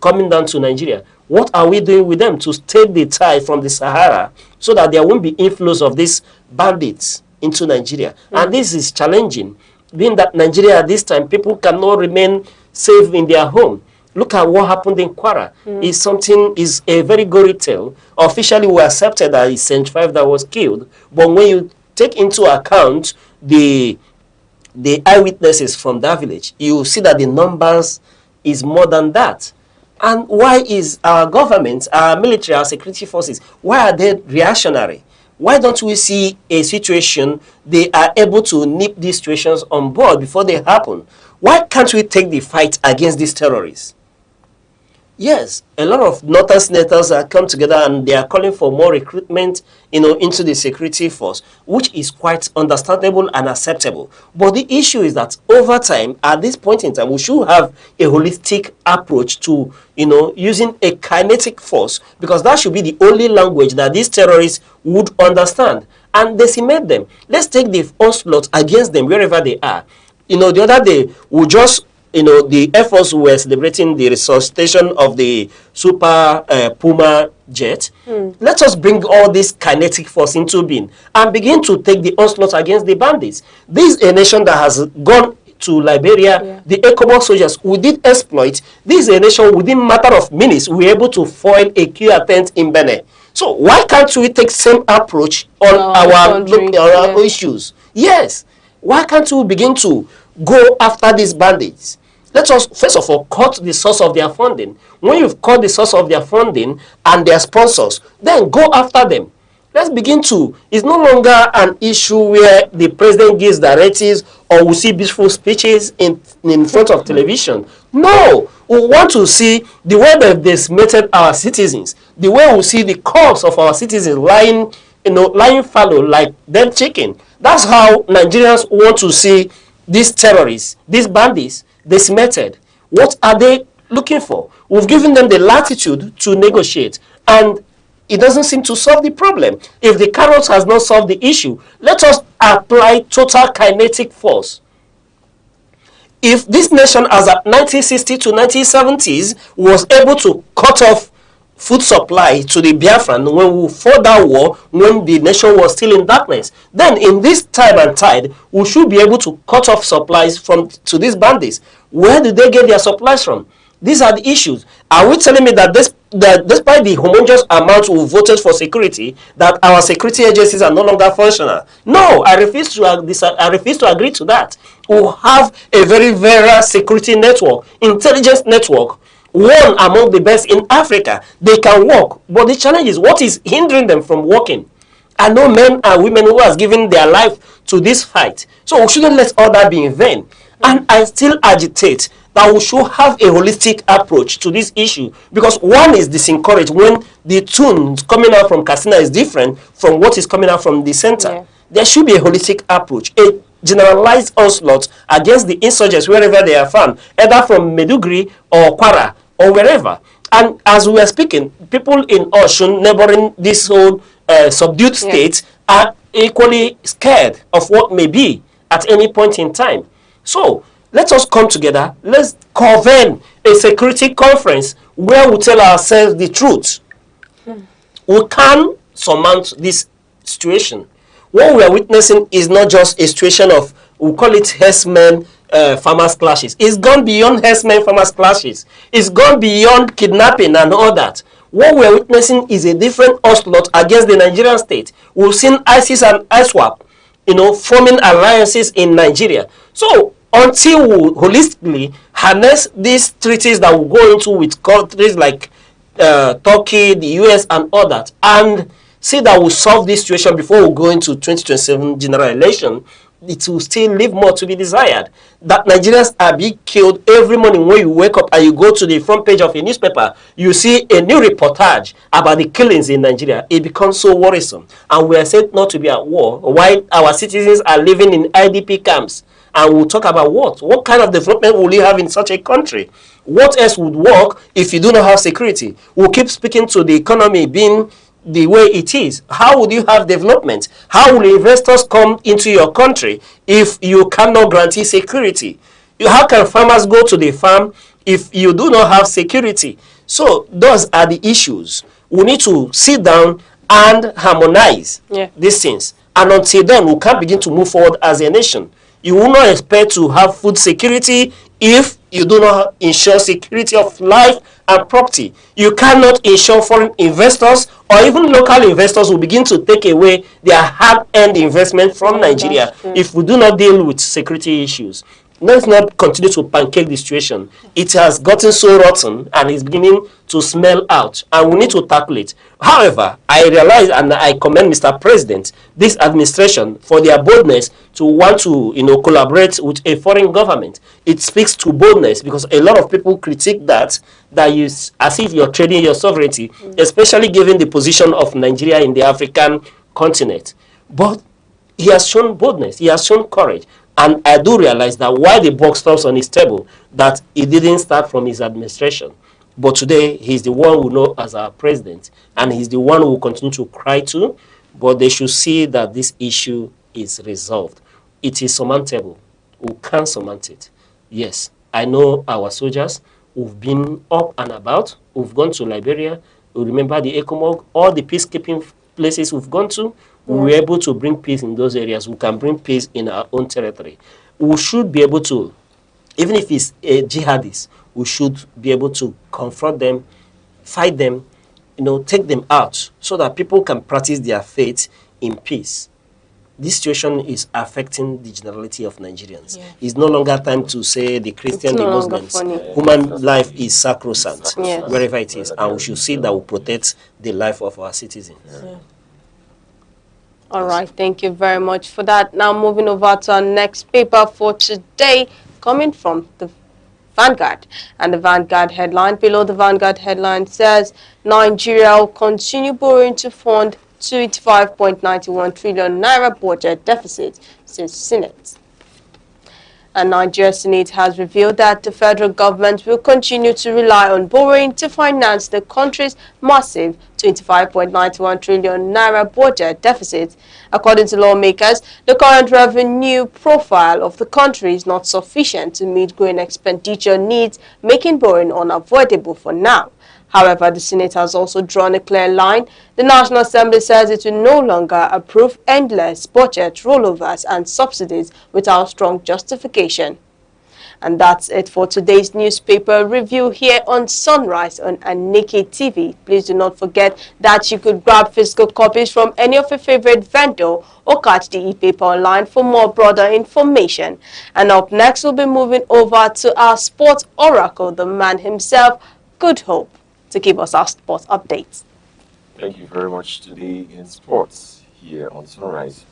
coming down to Nigeria. What are we doing with them to take the tide from the Sahara so that there won't be influence of these bandits into Nigeria? And this is challenging, being that Nigeria at this time, people cannot remain safe in their home. Look at what happened in Kwara. Is a very gory tale. Officially, we accepted that it's 75 that was killed. But when you take into account the eyewitnesses from that village, you see that the numbers is more than that. And why is our government, our military, our security forces, why are they reactionary? Why don't we see a situation they are able to nip these situations on board before they happen? Why can't we take the fight against these terrorists? Yes, a lot of northern senators are come together and they are calling for more recruitment, into the security force, which is quite understandable and acceptable. But the issue is that over time, at this point in time, we should have a holistic approach to, using a kinetic force, because that should be the only language that these terrorists would understand and decimate them. Let's take the onslaught against them wherever they are. The other day, we just the Air Force were celebrating the resuscitation of the Super Puma jet. Let us bring all this kinetic force into being and begin to take the onslaught against the bandits. This is a nation that has gone to Liberia. The ECOWAS soldiers, we did exploit. This is a nation within a matter of minutes, we were able to foil a Q attempt in Benin. So why can't we take same approach on our issues? Yes. Why can't we begin to go after these bandits? Let us, first of all, cut the source of their funding. When you've cut the source of their funding and their sponsors, then go after them. Let's begin to, it's no longer an issue where the president gives directives or we see beautiful speeches in front of television. No, we want to see the way they've decimated our citizens, the way we see the corpse of our citizens lying, lying fallow like dead chicken. That's how Nigerians want to see these terrorists, these bandits, decimated. What are they looking for? We've given them the latitude to negotiate, and it doesn't seem to solve the problem. If the carrot has not solved the issue, let us apply total kinetic force. If this nation, as at 1960 to 1970s, was able to cut off food supply to the Biafran when we fought that war, when the nation was still in darkness, then in this time and tide, we should be able to cut off supplies to these bandits. Where do they get their supplies from? These are the issues. Are we telling me that despite the humongous amount we voted for security, that our security agencies are no longer functional? No, I refuse to agree to that. We have a very, very security network, intelligence network, one among the best in Africa. They can work, but the challenge is what is hindering them from working. I know men and women who have given their life to this fight, so we shouldn't let all that be in vain. And I still agitate that we should have a holistic approach to this issue, because one is disencouraged when the tunes coming out from Katsina is different from what is coming out from the center. Yeah. There should be a holistic approach, a generalized onslaught against the insurgents wherever they are found, either from Meduguri or Kwara or wherever. And as we are speaking, people in Osun, neighboring this whole subdued state, are equally scared of what may be at any point in time. So let us come together. Let's convene a security conference where we tell ourselves the truth. We can surmount this situation. What we are witnessing is not just a situation of, we call it herdsmen farmers clashes. It's gone beyond herdsmen farmers clashes. It's gone beyond kidnapping and all that. What we are witnessing is a different onslaught against the Nigerian state. We've seen ISIS and ISWAP, forming alliances in Nigeria. So until we holistically harness these treaties that we go into with countries like Turkey, the US, and all that, and see that we solve this situation before we go into 2027 general election, it will still leave more to be desired. That Nigerians are being killed every morning. When you wake up and you go to the front page of a newspaper, you see a new reportage about the killings in Nigeria. It becomes so worrisome. And we are said not to be at war, while our citizens are living in IDP camps. And we'll talk about what? What kind of development will you have in such a country? What else would work if you do not have security? We'll keep speaking to the economy being the way it is. How would you have development? How will investors come into your country if you cannot guarantee security? How can farmers go to the farm if you do not have security? So those are the issues. We need to sit down and harmonize these things. And until then, we can't begin to move forward as a nation. You will not expect to have food security if you do not ensure security of life and property. You cannot ensure foreign investors or even local investors will begin to take away their hard-earned investment from Nigeria if we do not deal with security issues. Let's not continue to pancake the situation. It has gotten so rotten and is beginning to smell out, and we need to tackle it. However, I realize and I commend Mr. President, this administration, for their boldness to want to collaborate with a foreign government. It speaks to boldness, because a lot of people critique that is as if you're trading your sovereignty, especially given the position of Nigeria in the African continent. But he has shown boldness, he has shown courage. And I do realize that while the buck stops on his table, that it didn't start from his administration. But today, he's the one we know as our president. And he's the one who will continue to cry to. But they should see that this issue is resolved. It is surmountable. We can surmount it. Yes, I know our soldiers who've been up and about. We've gone to Liberia. We remember the ECOMOG, all the peacekeeping places we've gone to. We were able to bring peace in those areas. We can bring peace in our own territory. We should be able to, even if it's a jihadist, we should be able to confront them, fight them, take them out so that people can practice their faith in peace. This situation is affecting the generality of Nigerians. It's no longer time to say the Christian, the Muslims. Human life is sacrosanct, wherever it is. And we should see that we protect the life of our citizens. All right, thank you very much for that. Now moving over to our next paper for today, coming from the Vanguard. And the Vanguard headline, below the Vanguard headline says, Nigeria will continue borrowing to fund 25.91 trillion naira budget deficit, says Senate. And Nigeria Senate has revealed that the federal government will continue to rely on borrowing to finance the country's massive 25.91 trillion naira budget deficit. According to lawmakers, the current revenue profile of the country is not sufficient to meet growing expenditure needs, making borrowing unavoidable for now. However, the Senate has also drawn a clear line. The National Assembly says it will no longer approve endless budget rollovers and subsidies without strong justification. And that's it for today's newspaper review here on Sunrise on Aneke TV. Please do not forget that you could grab physical copies from any of your favorite vendor or catch the e-paper online for more broader information. And up next, we'll be moving over to our sports oracle, the man himself, Good Hope, to give us our sports updates. Thank you very much. Today in sports here on Sunrise,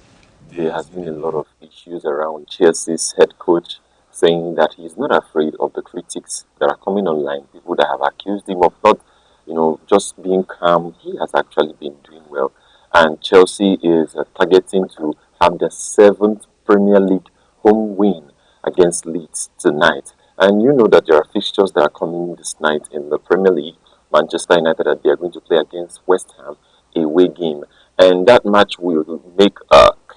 there has been a lot of issues around Chelsea's head coach saying that he's not afraid of the critics that are coming online, people that have accused him of not, just being calm. He has actually been doing well. And Chelsea is targeting to have the 7th Premier League home win against Leeds tonight. And you know that there are fixtures that are coming this night in the Premier League. Manchester United, that they are going to play against West Ham, away game. And that match will make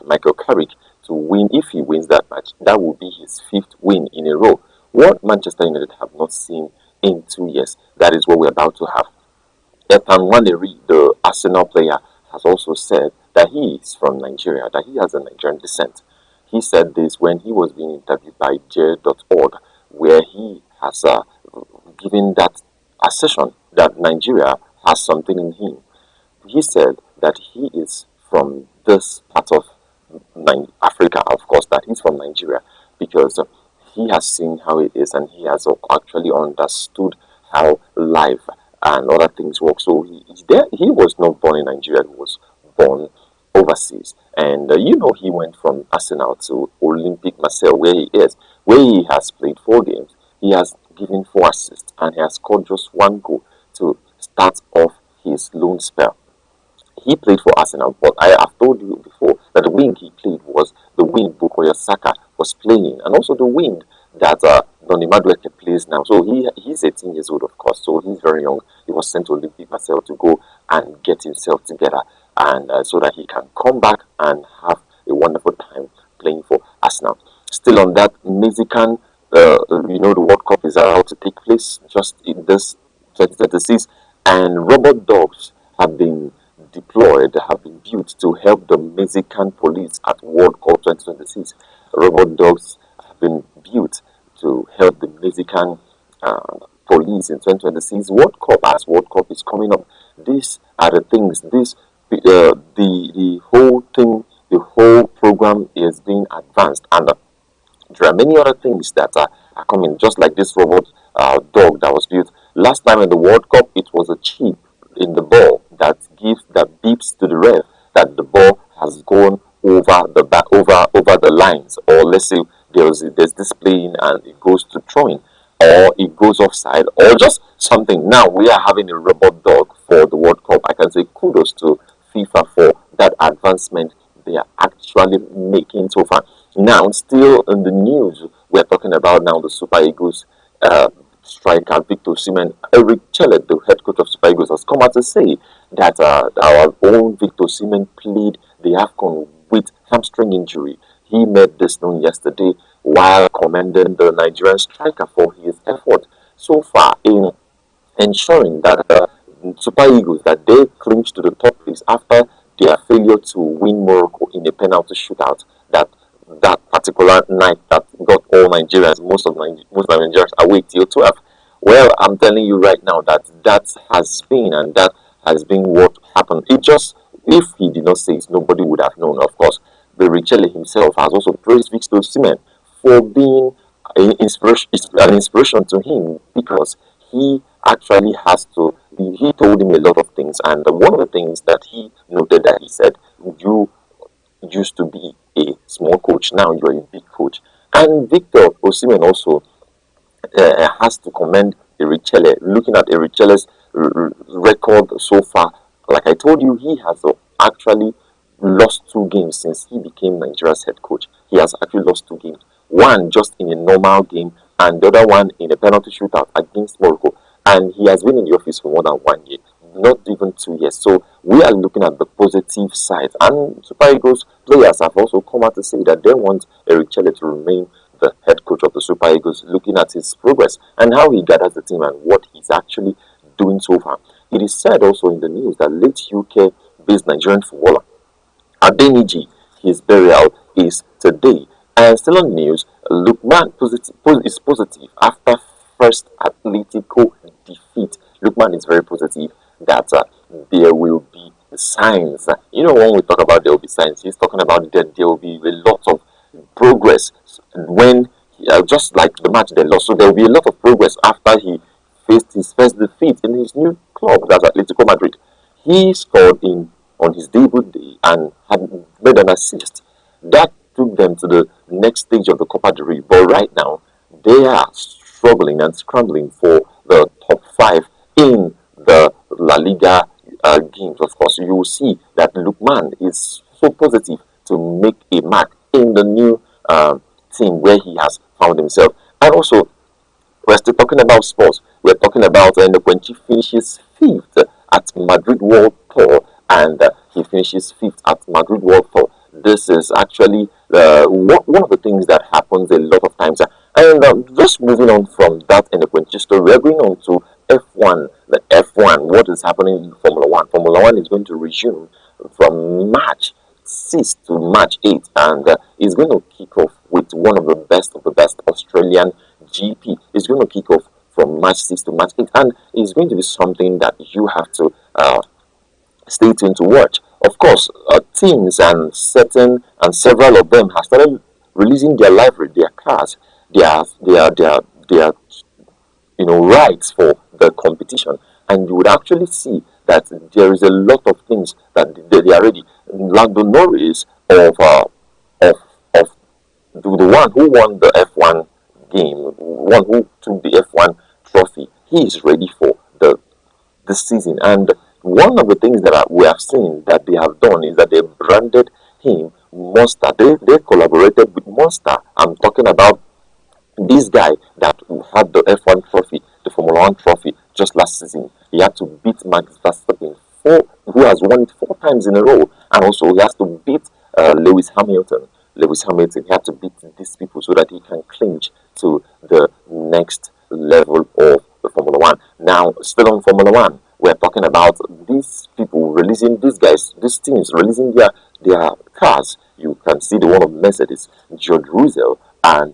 Michael Carrick to win. If he wins that match, that will be his 5th win in a row. What Manchester United have not seen in 2 years, that is what we're about to have. Ethan Nwaneri, the Arsenal player, has also said that he is from Nigeria, that he has a Nigerian descent. He said this when he was being interviewed by J.org, where he has given that assertion that Nigeria has something in him. He said that he is from this part of Africa, of course, that he's from Nigeria, because he has seen how it is and he has actually understood how life and other things work. So he was not born in Nigeria, he was born overseas. And he went from Arsenal to Olympic Marseille, where he is, where he has played 4 games. He has given 4 assists and he has scored just 1 goal to start off his loan spell. He played for Arsenal, but I have told you before that the wing he played was the wing Bukayo Saka was playing, and also the wing that Donny Madueke plays now. So he's 18 years old, of course, so he's very young. He was sent to Olympic Marseille to go and get himself together, and so that he can come back and have a wonderful time playing for Arsenal. Still on that Mexican, the World Cup is about to take place just in this 2026, and robot dogs have been deployed, have been built to help the Mexican police at World Cup 2026. Robot dogs have been built to help the Mexican police in 2026 World Cup. As World Cup is coming up, these are the things. The whole thing, the whole program is being advanced, and there are many other things that are coming. Just like this robot dog that was built last time in the World Cup, it was a chip in the ball that beeps to the ref that the ball has gone over the lines, or let's say there's this playing and it goes to throwing, or it goes offside, or just something. Now we are having a robot dog for the World Cup. I can say kudos to FIFA for that advancement they are actually making so far. Now, still in the news, we're talking about now the Super Eagles striker Victor Osimhen. Eric Chelet, the head coach of Super Eagles, has come out to say that our own Victor Osimhen played the AFCON with hamstring injury. He made this known yesterday while commending the Nigerian striker for his effort so far in ensuring that Super Eagles, that they clinch to the top place after their failure to win Morocco in a penalty shootout. That particular night that got all Nigerians, most of Nigerians awake till 12. Well, I'm telling you right now that has been what happened. It just, if he did not say it, nobody would have known. Of course, Richelle himself has also praised Victor Osimhen for being an inspiration to him, because he actually he told him a lot of things, and one of the things that he noted, that he said, you used to be a small coach, now you're a big coach. And Victor Osimhen also has to commend Erichelle. Looking at Erichelle's record so far, like I told you, he has actually lost 2 games since he became Nigeria's head coach. He has actually lost 2 games. One just in a normal game, and the other one in a penalty shootout against Morocco. And he has been in the office for more than 1 year, not even 2 years. So we are looking at the positive side. And Super Eagles players have also come out to say that they want Eric Chelle to remain the head coach of the Super Eagles, looking at his progress and how he gathers the team and what he's actually doing so far. It is said also in the news that late UK-based Nigerian footballer Adeniji, his burial is today. And still on the news, Lukman is positive after first Atletico defeat. Lukman is very positive that there will be signs. When we talk about there will be signs, he's talking about that there will be a lot of progress when, just like the match they lost. So there will be a lot of progress after he faced his first defeat in his new club, that's Atletico Madrid. He scored on his debut day and had made an assist. That took them to the next stage of the Copa del Rey. But right now, they are struggling and scrambling for the top 5 in the La Liga games. Of course, you will see that Lukman is so positive to make a mark in the new team where he has found himself. And also, we're still talking about sports. We're talking about when he finishes 5th at Madrid World Tour, and he finishes 5th at Madrid World Tour. This is actually one of the things that happens a lot of times. And just moving on from that in the Quincy story, we're going on to F1. The F1, what is happening in Formula One? Formula One is going to resume from March 6th to March 8th, and is going to kick off with one of the best Australian GP. It's going to kick off from March 6th to March 8th, and it's going to be something that you have to stay tuned to watch. Of course, teams and several of them have started releasing their livery, their cars, their rights for the competition, and you would actually see that there is a lot of things that they are ready. Lando Norris of the one who won the F1 game, one who took the F1 trophy, he is ready for this season. And one of the things that we have seen that they have done is that they branded him Monster. They collaborated with Monster. I'm talking about this guy that had the F1 trophy, the Formula One trophy, just last season. He had to beat Max Verstappen, who has won it 4 times in a row, and also he has to beat Lewis Hamilton. Lewis Hamilton had to beat these people so that he can clinch to the next level of the Formula One. Now, still on Formula One, we're talking about these people releasing, these teams releasing their cars. You can see the one of Mercedes, George Russell, and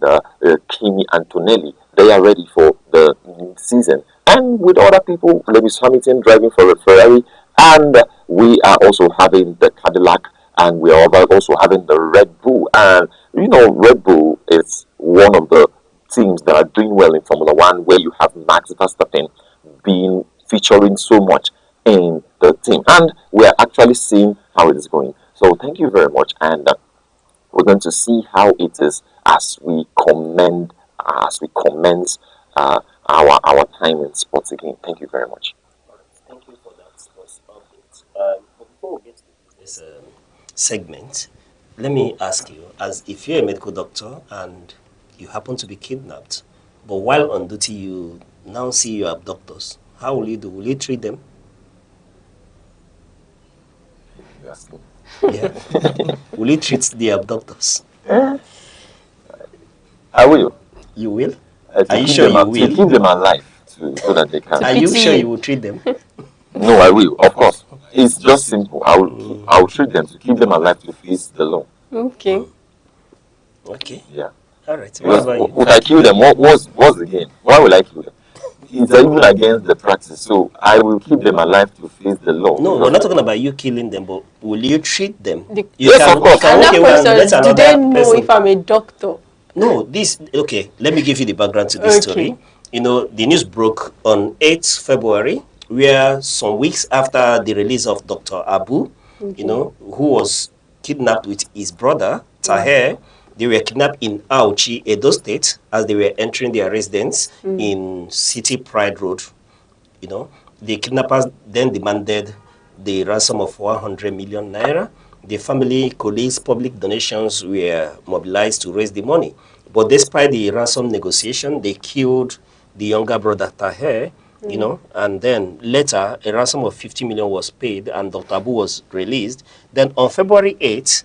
Kimi Antonelli. They are ready for the season. And with other people, Lewis Hamilton driving for a Ferrari, and we are also having the Cadillac, and we are also having the Red Bull. And Red Bull is one of the teams that are doing well in Formula One, where you have Max Verstappen being featuring so much in the team, and we are actually seeing how it is going. So thank you very much, and we're going to see how it is as we commence our time in sports again. Thank you very much. Thank you for that sports update. But before we get to this segment, let me ask you, as if you're a medical doctor and you happen to be kidnapped, but while on duty you now see your abductors, how will you do? Will you treat them? Yes. Yeah. Will you treat the abductors? I will. You will? Are you sure you will? To keep them alive, so that they can. Are you sure you will treat them? No, I will. Of course. It's just simple. I will treat them to keep them alive to face the law. Okay. Okay. Yeah. All right. Would I kill them? What's the game? Why will I kill them? It's even against the practice. So I will keep them alive to face the law. No, we're not talking about you killing them, but will you treat them? Yes, of course. Another question, do they know if I'm a doctor? No, okay, let me give you the background to this story. The news broke on 8th February, where some weeks after the release of Dr. Abu, who was kidnapped with his brother, Taher. They were kidnapped in Auchi, Edo State, as they were entering their residence in City Pride Road. The kidnappers then demanded the ransom of 100 million naira. The family, colleagues, public donations were mobilized to raise the money. But despite the ransom negotiation, they killed the younger brother Taher, and then later a ransom of 50 million was paid and Dr. Abu was released. Then on February 8th,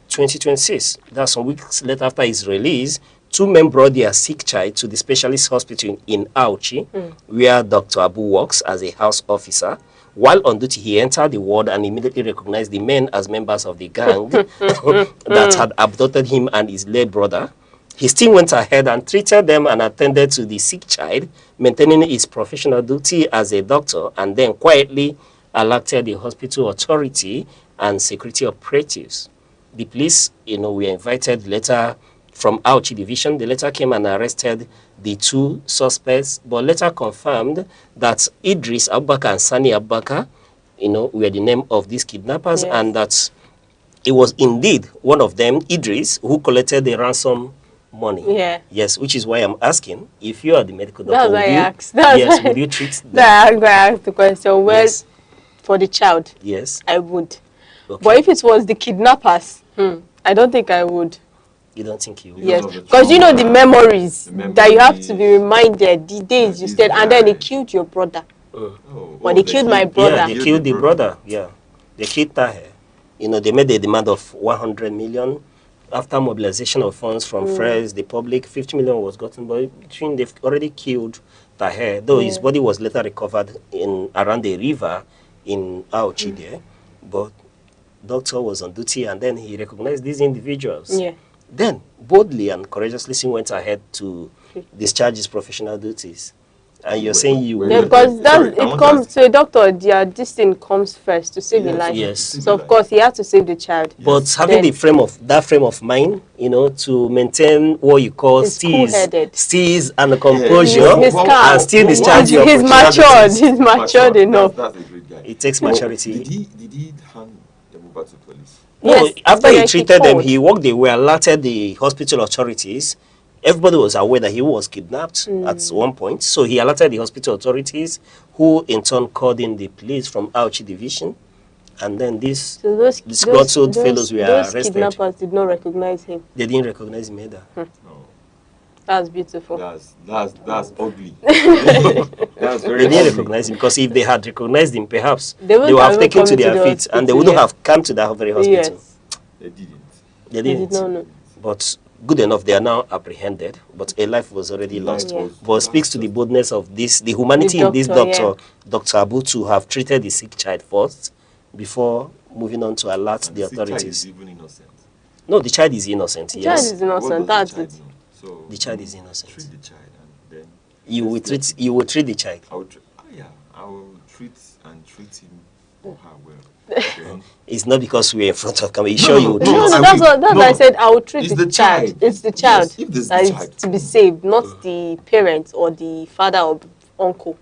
2026, that's some weeks later after his release, 2 men brought their sick child to the specialist hospital in Auchi, where Dr. Abu works as a house officer. While on duty, he entered the ward and immediately recognized the men as members of the gang that had abducted him and his late brother. His team went ahead and treated them and attended to the sick child, maintaining his professional duty as a doctor, and then quietly alerted the hospital authority and security operatives. The police, were invited later from Auchi Division. They later came and arrested the 2 suspects, but later confirmed that Idris Abubakar and Sani Abubakar, were the name of these kidnappers, and that it was indeed one of them, Idris, who collected the ransom money. Yeah. Yes, which is why I'm asking if you are the medical doctor. That's why I asked. Would you treat them? That's why I asked the question. Well, Yes. for the child, Yes. I would. Okay. But if it was the kidnappers, I don't think I would. You don't think you would? Yes, because you know the memories that you have to be reminded, the days you stayed, and then they killed your brother. Or they killed my brother. Yeah, they killed the brother. Yeah, they killed Taher. You know, they made a demand of 100 million. After mobilization of funds from friends, the public, 50 million was gotten. But between they've already killed Taher, though his body was later recovered in around the river in Auchi there. But doctor was on duty, and then he recognized these individuals. Yeah. Then boldly and courageously went ahead to discharge his professional duties. And you're saying you Yeah, because it comes to a doctor, this thing comes first to save a life. Yes. So of course he had to save the child. But having the frame of mind, you know, to maintain what you call steeze and composure, He's calm. and still discharge your He's matured. He's matured enough. That's a great guy. It takes maturity. Did he hand them over to police? No, Yes, after but he like treated them, called. he walked. They were alerted the hospital authorities. Everybody was aware that he was kidnapped at one point. So he alerted the hospital authorities, who in turn called in the police from Auchi Division. And then these disgruntled fellows were those arrested. kidnappers did not recognize him. They didn't recognize him either. That's beautiful. That's ugly. That's very They didn't ugly. recognize him, because if they had recognized him, perhaps They they wouldn't would have have taken come to to their the feet, and they hospital, wouldn't yeah. have come to that very hospital. Yes. They didn't. They They didn't. did not know. But good enough, they are now apprehended, but a life was already lost. Yeah. But speaks to the boldness of this, the humanity The in this doctor, doctor, Dr. Abu, to have treated the sick child first before moving on to alert the The child authorities. is even innocent. No, the child is innocent, The yes. child is innocent. What That's does the it. child know? So The child is innocent. treat the child and then You will treat the child. I will I will treat him or her well. Then It's not because we're in front of camera. You sure you will treat No, I that's will- what I said. I would treat It's the the child. child. It's the child Yes, if there's that the is child. to be saved, not the parent or the father or uncle.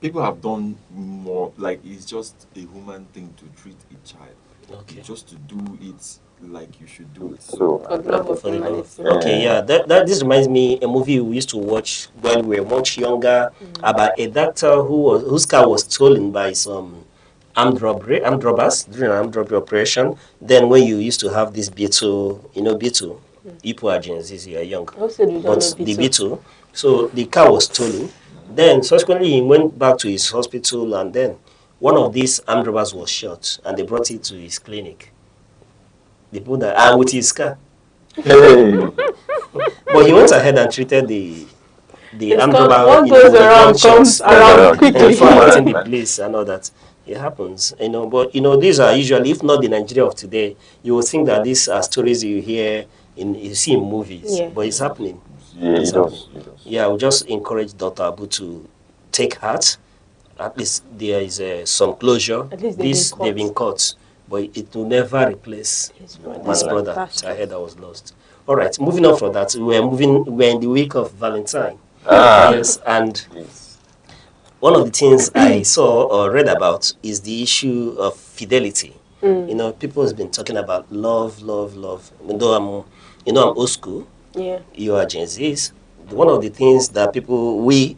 people have done more, like it's just a human thing to treat a child. Okay. Just to do it like you should do it. So For the love of For the love. humanity. Okay, yeah. This reminds me a movie we used to watch when we were much younger about a doctor whose car was stolen by some armed robbers during an armed robbery operation. Then when you used to have this Beetle, Beetle, Ipo agencies, you are young. Also, we don't But know the Beetle. Beetle, so the car was stolen. Then subsequently he went back to his hospital, and then one of these armed robbers was shot, and they brought it to his clinic. They put that and with his car. But he went ahead and treated the It's armed called robber. what goes around comes around quickly. Before getting the police and all that. It happens, But these are usually, if not the Nigeria of today, you would think that these are stories you see in movies. Yeah. But it's happening. Yeah, It's it does. happening. It does. Yeah, I would just encourage Dr. Abu to take heart. At least there is some closure. At least they've been caught. But it will never replace His his brother. That's I heard that was lost. All right, moving on from that, we're in the week of Valentine. Ah. Yes, and Yes. one of the things I saw or read about is the issue of fidelity. People has been talking about love. Though I'm old school. Yeah. You are Gen Zs. One of the things that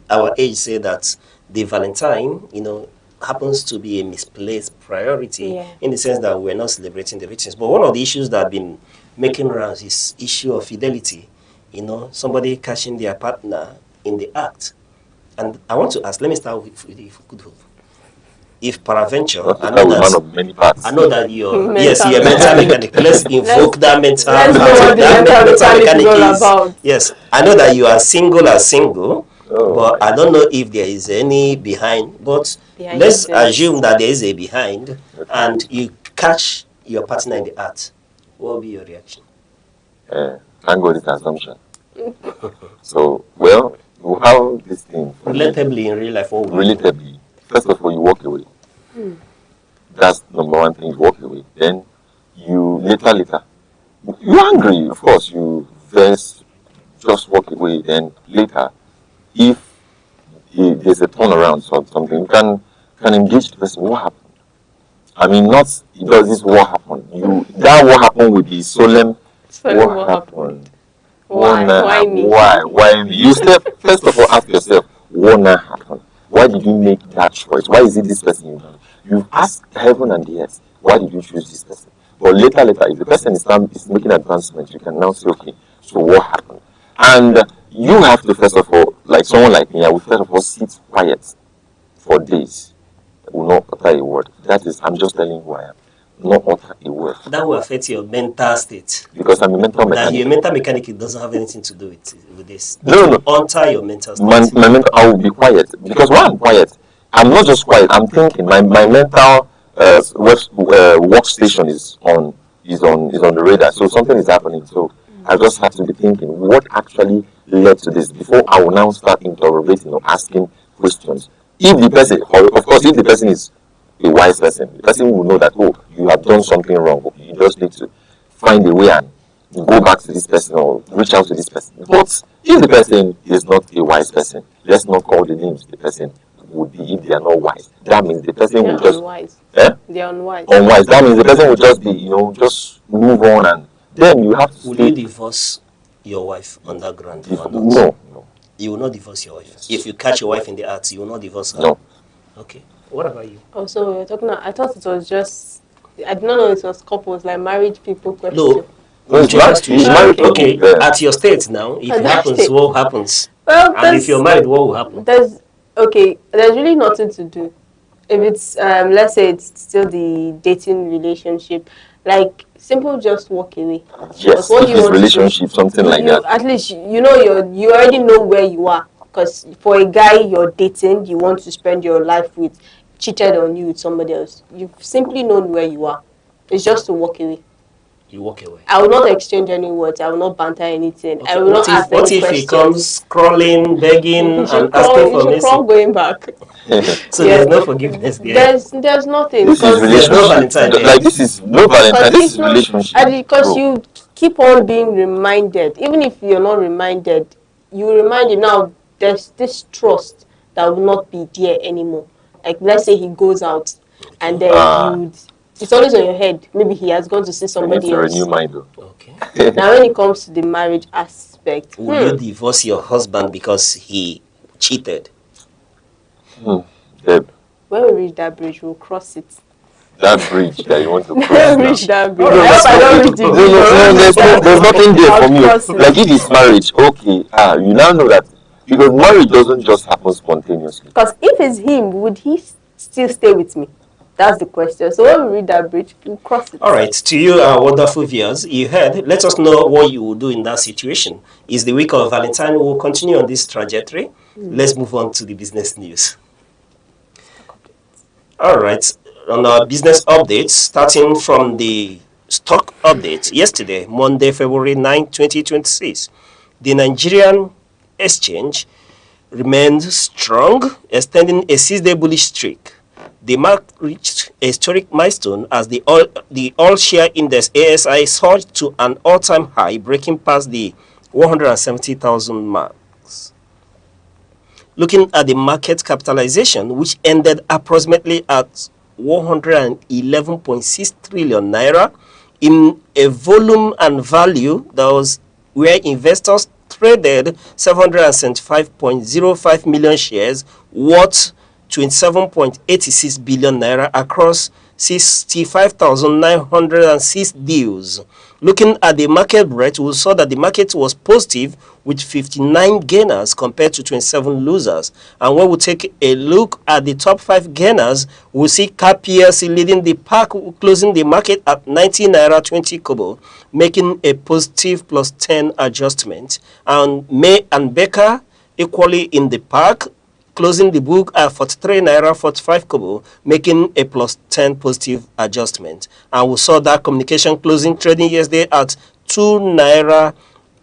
our age say that the Valentine, happens to be a misplaced priority in the sense that we're not celebrating the richness. But one of the issues that have been making rounds is issue of fidelity. Somebody catching their partner in the act. And I want to ask, let me start with good hope. If peradventure, I know one of many parts. that you're Mental. mental mechanic. Let's invoke that mental Let's know what the mental mechanic is all about. Yes, I know that you are single, but I don't know if there is any behind. But let's assume that there is a behind, and you catch your partner in the act. What will be your reaction? Thank God it's assumption. So, well, how this thing. Relatively in real life, what will you do? Relatively. First of all, you walk away. That's number one thing, you walk away. Then you later, you're angry, of course, you first just walk away. Then later, if there's a turnaround or something, you can engage the person. What happened? I mean, not does this what happened. That what happened with the solemn. What happened? Why me? Why me? You step, first of all, ask yourself, what now happened? Why did you make that choice? Why is it this person you know? You've asked heaven and the earth, why did you choose this person? But later, if the person is making advancement, you can now say, okay, so what happened? And you have to, first of all, like someone like me, I will first of all sit quiet for days. I will not utter a word. That is, I'm just telling you who I am. Not utter a word. That will affect your mental state. Because I'm a mental mechanic. That your mental mechanic, it doesn't have anything to do with this. No. Alter your mental state. My mental, I will be quiet. Because when I'm quiet, I'm not just quiet, I'm thinking. My mental workstation is on the radar. So something is happening. So I just have to be thinking, what actually led to this before I will now start interrogating or asking questions. If the person, of course, if the person is a wise person, the person will know that, oh, you have done something wrong. You just need to find a way and go back to this person or reach out to this person. But if the person is not a wise person, let's not call the names the person would be if they are not wise. That means the person will just unwise. They're unwise. Unwise. That means the person will just be, just move on, and then you have to. Will you divorce your wife on that ground or not? No. You will not divorce your wife. If you catch your wife in the act, you will not divorce her. No. Okay. What about you? Also, we're talking. I thought it was just. I did not know it was couples, like married people question. No. Okay. At your state now, if it happens, what happens? Well, and if you're married, what will happen? There's really nothing to do. If it's let's say it's still the dating relationship, like simple, just walk away. Yes, what you want relationship, something like that. At least you already know where you are. Because for a guy you're dating, you want to spend your life with, cheated on you with somebody else. You've simply known where you are. It's just to walk away. You walk away. I will not exchange any words. I will not banter anything. Okay. I will not ask any questions. What if he comes crawling, begging, and asking for mercy? Crawl going back. So there's no forgiveness there. There's nothing. This is relationship. No Valentine. Like this is no Valentine. This is relationship. Because you keep on being reminded, even if you're not reminded, you remind him now. There's this trust that will not be there anymore. Like let's say he goes out, and then it's always on your head. Maybe he has gone to see somebody else. Renew mind, though. Okay. Now, when it comes to the marriage aspect, will you divorce your husband because he cheated? Deb. When we reach that bridge, we'll cross it. That bridge that you want to cross. When we reach that bridge, there's nothing there for me. Like if it's marriage, okay, you now know that because marriage doesn't just happen spontaneously. Because if it's him, would he still stay with me? That's the question. So when we read that bridge, we'll cross it. All right. To you, our wonderful viewers, you heard. Let us know what you will do in that situation. Is the week of Valentine. We'll continue on this trajectory. Let's move on to the business news. All right. On our business updates, starting from the stock update yesterday, Monday, February 9, 2026, the Nigerian exchange remained strong, extending a 6-day bullish streak. The market reached a historic milestone as the all share index ASI surged to an all-time high, breaking past the 170,000 marks. Looking at the market capitalization, which ended approximately at 111.6 trillion naira, in a volume and value that was where investors traded 775.05 million shares worth 27.86 billion naira across 65,906 deals. Looking at the market breadth, we saw that the market was positive with 59 gainers compared to 27 losers. And when we take a look at the top 5 gainers, we see CAP PLC leading the pack, closing the market at 90 naira 20 kobo, making a positive plus 10 adjustment. And May and Becker equally in the pack, closing the book at 43 naira 45 kobo, making a plus 10 positive adjustment. And we saw that communication closing trading yesterday at 2 naira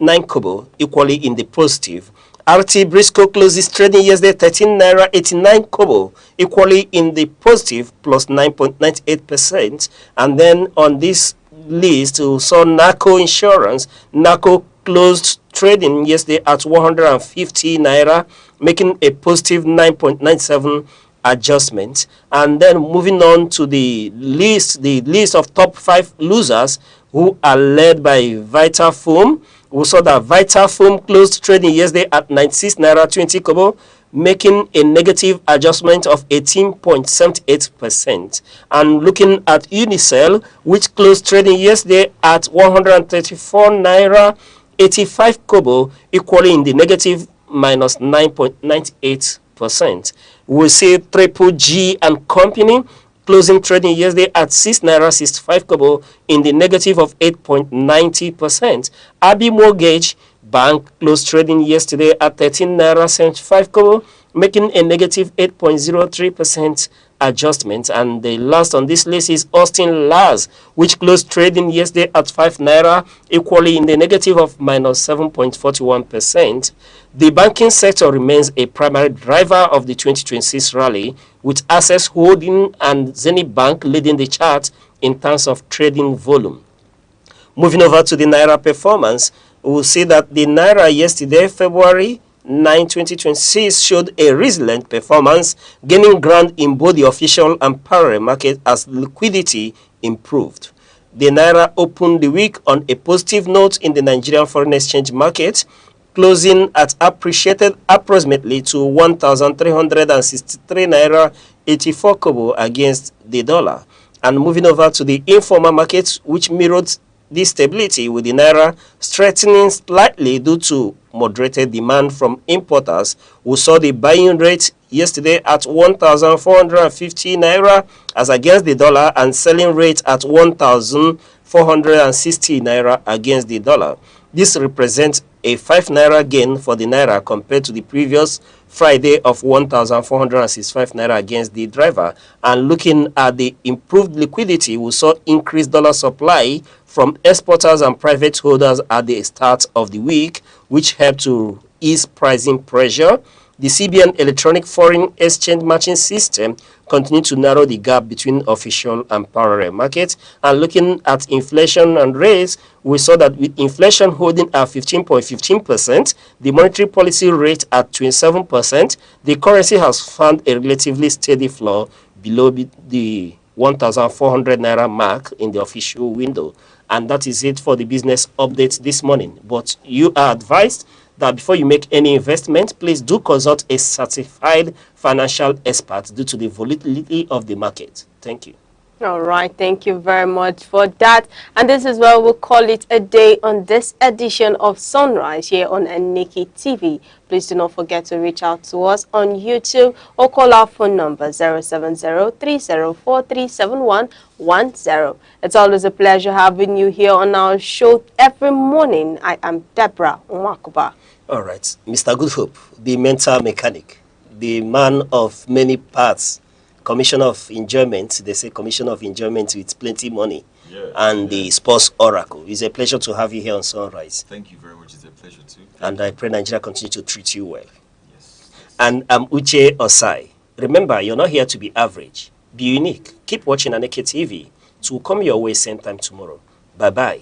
9 kobo, equally in the positive. RT Briscoe closes trading yesterday 13 naira 89 kobo, equally in the positive, plus 9.98%. And then on this list, we saw NACO Insurance. NACO closed trading yesterday at 150 naira, making a positive 9.97 adjustment. And then moving on to the list of top 5 losers, who are led by Vitafoam. We saw that Vitafoam closed trading yesterday at 96 naira 20 kobo, making a negative adjustment of 18.78%. And looking at Unicel, which closed trading yesterday at 134 naira 85 kobo, equally in the negative minus 9.98%. We see Triple G and Company closing trading yesterday at 6 naira 65 kobo in the negative of 8.90%. Abbey Mortgage Bank closed trading yesterday at 13 naira 75 kobo, making a negative 8.03% adjustment. And the last on this list is Austin Lars, which closed trading yesterday at 5 naira, equally in the negative of minus 7.41%. The banking sector remains a primary driver of the 2026 rally, with Access Holding and Zenith Bank leading the chart in terms of trading volume. Moving over to the Naira performance, we will see that the Naira yesterday, February 9, 2026, showed a resilient performance, gaining ground in both the official and parallel market as liquidity improved. The Naira opened the week on a positive note in the Nigerian foreign exchange market, closing at appreciated approximately to 1,363 naira 84 kobo against the dollar. And moving over to the informal markets, which mirrored this stability, with the naira strengthening slightly due to moderated demand from importers, who saw the buying rate yesterday at 1,450 naira as against the dollar, and selling rate at 1,460 naira against the dollar. This represents a 5 naira gain for the naira compared to the previous Friday of 1,465 naira against the driver. And looking at the improved liquidity, we saw increased dollar supply from exporters and private holders at the start of the week, which helped to ease pricing pressure. The CBN electronic foreign exchange matching system continued to narrow the gap between official and parallel markets. And looking at inflation and rates, we saw that with inflation holding at 15.15%, the monetary policy rate at 27%, the currency has found a relatively steady floor below the 1,400 naira mark in the official window. And that is it for the business update this morning. But you are advised that before you make any investment, please do consult a certified financial expert due to the volatility of the market. Thank you. All right, thank you very much for that. And this is where we'll call it a day on this edition of Sunrise here on Aneke TV. Please do not forget to reach out to us on YouTube or call our phone number 070-3043-7110. It's always a pleasure having you here on our show every morning. I am Deborah Umakuba. All right, Mr. Good Hope, the mental mechanic, the man of many parts, commissioner of enjoyment. They say commissioner of enjoyment with plenty money, and the sports oracle. It's a pleasure to have you here on Sunrise. Thank you very much. It's a pleasure too. And I pray Nigeria continue to treat you well. Yes. And I'm Uche Osai. Remember, you're not here to be average. Be unique. Keep watching Aneke TV. It will come your way same time tomorrow. Bye-bye.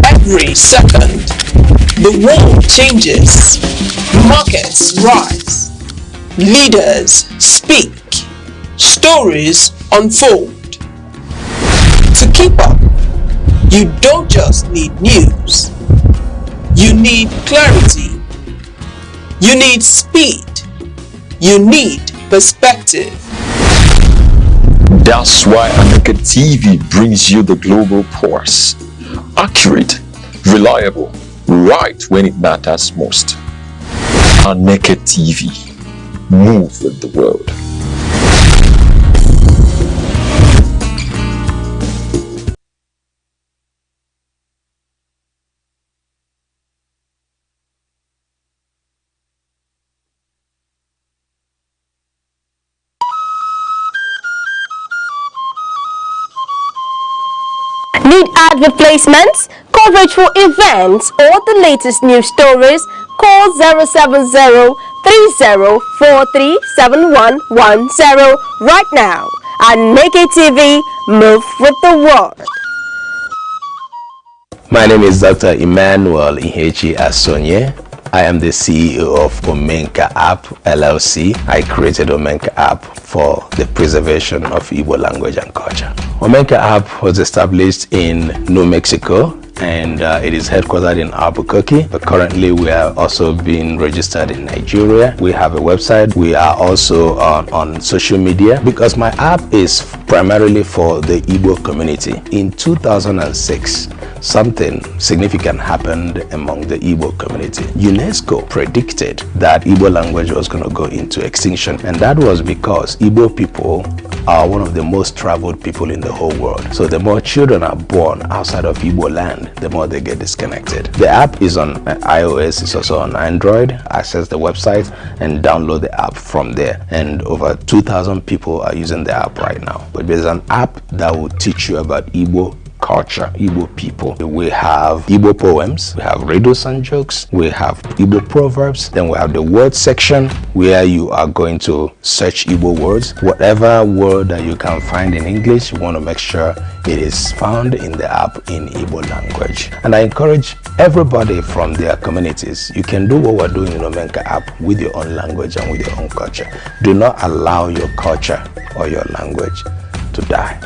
Every second, the world changes, markets rise, leaders speak, stories unfold. To keep up, you don't just need news, you need clarity, you need speed, you need perspective. That's why Aneke TV brings you the global pulse. Accurate, reliable, right when it matters most. Aneke TV. Move with the world. Need advert placements, coverage for events, or the latest news stories? Call 070-3043-7110 right now. Aneke TV, move with the world. My name is Dr. Emmanuel Ihechi Asonye. I am the CEO of Omenka App LLC. I created Omenka App for the preservation of Igbo language and culture. Omenka App was established in New Mexico, and it is headquartered in Albuquerque. But currently we are also being registered in Nigeria. We have a website. We are also on social media because my app is primarily for the Igbo community. In 2006, something significant happened among the Igbo community. UNESCO predicted that Igbo language was going to go into extinction, and that was because Igbo people are one of the most traveled people in the whole world. So the more children are born outside of Igbo land, the more they get disconnected. The app is on iOS, it's also on Android. Access the website and download the app from there. And over 2,000 people are using the app right now. But there's an app that will teach you about Igbo culture, Igbo people. We have Igbo poems, we have riddles and jokes, we have Igbo proverbs, then we have the word section where you are going to search Igbo words. Whatever word that you can find in English, you want to make sure it is found in the app in Igbo language. And I encourage everybody from their communities, you can do what we're doing in Omenka app with your own language and with your own culture. Do not allow your culture or your language to die.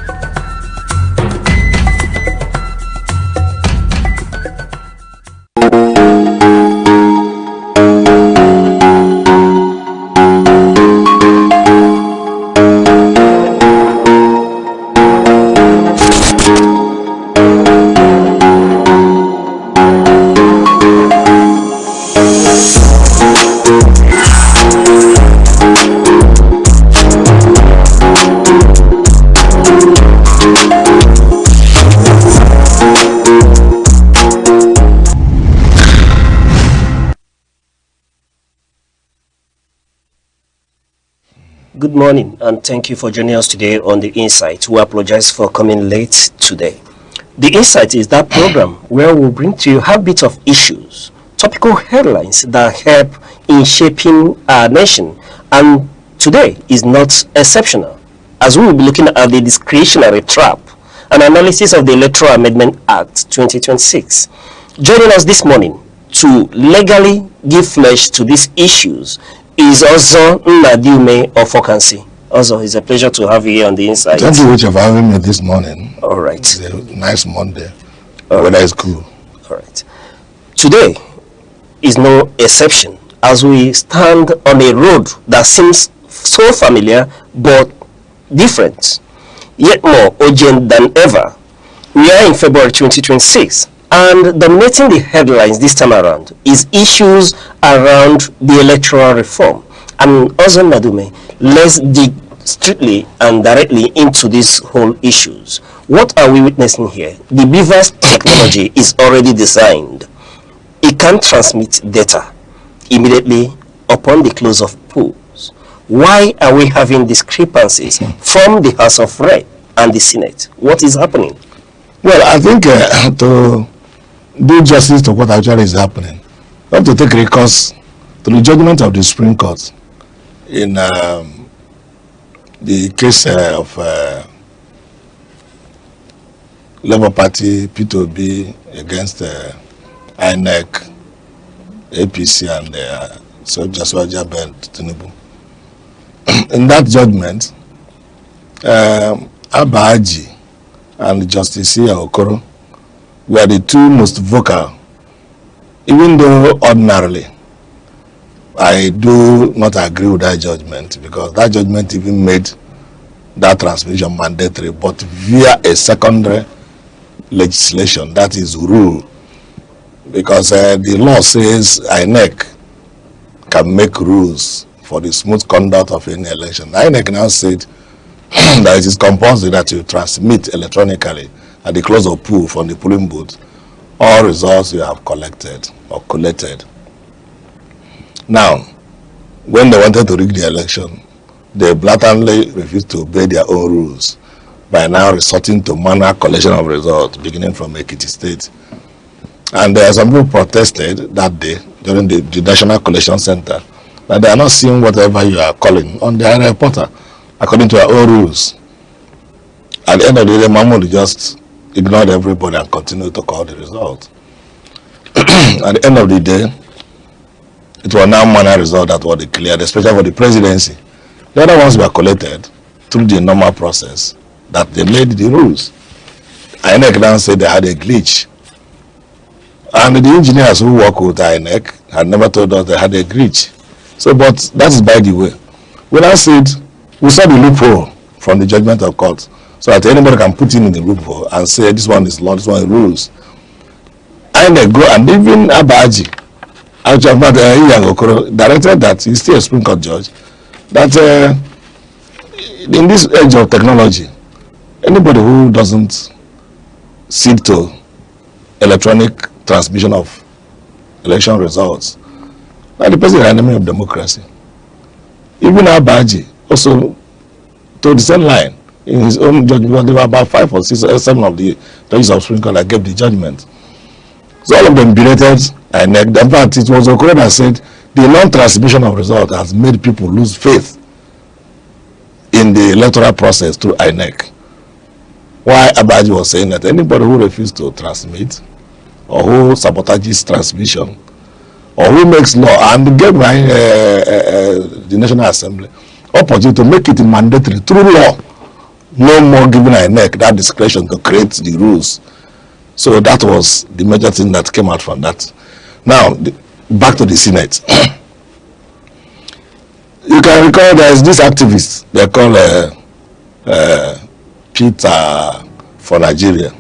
Good morning, and thank you for joining us today on The Insight. We apologize for coming late today. The Insight is that program where we'll bring to you a bit of issues, topical headlines that help in shaping our nation. And today is not exceptional, as we will be looking at the discretionary trap, an analysis of the Electoral Amendment Act 2026. Joining us this morning to legally give flesh to these issues is also Nnadume of Okansi. Also, it's a pleasure to have you here on The Insight. Thank you for having me this morning. All right. It's a nice Monday. Weather is cool. All right. Today is no exception as we stand on a road that seems so familiar but different, yet more urgent than ever. We are in February 2026. And dominating the headlines this time around is issues around the electoral reform. And also, Nnadume, let's dig strictly and directly into these whole issues. What are we witnessing here? The Beaver's technology is already designed. It can transmit data immediately upon the close of polls. Why are we having discrepancies from the House of Rep and the Senate? What is happening? Well, I think to do justice to what actually is happening, we have to take recourse to the judgment of the Supreme Court in the case of Labour Party, P2B against INEC, APC and Soja Ben Tinubu. In that judgment, Abaji and Justice Okoro were the two most vocal, even though ordinarily I do not agree with that judgment, because that judgment even made that transmission mandatory, but via a secondary legislation, that is rule, because the law says INEC can make rules for the smooth conduct of any election. INEC now said that it is compulsory that you transmit electronically at the close of poll from the polling booth all results you have collected or collated. Now, when they wanted to rig the election, they blatantly refused to obey their own rules. by now resorting to manual collection of results, beginning from Ekiti State. And some people protested that day during the National Collection Center that they are not seeing whatever you are calling on the area portal according to our own rules. At the end of the day, Mahmoud just ignored everybody and continued to call the result. At the end of the day, it was now manual result that was declared, especially for the presidency. The other ones were collected through the normal process that they made the rules. Aneke now said they had a glitch. And the engineers who work with Aneke had never told us they had a glitch. So, but that is by the way. We now said, we saw the loophole from the judgment of court. So that anybody can put in the loophole and say, this one is law, this one is rules. Aneke go, and even Abaji, directed that, he's still a Supreme Court judge, that in this age of technology, anybody who doesn't cede to electronic transmission of election results, now the person is an enemy of democracy. Even Abaji also told the same line in his own judgment. There were about 5 or 6 or 7 of the judges of Supreme Court that gave the judgment. So all of them berated Aneke. In fact, it was Okoro that said the non-transmission of results has made people lose faith in the electoral process through Aneke. Why Abaji was saying that anybody who refuses to transmit or who sabotages transmission or who makes law and gave the National Assembly opportunity to make it mandatory through law, no more giving Aneke that discretion to create the rules. So that was the major thing that came out from that. Now, back to the Senate. You can recall there is this activist they call Peter for Nigeria.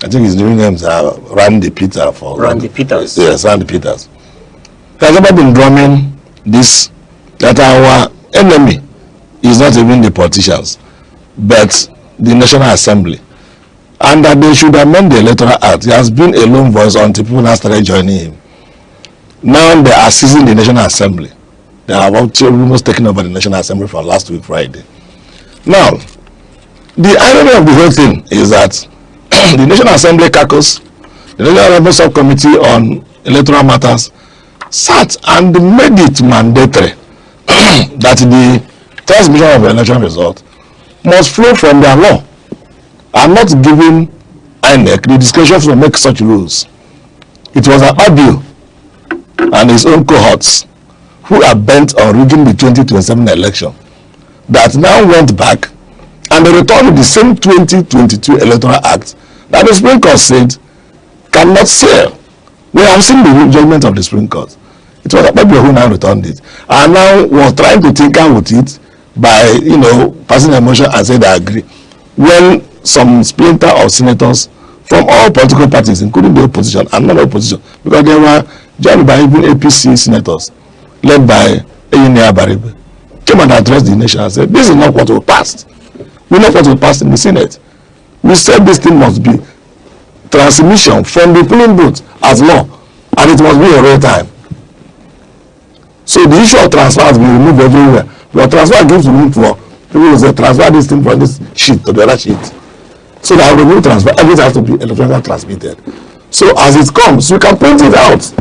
I think his new names are Randy Peter for Randy Peters. Yes, Randy Peters. He has never been drumming this, that our enemy is not even the politicians, but the National Assembly. And that they should amend the Electoral Act. He has been a lone voice until people now started joining him. Now they are seizing the National Assembly. They have almost taken over the National Assembly from last week, Friday. Now, the irony of the whole thing is that the National Assembly caucus, the National Assembly Subcommittee on Electoral Matters, sat and made it mandatory that the transmission of the election result must flow from their law, and not giving Aneke the discretion to make such rules. It was Abio and his own cohorts who are bent on rigging the 2027 election that now went back and they returned the same 2022 Electoral Act that the Supreme Court said cannot sail. We have seen the judgment of the Supreme Court. It was Abio who now returned it and now was trying to tinker with it by, passing a motion and say they agree. When some splinter of senators from all political parties, including the opposition and non-opposition, because they were joined by even APC senators, led by Eyini Abaribe, came and addressed the nation and said, this is not what we passed. We know what we passed in the Senate. We said this thing must be transmission from the polling booth as law, and it must be in real time. So the issue of transfer has been removed everywhere. But transfer gives room for people who say transfer this thing from this sheet to the other sheet. So that when you transfer, everything has to be electronically transmitted. So as it comes, you can print it out.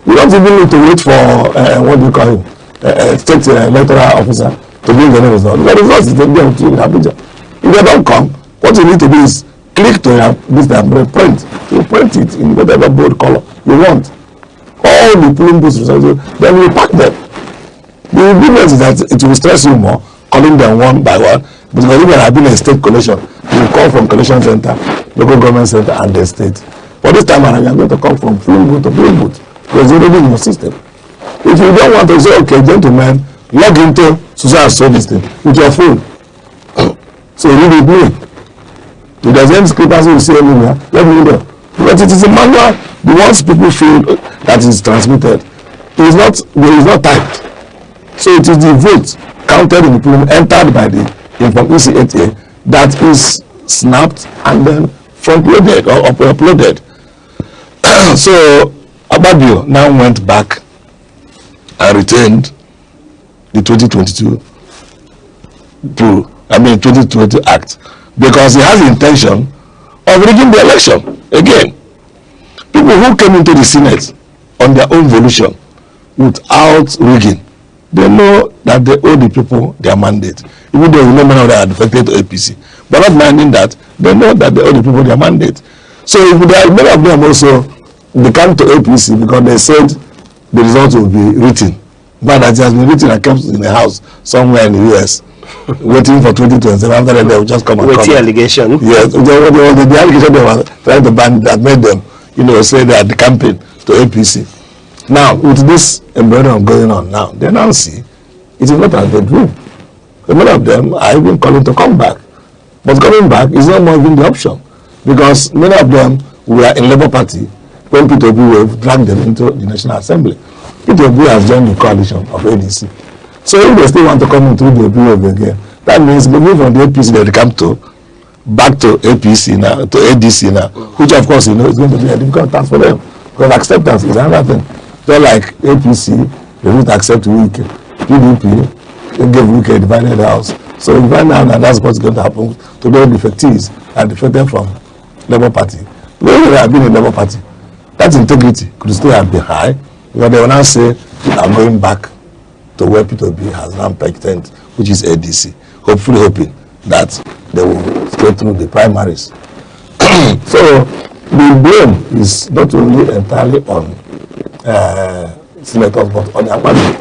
You don't even need to wait for what do you call him, state electoral officer to bring the result. The result is there in Abuja. If they don't come, what you need to do is click to this print. You print it in whatever bold color you want. All the polling booths results, then you pack them. The difference is that it will stress you more calling them one by one, because if there have been a state collection, you call from collection center, local government center, and the state. For this time around, you are going to come from polling booth to polling booth, because it's already in your system. If you don't want to say, okay, gentlemen, log into so this thing with your phone. So read it me. If there's any discrepancy you see anywhere, let me know. Because it is a manual, the ones people feel that is transmitted, there is not typed. So it is the vote counted in the polling entered by the EC8A that is snapped and then front-loaded or uploaded. So Ababio now went back and retained the 2020 Act because he has the intention of rigging the election again. People who came into the Senate on their own volition without rigging, they know that they owe the people their mandate, even though many of them are defected to APC. But not minding that, they know that they owe the people their mandate. So if many of them also, they come to APC because they said the result will be written, but that it has been written and kept in the house somewhere in the US, waiting for 2027. After that, they will just come and come. Allegation. Yes, the allegation they were trying to ban that made them, say they are the campaign to APC. Now, with this embarrassment going on now, they now see it is not as they dream. Many of them are even calling to come back. But coming back is not more even the option, because many of them were in Labour Party when Peter Obi wave dragged them into the National Assembly. Peter Obi has joined the coalition of ADC. So if they still want to come into the Obi wave again, that means moving from the APC they come to back to APC now, to ADC now, which of course is going to be a difficult task for them, because acceptance is another thing. So like APC, they don't accept Wike. PDP, they gave Wike a divided house. So you find out that that's what's going to happen to those defectees and defected from Labour Party. When they have been in Labour Party, that integrity could still have been high, because they will now say, I'm going back to where Peter B has now pegged tent, which is ADC, hopefully hoping that they will stay through the primaries. So the blame is not only entirely on senators, but on their party,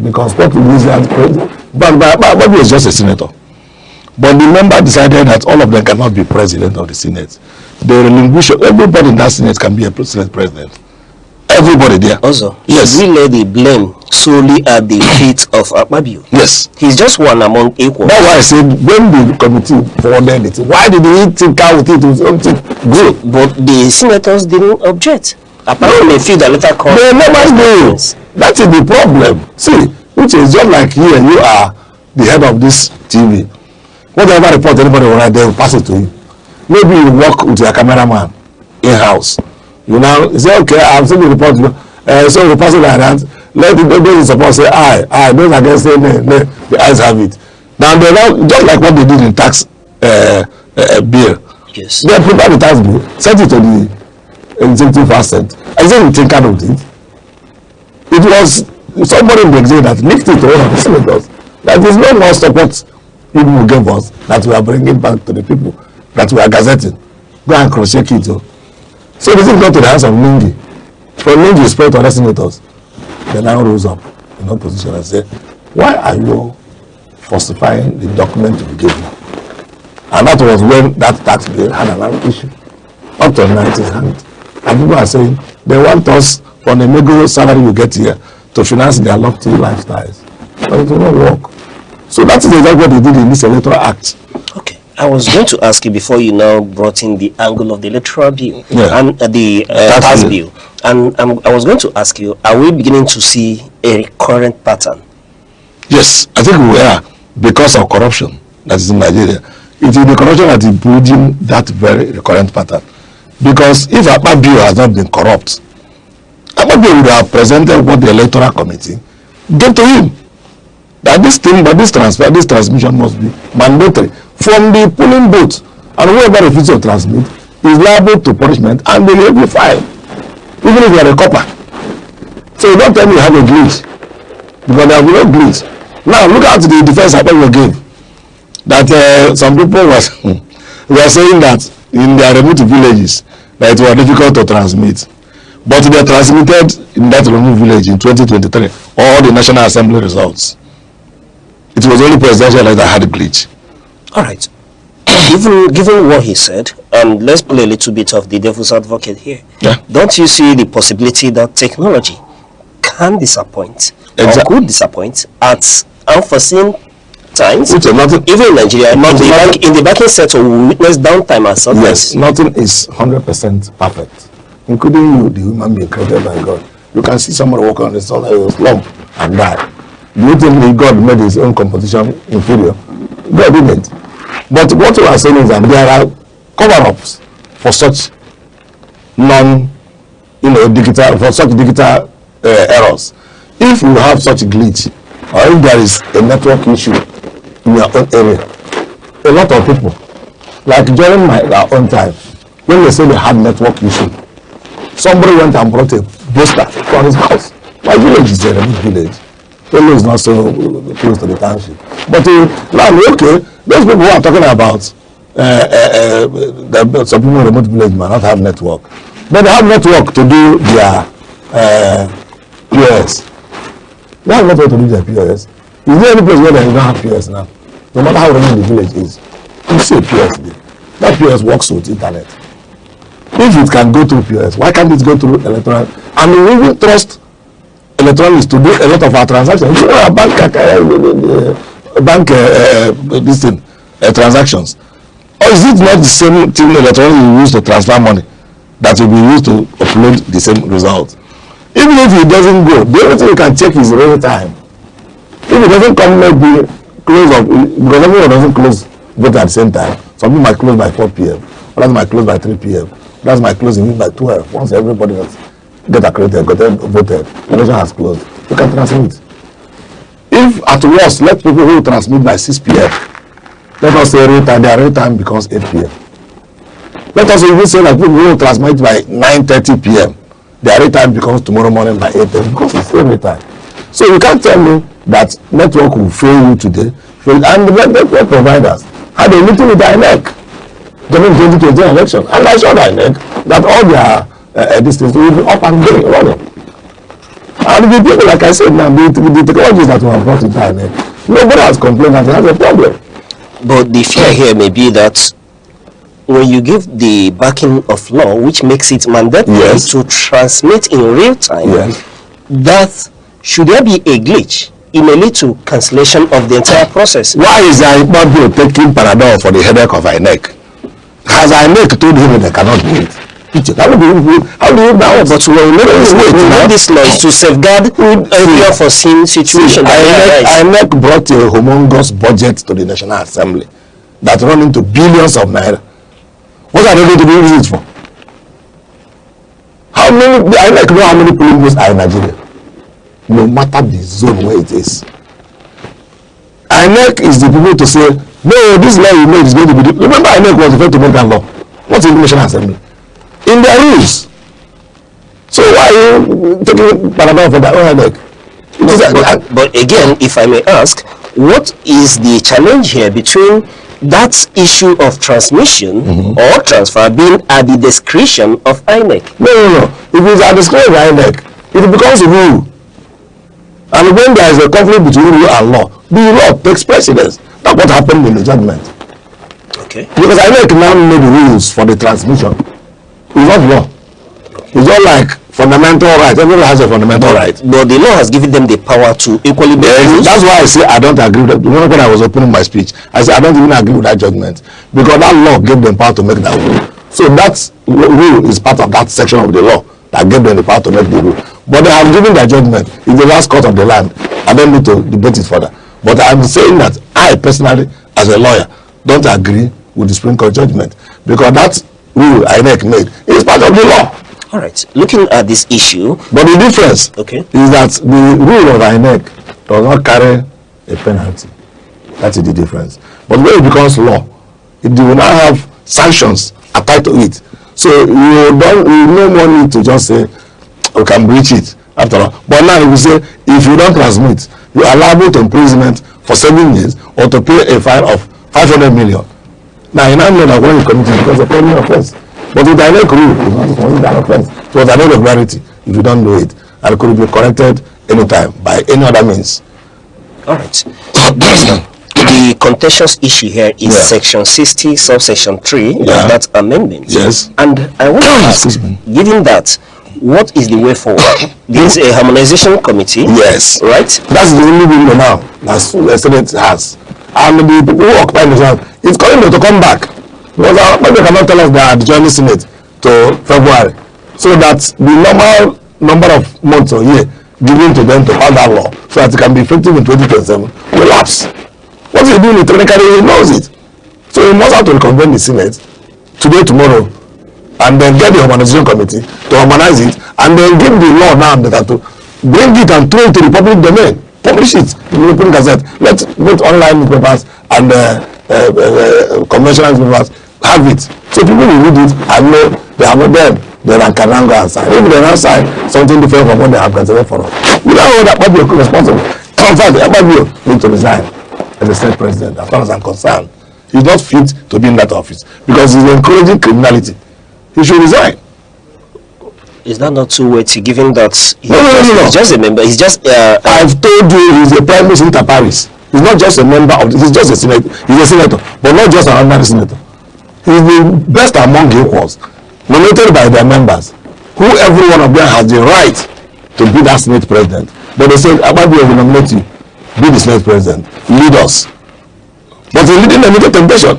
because what we use as president, but is just a senator. But the member decided that all of them cannot be president of the Senate. They relinquish, everybody in that Senate can be a Senate president. Everybody there. Also, yes. We lay the blame solely at the feet of Akpabio. Yes. He's just one among equals. That's why I said, when the committee forwarded it, why did he think out it with something good? But the senators didn't object. Apparently, they feel the letter called. They never do. That is the problem. See, which is just like here, you are the head of this TV. Whatever report anybody will write, they will pass it to you. Maybe you work with your cameraman in-house. You now say, okay, I've seen the report. So the person like that, let the those in support say, I, those against say, the eyes have it. Now they now, just like what they did in tax bill. Yes. They prepare the tax bill, sent it to the executive assent. Executive tinkered with it. It was somebody in the executive that linked it to one of the senators. That is no more support people gave us that we are bringing back to the people, that we are gazetting. Go and cross-check it. So this is not to the hands of Ningi. From Ningi spread to other senators. They now rose up in opposition and said, why are you falsifying the document you gave me? And that was when that tax bill had another issue. Up to 90 hand. And people are saying, they want us on a meager salary you get here to finance their lofty lifestyles. But it will not work. So that is exactly what they did in this electoral act. Okay. I was going to ask you before you now brought in the angle of the electoral bill and the tax bill. And I was going to ask you, are we beginning to see a recurrent pattern? Yes, I think we are, because of corruption that is in Nigeria. It is the corruption that is breeding that very recurrent pattern. Because if Akpabio has not been corrupt, Akpabio would have presented what the electoral committee gave to him. That this thing, but this transmission must be mandatory from the polling booth, and whoever refuses to transmit is liable to punishment and they will be fined, even if you are a copper. So you don't tell me you have a glitch, because there will be no glitch. Now look at the defense Akpabio gave. That some people were saying that in their remote villages that it was difficult to transmit, but they transmitted in that remote village in 2023 all the National Assembly results. It was only presidential that had a glitch. All right. Given what he said, let's play a little bit of the devil's advocate here. Yeah. Don't you see the possibility that technology can disappoint or could disappoint at unforeseen times? Even in Nigeria, in the banking sector, we witness downtime at some Yes, nothing is 100% perfect, including you, the human being created by God. You can see somebody walking on the sun and slump and die. Do you think God made his own composition inferior? God didn't. But what we are saying is that there are cover-ups for such digital errors. If you have such a glitch, or if there is a network issue in your own area, a lot of people Like during our own time, when they say they had network issue, somebody went and brought a booster for his house. My village is a remote village. Tolo is not so close to the township. But now, okay, those people who are talking about some people in remote village might not have network. But they have network to do their POS. They have network to do their POS. Is there any place where they don't have POS now? No matter how remote the village is, you see a POS there. That POS works with internet. If it can go through POS, why can't it go through electronic? And we will trust electronics to do a lot of our transactions. You know, transactions. Or is it not the same thing electronics you use to transfer money that will be used to upload the same result? Even if it doesn't go, the only thing you can check is real time. If it doesn't come, maybe close up, because everyone doesn't close both at the same time. Some people might close by 4 p.m. Others might close by 3 p.m. That's my closing by 12. Once everybody has get accredited, got voted, the election has closed. You can transmit. If at worst, let people who transmit by 6 p.m. Let us say real time, their real time becomes 8 p.m. Let us even say that people who transmit by 9:30 p.m. their real time becomes tomorrow morning by 8 a.m. because it's real time. So you can't tell me that network will fail you today. And the network providers had a meeting with the Aneke during the 2020 election, and I saw the Aneke that all their districts will be up and going, running. And the people, like I said now, the technologies that were brought into Aneke, nobody has complained that it has a problem. But the fear here may be that when you give the backing of law, which makes it mandatory to transmit in real time, that should there be a glitch, it may lead to cancellation of the entire process. Why is IPOB taking Panadol for the headache of Aneke? Has Aneke told him they cannot do it? How do you now? But this law is to safeguard every unforeseen situation. Aneke brought a humongous budget to the National Assembly that run into billions of naira. What are they going to be used for? How many? Aneke know how many polling booths are in Nigeria. No matter the zone where it is. Aneke is the people to say, no, this law you made is going to be. Remember, Aneke was the first to make that law. What's in the National Assembly? In their rules. So why are you taking Panadol for that? But again, if I may ask, what is the challenge here between that issue of transmission or transfer being at the discretion of INEC? No. If it's at the discretion of INEC, it becomes a rule. And when there is a conflict between rule and law, the law takes precedence. That's what happened in the judgment. Okay. Because INEC now made rules for the transmission. It's not law. It's not like fundamental rights. Everyone has a fundamental right. But the law has given them the power to equally make rules. That's why I say I don't agree with that. Remember when I was opening my speech, I said I don't even agree with that judgment. Because that law gave them power to make that rule. So that rule is part of that section of the law that gave them the power to make the rule. But they have given their judgment in the last court of the land. I don't need to debate it further. But I'm saying that I personally, as a lawyer, don't agree with the Supreme Court judgment. Because that rule INEC made is part of the law. All right. Looking at this issue, but the difference is that the rule of INEC does not carry a penalty. That is the difference. But when it becomes law, it will now have sanctions attached to it. So you no more need to just say we can breach it after all. But now you will say if you don't transmit, you are liable to imprisonment for 7 years or to pay a fine of 500 million. Now you now know that when you commit it because of a criminal offense. But the direct rule is not committing that offense. It was an irregularity if you don't know it, and it could be corrected anytime by any other means. All right. The contentious issue here is section 60, subsection 3, that amendment. Yes. And I want to ask, given that, what is the way forward? There is a harmonization committee. Yes. Right? That's the only window now that the Senate has. And the people who occupy the Senate, it's calling them to come back. Because they cannot tell us they are joining Senate to February. So that the normal number of months or year given to them to pass that law so that it can be effective in 2027 will lapse. What he's doing technically, he knows it. So he must have to reconvene the Senate today, tomorrow, and then get the harmonization committee to harmonize it, and then give the law now that to bring it and throw it to the public domain. Publish it in the European Gazette. Let both online newspapers and conventional newspapers have it. So people will read it and know they have them. Then I can now go and sign. If they now sign something different from what they have considered for us, we don't know that Akpabio is responsible. In fact, Akpabio needs to resign as the Senate president, as far as I'm concerned. He's not fit to be in that office because he's encouraging criminality. He should resign. Is that not too weighty, given that No. he's just a member? He's just. I've told you, he's a prime minister inter pares. He's not just a member of. He's just a senator. He's a senator, but not just an ordinary senator. He's the best among equals, nominated by their members, who every one of them has the right to be that Senate president. But they said, Akpabio will nominate you, be the Senate president, lead us. But he's leading them into temptation,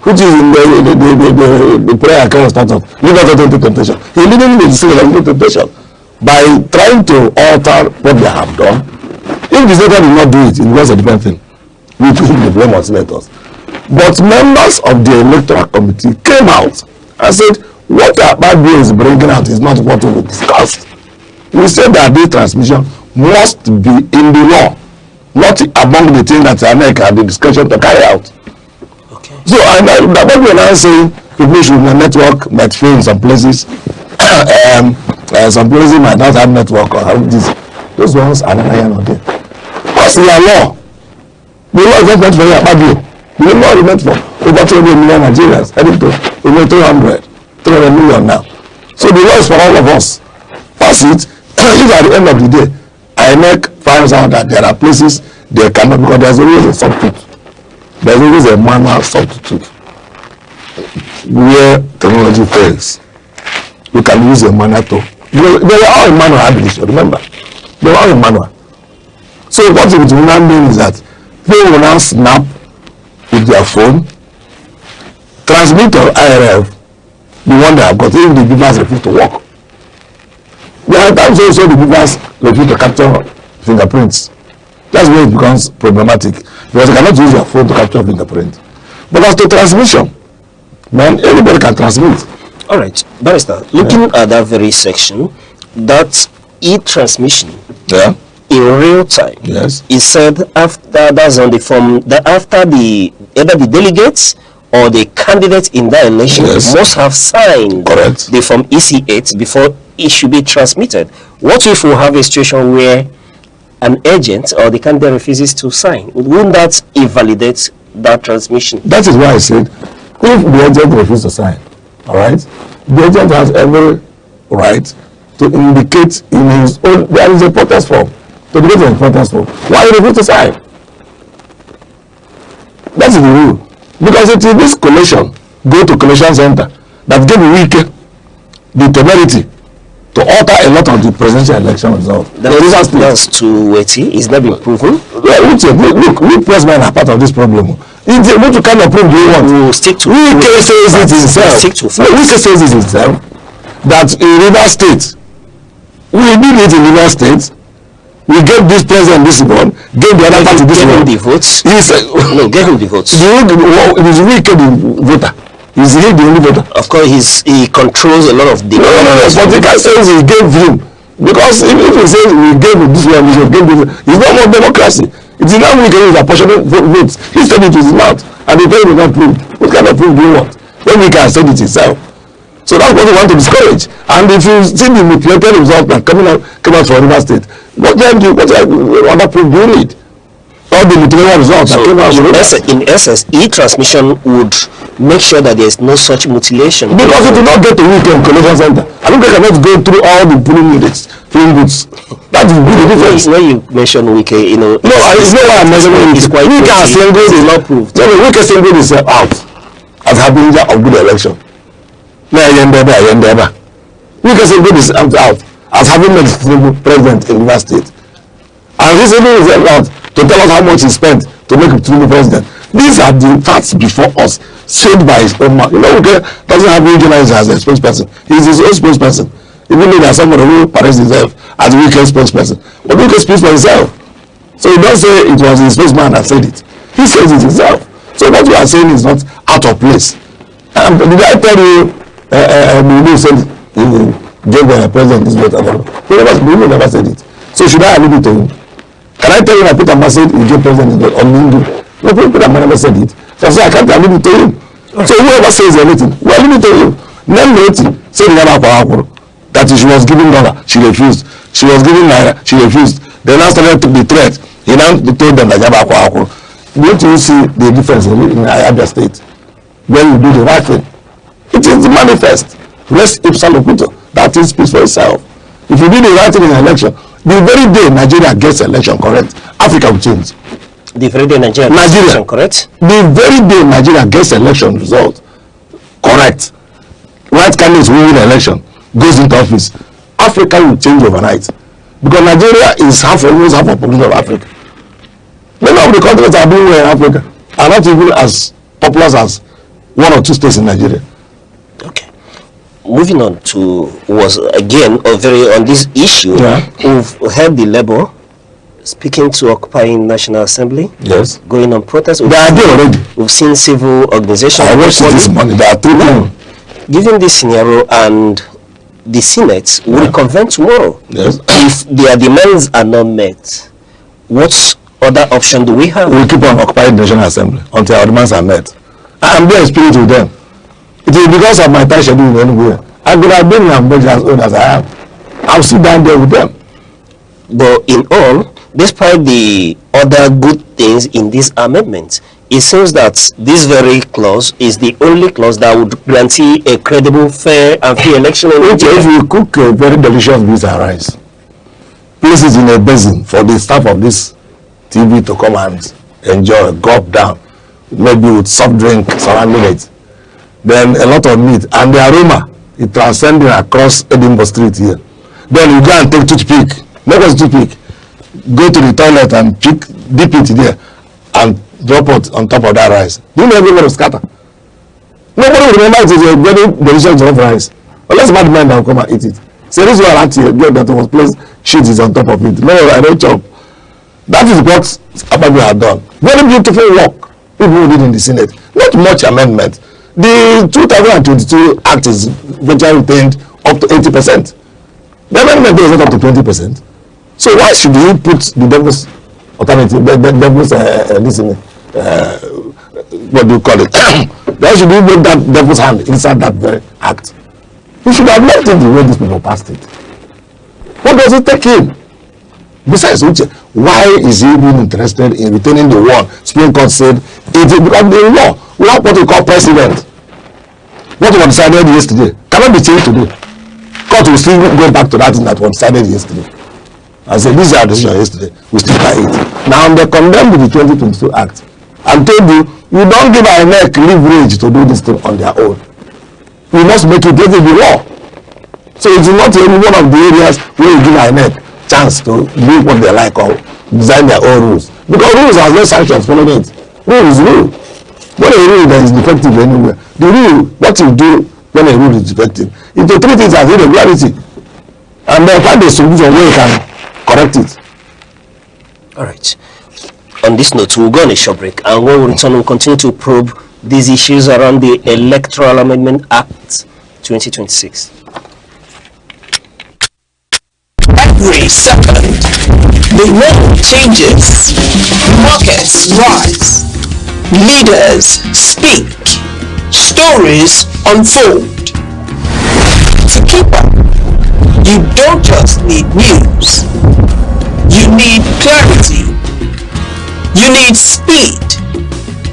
which is in the prayer I can't start off. Lead us into temptation. He's leading them into temptation by trying to alter what they have done. If the senator did not do it, it was a different thing. We took the blame on senators. But members of the electoral committee came out and said, what Akpabio is bringing out is not what we discussed. We said that this transmission must be in the law, not among the things that Aneke had the discussion to carry out. Okay. So, Akpabio now saying people should network, might fail in some places, some places might not have network or have this. Those ones are not there. What's the law? The law is not meant for Akpabio. The law is meant for over 200 million Nigerians, heading to over 300 million now. So the law is for all of us. Pass it. If at the end of the day, Aneke finds out that there are places they cannot, because there's always a substitute. There's always a manual substitute. Where technology fails, we can use a manual to. They were all in manual ability, remember? They were all in manual. So what it will now mean is that they will now snap with their phone, transmit to IRF the one they have got, even the beavers refuse to work. There are times also the beavers refuse to capture fingerprints. That's where it becomes problematic, because they cannot use their phone to capture fingerprints. But as to transmission, man, anybody can transmit. All right, Barrister, looking at that very section, that e-transmission in real time, is said after, that's on the form, that after either the delegates or the candidates in that election must have signed the form EC8 before it should be transmitted. What if we have a situation where an agent or the candidate refuses to sign? Wouldn't that invalidate that transmission? That is why I said, if the agent refuses to sign, all right, the agent has every right to indicate in his own, there is a protest form, to indicate in a protest form why he refuses to sign. That's the rule. Because it is this collation, go to collation center, that gave Wike the temerity to alter a lot of the presidential election results. That's too weighty. It's not been proven. Look, we press men are part of this problem. What kind of proof do you want? We'll stick to Wike says it himself. Wike says it himself that in Rivers State, we did it in Rivers State. We gave this president this one, gave the other party this one. The votes. He said, no, gave him the votes. It is Wike the voter. Is he the only voter? Of course, he controls a lot of the. No. But the guy says he gave him, because if he says we gave this one, we gave this one, it's not more democracy. It is now Wike who is apportioning votes. He said it with his mouth, and the president was not proved. What kind of proof do you want? Then Wike has said it himself. So that's what we want to discourage. And if you see the manipulated results that came out from River State, what other proof do you need? All the manipulated results that came out from River State. In essence, e-transmission would make sure that there is no such mutilation. Because it will not get to Wike collation center. I don't think I cannot go through all the polling units, filling booths. That is really the difference. When you mention Wike, you know. No, it's not why I'm mentioning Wike. Wike has singled is not proved. No, Wike singled himself out as having a good election. Wike singled himself out as having a president in River State. And he singled himself out to tell us how much he spent to make him president. These are the facts before us, said by his own mouth. You know, Wike doesn't have regionalized as a spokesperson. He's his own spokesperson. Even though there's somebody who parades himself as a Wike spokesperson. But Wike speaks for himself. So he doesn't say it was his spokesman that said it. He says it himself. So what you are saying is not out of place. Did I tell you, Mulu said he gave the president this vote? Mulu never said it. So should I allude it to him? Can I tell you that Peter Mas said he gave president this vote on Mulu? No, Peter Mas never said it. So I can't allude it to him. So whoever says anything, well, let me tell you. Name Noti said that she was giving dollar, she refused. She was giving naira, she refused. They now started to be threat. He now told them that don't you see the difference in Abia State? When you do the right thing, it is manifest. Res ipsa locutor. That thing speaks for itself. If you do the right thing in an election, the very day Nigeria gets election correct, Africa will change. The very day Nigeria gets election correct? The very day Nigeria gets election result correct, right candidates who win the election goes into office, Africa will change overnight. Because Nigeria is almost half of the population of Africa. Many of the countries are doing well in Africa are not even as populous as one or two states in Nigeria. Okay. Moving on to on this issue, we've heard the Labour speaking to occupying National Assembly. Yes. Going on protests. They are there already. We've seen civil organizations. I watched it this morning. There are three people. Given this scenario and the Senate will reconvene tomorrow. Yes. If their demands are not met, what other option do we have? We keep on occupying the National Assembly until our demands are met. I'm there in spirit with them. It is because of my time schedule anywhere. I could have been in budget as old as I am. I'll sit down there with them. But in all, despite the other good things in this amendment, it seems that this very clause is the only clause that would guarantee a credible, fair, and free election. If you cook a very delicious beans and rice, place it in a basin for the staff of this TV to come and enjoy, gulp down, maybe with soft drink surrounding it, then a lot of meat, and the aroma is transcending across Edinburgh Street here. Then you go and take toothpick, make us toothpick, go to the toilet and dip it there, and drop it on top of that rice. You know everybody will scatter. Nobody will remember it is a very delicious jollof rice. Unless mad man will come and eat it. So this one at here, girl that was placed sheets on top of it. No, I don't chop. That is what Ababu had done. Very beautiful work people did in the Senate. Not much amendment. The 2022 Act is virtually retained up to 80%. The amendment is not up to 20%. So why should you put the devil's alternative, devil's what do you call it? Why should you make that devil's hand inside that very act? You should have left it the way these people passed it. What does it take him? Besides which, why is he even interested in retaining the one Supreme Court said it is because the law, we have what we call precedent. What was decided yesterday cannot be changed today. Court will still go back to that thing that was decided yesterday. I said, this is our decision yesterday, we still by it. Now they condemned the 2022 Act and told you, you don't give Aneke leverage to do this thing on their own. You must make it the law. So it is not any one of the areas where you give Aneke chance to do what they like or design their own rules. Because rules has no sanctions following it. Rule is rule. When a rule that is defective anywhere, the rule, what you do when a rule is defective, if you treat it as irregularity, and then find a solution where you can correct it. All right. On this note, we'll go on a short break, and when we return, we'll continue to probe these issues around the Electoral Amendment Act 2026. Every second, the world changes, markets rise, leaders speak, stories unfold. To keep up, you don't just need news, you need clarity, you need speed,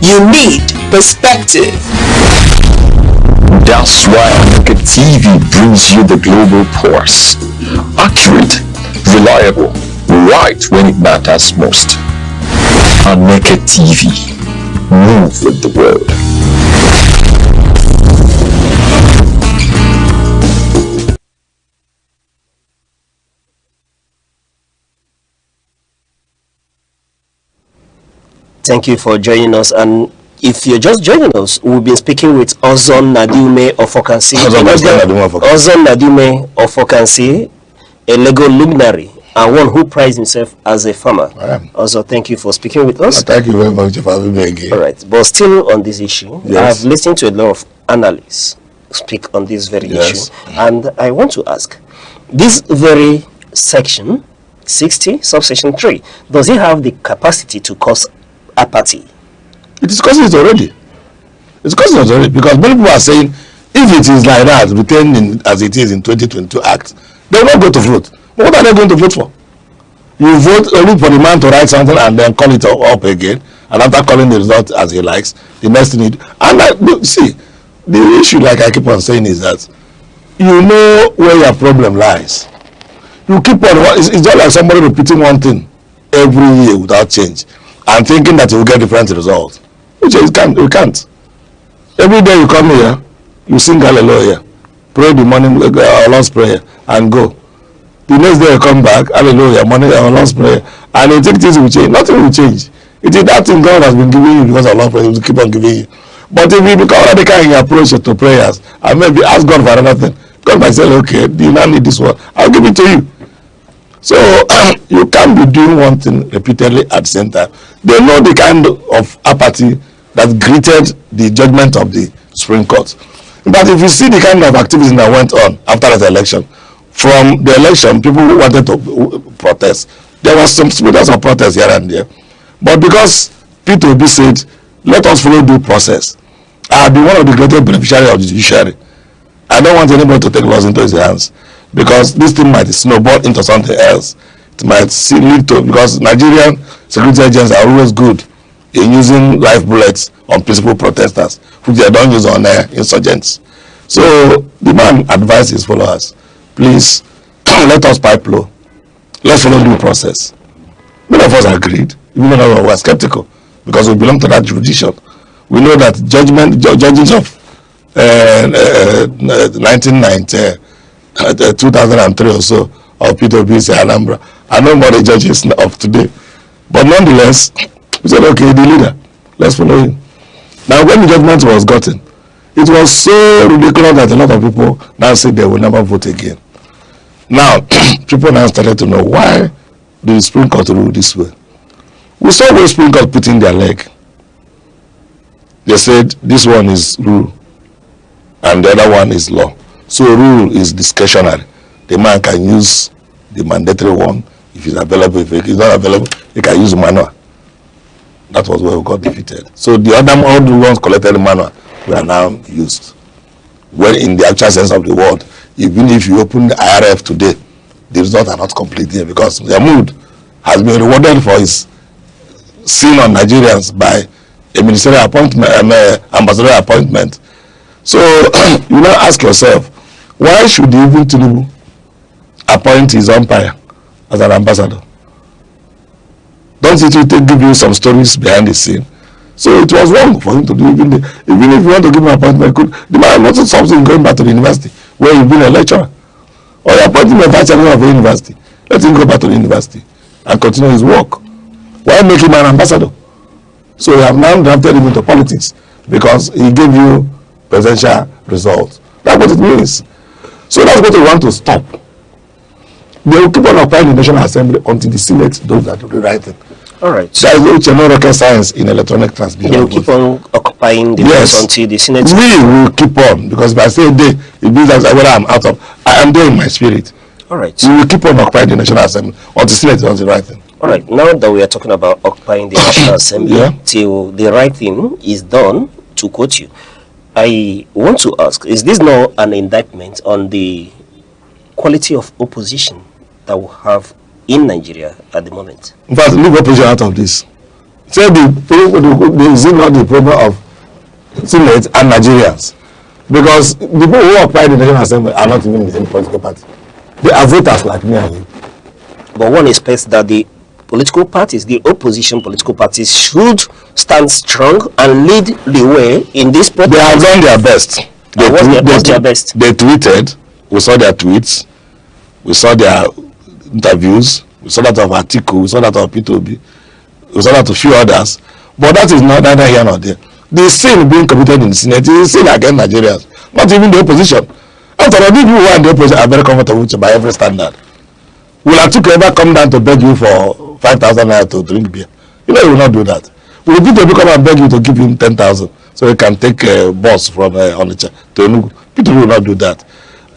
you need perspective. That's why Aneke TV brings you the global pulse. Accurate, reliable, right when it matters most. Aneke TV. Move with the world. Thank you for joining us, and if you're just joining us, we'll be speaking with Ozon Nadume Ofokansi. Ozon Nadume Ofokansi, a Lego luminary and one who prides himself as a farmer. Also, thank you for speaking with us. Thank you very much for having me again. All right, but still on this issue, yes. I've listened to a lot of analysts speak on this very issue, and I want to ask, this very section 60, subsection 3, does it have the capacity to cause apathy? It is causing it already. It's costing us already, because many people are saying if it is like that, retained as it is in 2022 Act, they will not go to vote. But what are they going to vote for? You vote only for the man to write something and then call it up again, and after calling the result as he likes, the next thing you do. And see, the issue, like I keep on saying, is that you know where your problem lies. You keep on, it's just like somebody repeating one thing every year without change and thinking that you will get different results, which is you can't. Every day you come here, you sing hallelujah, pray the morning Lord's prayer, and go. The next day you come back, hallelujah, morning Lord's prayer, and you think things will change. Nothing will change. It is that thing God has been giving you because of Lord's prayer, He will keep on giving you. But if you become radical in your approach to prayers and maybe ask God for another thing, God might say, okay, do you not need this one? I'll give it to you. So you can't be doing one thing repeatedly at the same time. They know the kind of apathy that greeted the judgment of the Supreme Court. But if you see the kind of activism that went on after the election, from the election, people who wanted to protest, there was some splinters of protest here and there. But because P2B said, let us follow due process, I'll be one of the greatest beneficiaries of the judiciary. I don't want anybody to take laws into his hands, because this thing might snowball into something else. It might lead to, because Nigerian security agents are always good in using live bullets on peaceful protesters, which they don't use on insurgents. So the man advised his followers, please let us pipe low. Let's follow due process. Many of us agreed, even though we were skeptical, because we belong to that jurisdiction. We know that judges of 1990, 2003 or so, of P2B Alhambra, are no more the judges of today. But nonetheless, we said, okay, the leader, let's follow him. Now, when the judgment was gotten, it was so ridiculous that a lot of people now say they will never vote again. Now, people now started to know, why the Supreme Court rule this way? We saw the Supreme Court putting their leg. They said this one is rule and the other one is law. So rule is discretionary. The man can use the mandatory one if it's available. If it's not available, he can use manual. That was where we got defeated. So the other all the ones collected manual were now used. When in the actual sense of the word, even if you open the IRF today, the results are not complete here, because the mood has been rewarded for his sin on Nigerians by a ministerial appointment, ambassadorial appointment. So you now ask yourself, why should even Tinubu appoint his umpire as an ambassador? Don't it give you some stories behind the scene? So it was wrong for him to do. Even if you want to give him an appointment, the man wanted something going back to the university where he's been a lecturer, or you appoint him a vice chancellor of a university. Let him go back to the university and continue his work. Why make him an ambassador? So you have now drafted him into politics because he gave you presidential results. That's what it means. So that's what we want to stop. They will keep on occupying the National Assembly until the Senate does that to the right thing. All right. There is no rocket science in electronic transmission. They will keep on occupying the place until the Senate. We will keep on, because if I say they, it means that whether I'm out of, I am there in my spirit. All right. We will keep on occupying the National Assembly until the Senate does the right thing. All right. Now that we are talking about occupying the National Assembly till the right thing is done, to quote you, I want to ask: is this not an indictment on the quality of opposition that we have in Nigeria at the moment? In fact, leave opposition out of this. Say is it not the problem of Senate and Nigerians? Because the people who occupy the National Assembly are not even in the same political party. They are voters like me and you. But one expects that the political parties, the opposition political parties, should stand strong and lead the way in this protest. They have done their best. Their best? They tweeted. We saw their tweets. We saw their interviews. We saw that of Atiku. We saw that of P2B. We saw that of a few others. But that is not neither here nor there. The sin being committed in the Senate is a sin against Nigerians, not even the opposition. After all, people who are in the opposition are very comfortable with you by every standard. Will Atiku ever come down to beg you for 5,000 naira to drink beer? You know he will not do that. Will P2B come and beg you to give him 10,000 so he can take a bus from Onitsha to Enugu? P2B will not do that.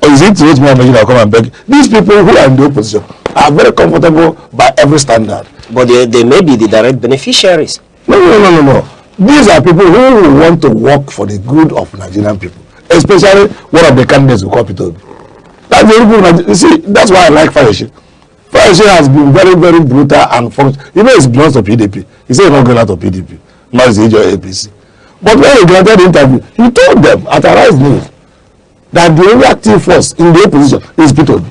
Or is it those more that come and beg? These people who are in the opposition are very comfortable by every standard. But they may be the direct beneficiaries. No. These are people who will want to work for the good of Nigerian people, especially one of the candidates who call Peter Obi. That's the reason. You see, that's why I like Fayose. Fayose has been very, very brutal and he knows he belongs to PDP. He said he's not going out of PDP. Now he's age of APC. But when he granted the interview, he told them at Arise News that the only active force in the opposition is Peter Obi.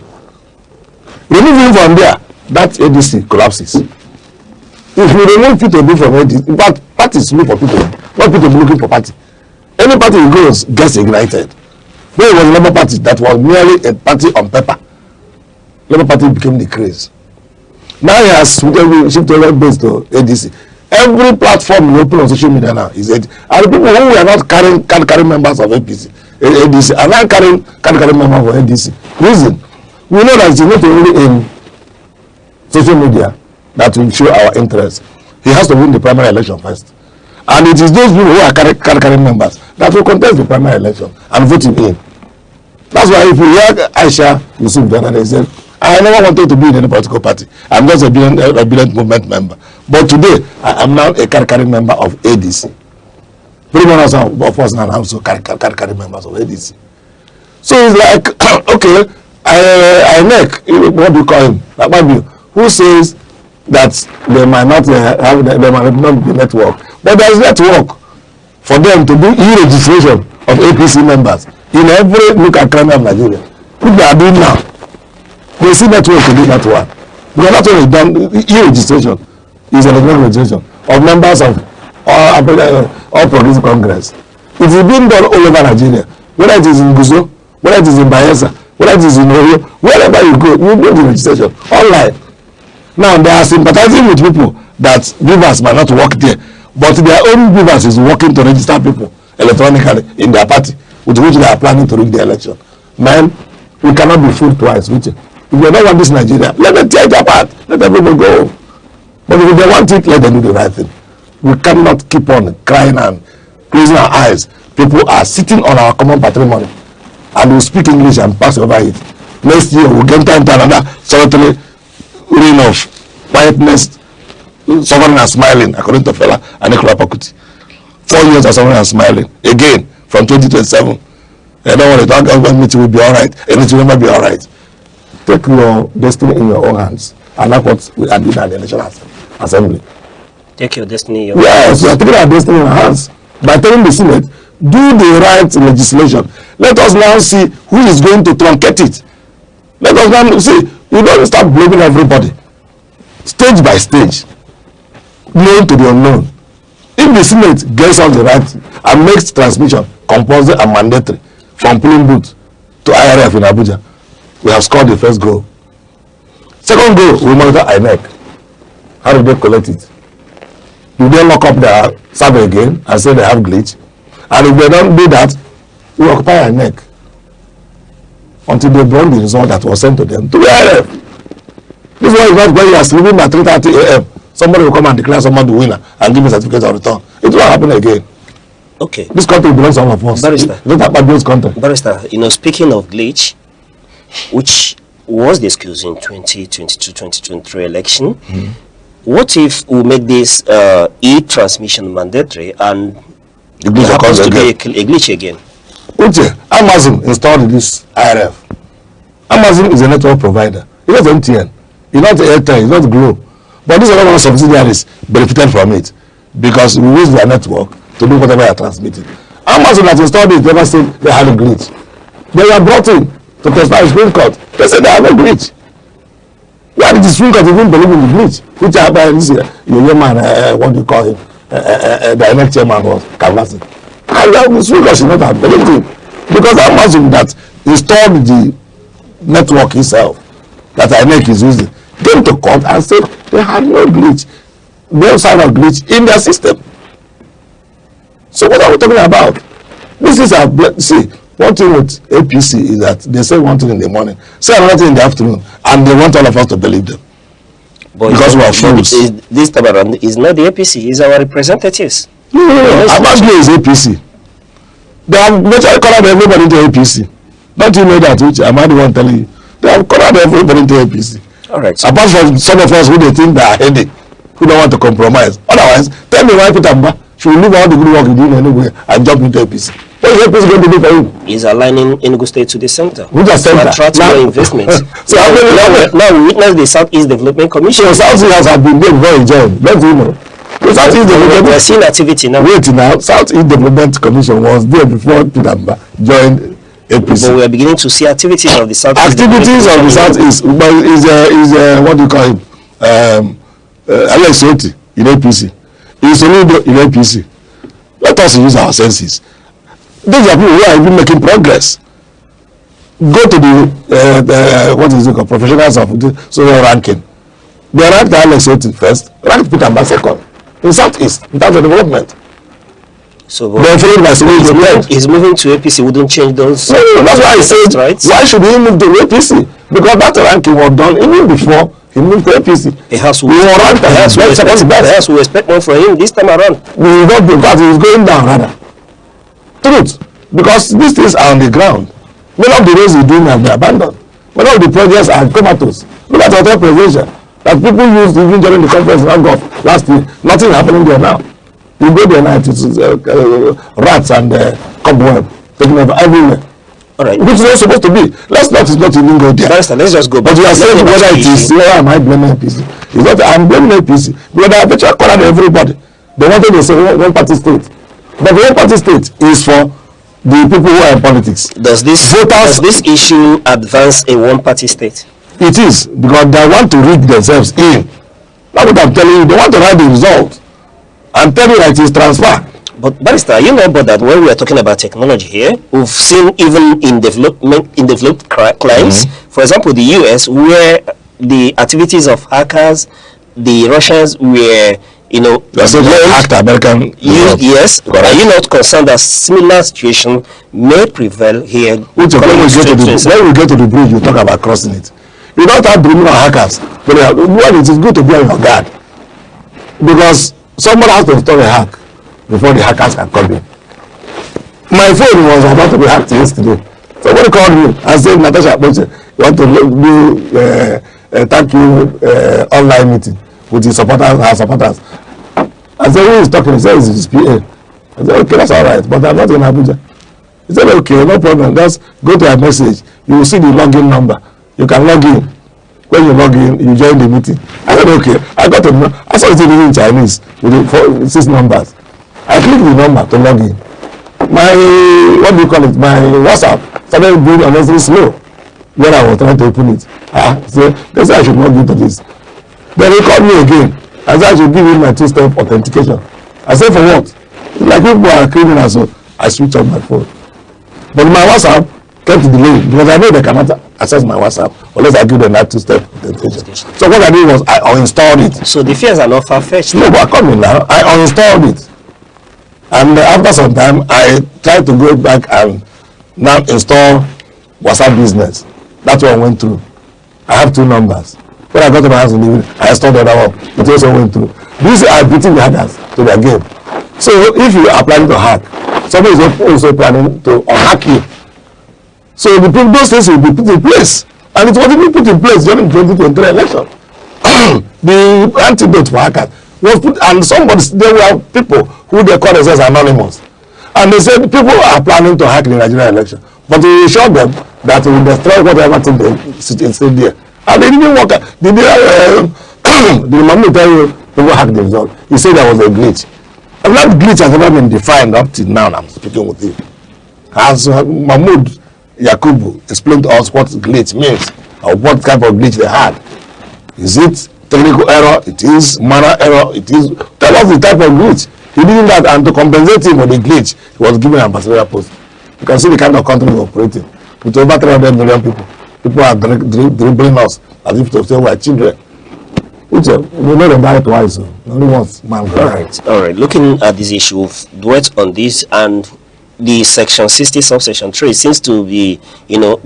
Remove him from there, that ADC collapses. If you remove Peter Obi from ADC, but parties look for Peter Obi, not Peter Obi looking for party. Any party he goes gets ignited. There was a Labour Party that was merely a party on paper. Labour Party became the craze. Now he has shifted base to ADC. Every platform you open on social media now is ADC. And the people who are not carrying members of ADC are not carrying members of ADC. Reason, we know that it's not only in social media that will show our interest. He has to win the primary election first. And it is those people who are carrying members that will contest the primary election and vote him in. That's why if you hear Aisha Yusuf the other day said, I never wanted to be in any political party. I'm just a brilliant movement member. But today, I am now a carrying member of ADC. Very many of us now also carrying members of ADC. So it's like, okay, Aneke, what do you call him? Like, who says that they might not be network. But there is network for them to do e-registration of APC members in every local crime of Nigeria. What they are doing now, they see network to do that one. Because not only done e-registration is an electronic registration of members of all Progressive Congress. It is being done all over Nigeria, whether it is in Guzo, whether it is in Bayelsa, whether it is in Oyo, wherever you go, you do the registration online. Now they are sympathizing with people that Beavers might not work there, but their own Beavers is working to register people electronically in their party, with which they are planning to rig the election. Man, we cannot be fooled twice, which if they don't want this Nigeria, let them tear it apart, let everybody go home. But if they want it, let them do the right thing. We cannot keep on crying and closing our eyes. People are sitting on our common patrimony and we speak English and pass over it. Next year we'll get into another solitary reign of quietness, suffering and smiling, according to Fela Aneke. 4 years of suffering and smiling. Again, from 2027. I don't want to talk about meeting will be alright, and it will never be alright. Take your destiny in your own hands. And that's what we are doing at the National Assembly. Take your destiny in your hands. Yes, we are taking our destiny in our hands. By telling the Senate, do the right legislation. Let us now see who is going to truncate it. Let us now see. You don't start blaming everybody. Stage by stage. Known to the unknown. If the Senate gets on the right and makes transmission compulsory and mandatory from polling booth to IRF in Abuja, we have scored the first goal. Second goal, we monitor Aneke. How do they collect it? Do they lock up their server again and say they have glitch? And if they don't do that, we occupy Aneke until they bring the result that was sent to them to the IRF. This one is not when you are sleeping by 3:30 a.m. Somebody will come and declare somebody the winner and give me certificate of return. It will happen again. Okay. This country belongs to all of us. Barrister. Don't talk about this country. Barrister, speaking of glitch, which was the excuse in 2022-2023 election, what if we make this e-transmission mandatory and it happens to be a glitch again? Amazon installed this IRF. Amazon is a network provider. It's not MTN. It's not Airtel. It's not Glo. But these other subsidiaries benefited from it because we use their network to do whatever they are transmitting. Amazon has installed it, never said they had a glitch. They were brought in to testify in Supreme Court. They said they have a glitch. Why did the Supreme Court even believe in the glitch? Which this your man, what do you call him? The Aneke chairman was canvassing. And the Supreme Court should not have believed him. Because Amazon that installed the network itself that Aneke is using came to court and said they had no glitch, no sign of glitch in their system. So what are we talking about? This is see, one thing with APC is that they say one thing in the morning, say another thing in the afternoon, and they want all of us to believe them. But because we are fools. This time around is not the APC, it's our representatives. No. Abagbe is APC. They have virtually colored everybody into APC. Don't you know that, which am I the one telling you? They have colored everybody into APC. All right. So apart from some of us who they think they are headache, who don't want to compromise. Otherwise, tell me why Peter Mba should should leave all the good work he did anyway and jump into APC. What is APC going to do for him? He's aligning Enugu State to the center. Which is center? To attract more investments. So now we witness the Southeast Development Commission. So Southeast has been there before he joined. Let you know. The Southeast Development. We are seeing activity now. Wait now. Southeast Development Commission was there before Pidamba joined APC. But we are beginning to see activities of the Southeast. Activities of the Southeast, but is what do you call him? Alex Oti in APC. He's Soludo in APC. Let us use our senses. These are people who are even making progress. Go to the what is it called? Professionals of the social ranking. They ranked Alex Oti first, ranked Peter Mba second in Southeast in terms of development. So he's moving to APC wouldn't change those. No, that's why I said, right? Why should he move to APC? Because that ranking was done even before he moved to APC. Perhaps we expect more from him this time around. We will not, because he's going down rather. Truth. Because these things are on the ground. Many of the roads he's doing have been abandoned. Many of the projects are comatose. Look at hotel preservation that people used even during the conference last year. Nothing happening there now. You go there now, it's rats and cobweb taking over everywhere. All right. Which is not supposed to be. Let's not even go there. Let's just go back. But you are saying whether it is, where am I blaming APC? It's not, I'm blaming APC. Because I bet you cornered everybody. They wanted to say one party state. But the one party state is for the people who are in politics. Does this issue advance a one party state? It is, because they want to rig themselves in. That's what I'm telling you. They want to write the result and tell you that it is transfer. But Barrister, you know that when we are talking about technology here, we've seen even in developed climes, for example, the US, where the activities of hackers, the Russians were, hacked American. Yes, but are you not concerned that similar situation may prevail here? When we get to the bridge, you talk about crossing it. You don't have criminal hackers. But it is good to be on your guard, because someone has to install a hack before the hackers can come in. My phone was about to be hacked yesterday. Somebody called me and said, Natasha, you want to do a thank you online meeting with his supporters, our supporters. I said, who is talking? He said, it's his PA. I said, okay, that's all right, but I'm not in Abuja. He said, okay, no problem. Just go to our message. You will see the login number. You can log in. When you log in, you join the meeting. I said, okay. I got I saw it in Chinese with the 6 numbers. I clicked the number to log in. My my WhatsApp started going unnecessarily slow when I was trying to open it. So they said I should log into this. Then they called me again. I said I should give him my 2-step authentication. I said, for what? Like people are criminals, so I switched on my phone. But my WhatsApp kept delaying because I know they cannot access my WhatsApp unless I give them that 2-step authentication. So what I did was I uninstalled it. So the fears are not far-fetched. No, but come in now. I uninstalled it. And after some time, I tried to go back and now install WhatsApp Business. That one went through. I have 2 numbers. When I got to my house in the evening, I installed the other one. It also went through. These are beating the hackers to their game. So if you are planning to hack, somebody is also planning to unhack you. So those things will be put in place. And it was even put in place during the 2023 election. The antidote for hackers was put, and there were people who they call themselves anonymous. And they said people are planning to hack the Nigerian election. But we assured them that we will destroy whatever thing they still there. And they didn't work out. The moment tell you people hacked the result, he said there was a glitch. And that glitch has never been defined up till now. I'm speaking with you. As Mahmoud Yakubu explained to us what glitch means, or what type of glitch they had. Is it technical error? It is manner error? It is. Tell us the type of glitch. He did that, and to compensate him for the glitch, he was given an ambassadorial post. You can see the kind of country we're operating. With over 300 million people. People are dribbling us as if to say we're children. Which we know them die twice. Only once, man. All right. Looking at this issue, we've dwelt on this, and the section 60 subsection 3 seems to be,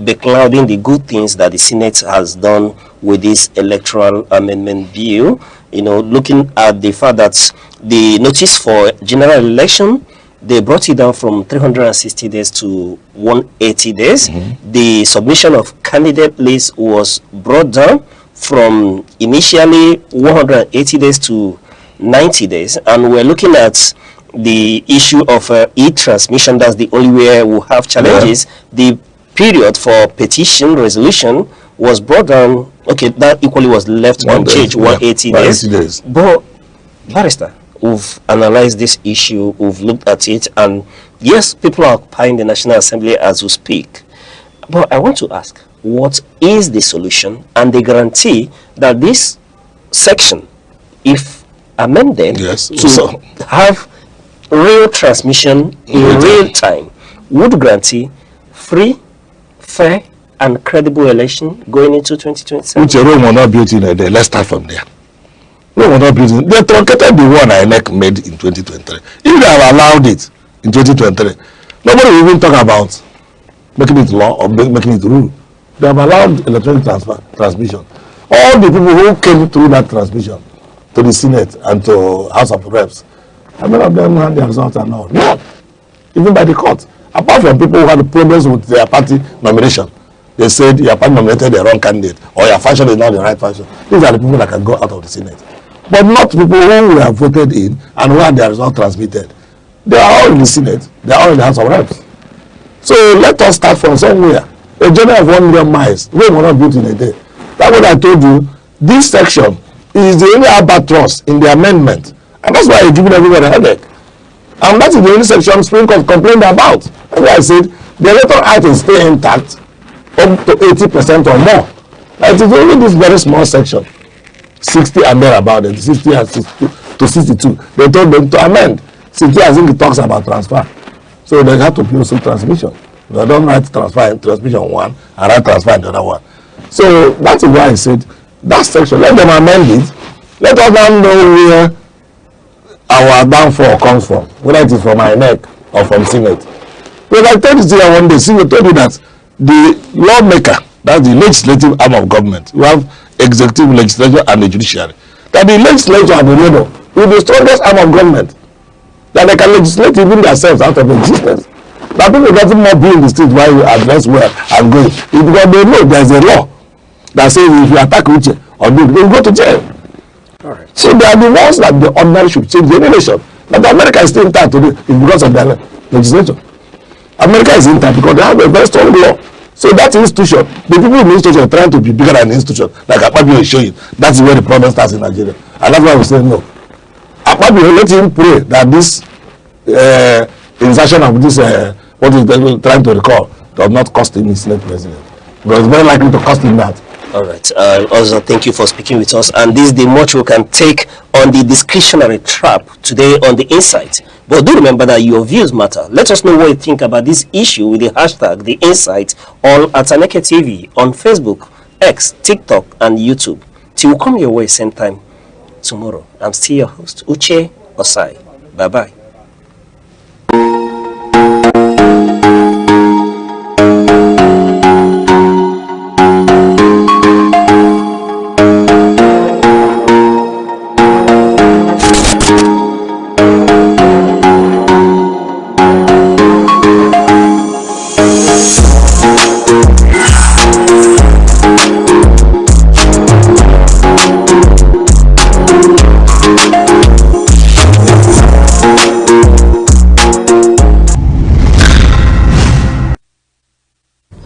beclouding the good things that the Senate has done with this electoral amendment bill. Looking at the fact that the notice for general election, they brought it down from 360 days to 180 days. The submission of candidate list was brought down from initially 180 days to 90 days. And we're looking at the issue of e-transmission, that's the only way we'll have challenges. The period for petition resolution was brought down. Okay, that equally was left unchanged, 180 days. But, Barrister, we've analyzed this issue, we've looked at it, and yes, people are occupying the National Assembly as we speak. But I want to ask, what is the solution and the guarantee that this section, if amended to have real transmission in real time, would guarantee free, fair, and credible election going into 2027? Which Rome will not built in a day. Let's start from there. Rome will not built in. They truncated the one Aneke made in 2023. If they have allowed it in 2023, nobody will even talk about making it law or making it rule. They have allowed electronic transmission. All the people who came through that transmission to the Senate and to House of Reps, how many of them had their results and all? No. Even by the court. Apart from people who had problems with their party nomination, they said your party nominated the wrong candidate or your faction is not the right faction. These are the people that can go out of the Senate. But not people who were voted in and who had their result transmitted. They are all in the Senate. They are all in the House of Reps. So let us start from somewhere. A journey of 1 million miles. We were not built in a day. That's what I told you. This section is the only albatross in the amendment. And that's why I'm giving everybody a headache. And that is the only section Supreme Court complained about. That's why I said the Electoral Act is still intact up to 80% or more. It is only this very small section, 60 and there about it, 60 and 62 to 62. They told them to amend. 60, I think it talks about transfer. So they have to build some transmission. They don't write transfer in transmission one and write transfer in the other one. So that's why I said that section, let them amend it. Let us now know where our downfall comes from, whether it is from Aneke or from Senate. Because I told you one day, Senate told you that the lawmaker, that's the legislative arm of government, you have executive, legislature, and the judiciary. That the legislature and the labor will be the strongest arm of government. That they can legislate even themselves out of existence. That people getting more be in the street while you address well and go. It's because they know there's a law that says if you attack Uche or do it, they will go to jail. All right. So they are the ones that the ordinary should change the nation. But America is still intact today is because of their legislation. America is intact because they have a very strong law. So that institution, the people in the institution are trying to be bigger than the institution, like Akpabio is showing. That's where the problem starts in Nigeria. And that's why we say no. Akpabio, let him pray that this insertion of this, what is trying to recall, does not cost him his Senate president. Because it's very likely to cost him that. All right. Also, thank you for speaking with us. And this is the much we can take on the discretionary trap today on the Insight. But do remember that your views matter. Let us know what you think about this issue with the hashtag The Insight on Aneke TV on Facebook, X, TikTok, and YouTube. Till we come your way same time tomorrow. I'm still your host, Uche Osai. Bye-bye.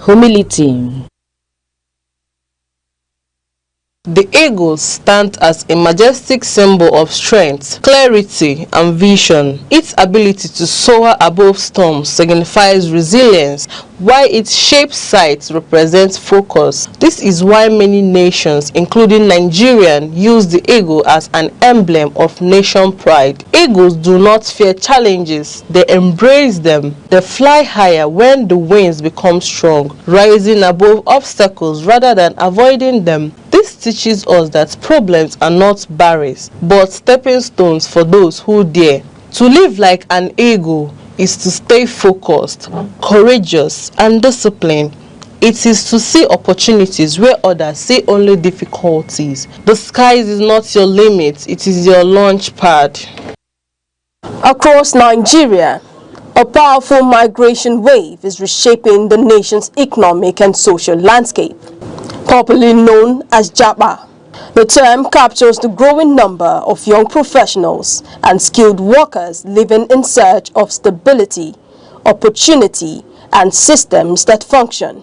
Humility. The eagles stand as a majestic symbol of strength, clarity, and vision. Its ability to soar above storms signifies resilience, while its shaped sight represents focus. This is why many nations, including Nigeria, use the eagle as an emblem of nation pride. Eagles do not fear challenges, they embrace them. They fly higher when the winds become strong, rising above obstacles rather than avoiding them. This teaches us that problems are not barriers, but stepping stones for those who dare. To live like an eagle is to stay focused, courageous, and disciplined. It is to see opportunities where others see only difficulties. The sky is not your limit, it is your launch pad. Across Nigeria, a powerful migration wave is reshaping the nation's economic and social landscape. Popularly known as Japa. The term captures the growing number of young professionals and skilled workers living in search of stability, opportunity, and systems that function.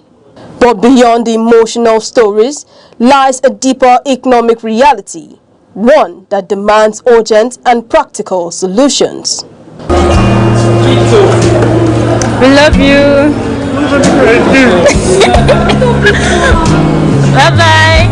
But beyond the emotional stories lies a deeper economic reality, one that demands urgent and practical solutions. We love you. Bye-bye.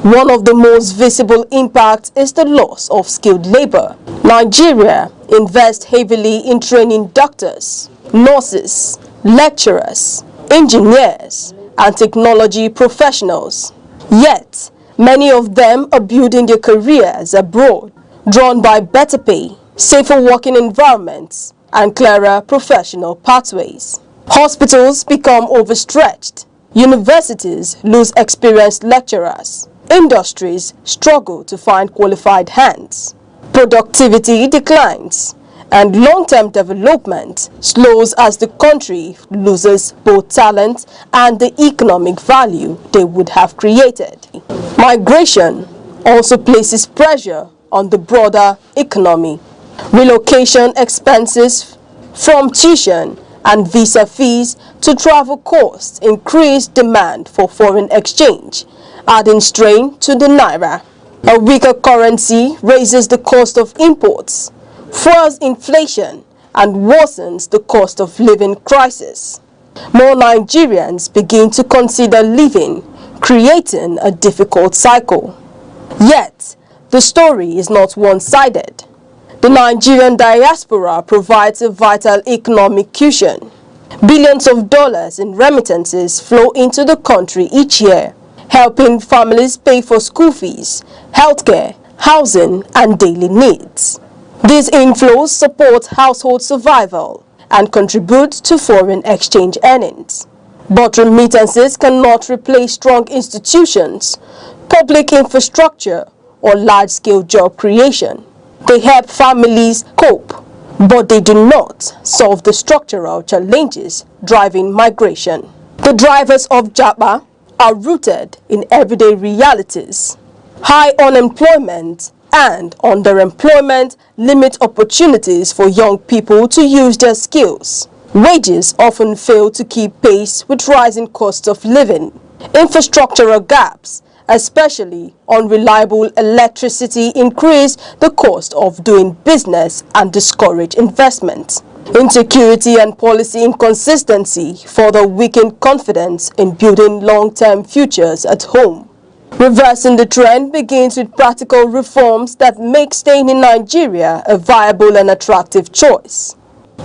One of the most visible impacts is the loss of skilled labor. Nigeria invests heavily in training doctors, nurses, lecturers, engineers, and technology professionals. Yet, many of them are building their careers abroad, drawn by better pay, safer working environments, and clearer professional pathways. Hospitals become overstretched. Universities lose experienced lecturers. Industries struggle to find qualified hands. Productivity declines, and long-term development slows as the country loses both talent and the economic value they would have created. Migration also places pressure on the broader economy. Relocation expenses from tuition and visa fees to travel costs increase demand for foreign exchange, adding strain to the naira. A weaker currency raises the cost of imports, fuels inflation, and worsens the cost of living crisis. More Nigerians begin to consider leaving, creating a difficult cycle. Yet, the story is not one-sided. The Nigerian diaspora provides a vital economic cushion. Billions of dollars in remittances flow into the country each year, helping families pay for school fees, healthcare, housing, and daily needs. These inflows support household survival and contribute to foreign exchange earnings. But remittances cannot replace strong institutions, public infrastructure, or large-scale job creation. They help families cope, but they do not solve the structural challenges driving migration. The drivers of Japa are rooted in everyday realities. High unemployment and underemployment limit opportunities for young people to use their skills. Wages often fail to keep pace with rising costs of living. Infrastructural gaps, especially unreliable electricity, increase the cost of doing business and discourage investment. Insecurity and policy inconsistency further weaken confidence in building long-term futures at home. Reversing the trend begins with practical reforms that make staying in Nigeria a viable and attractive choice.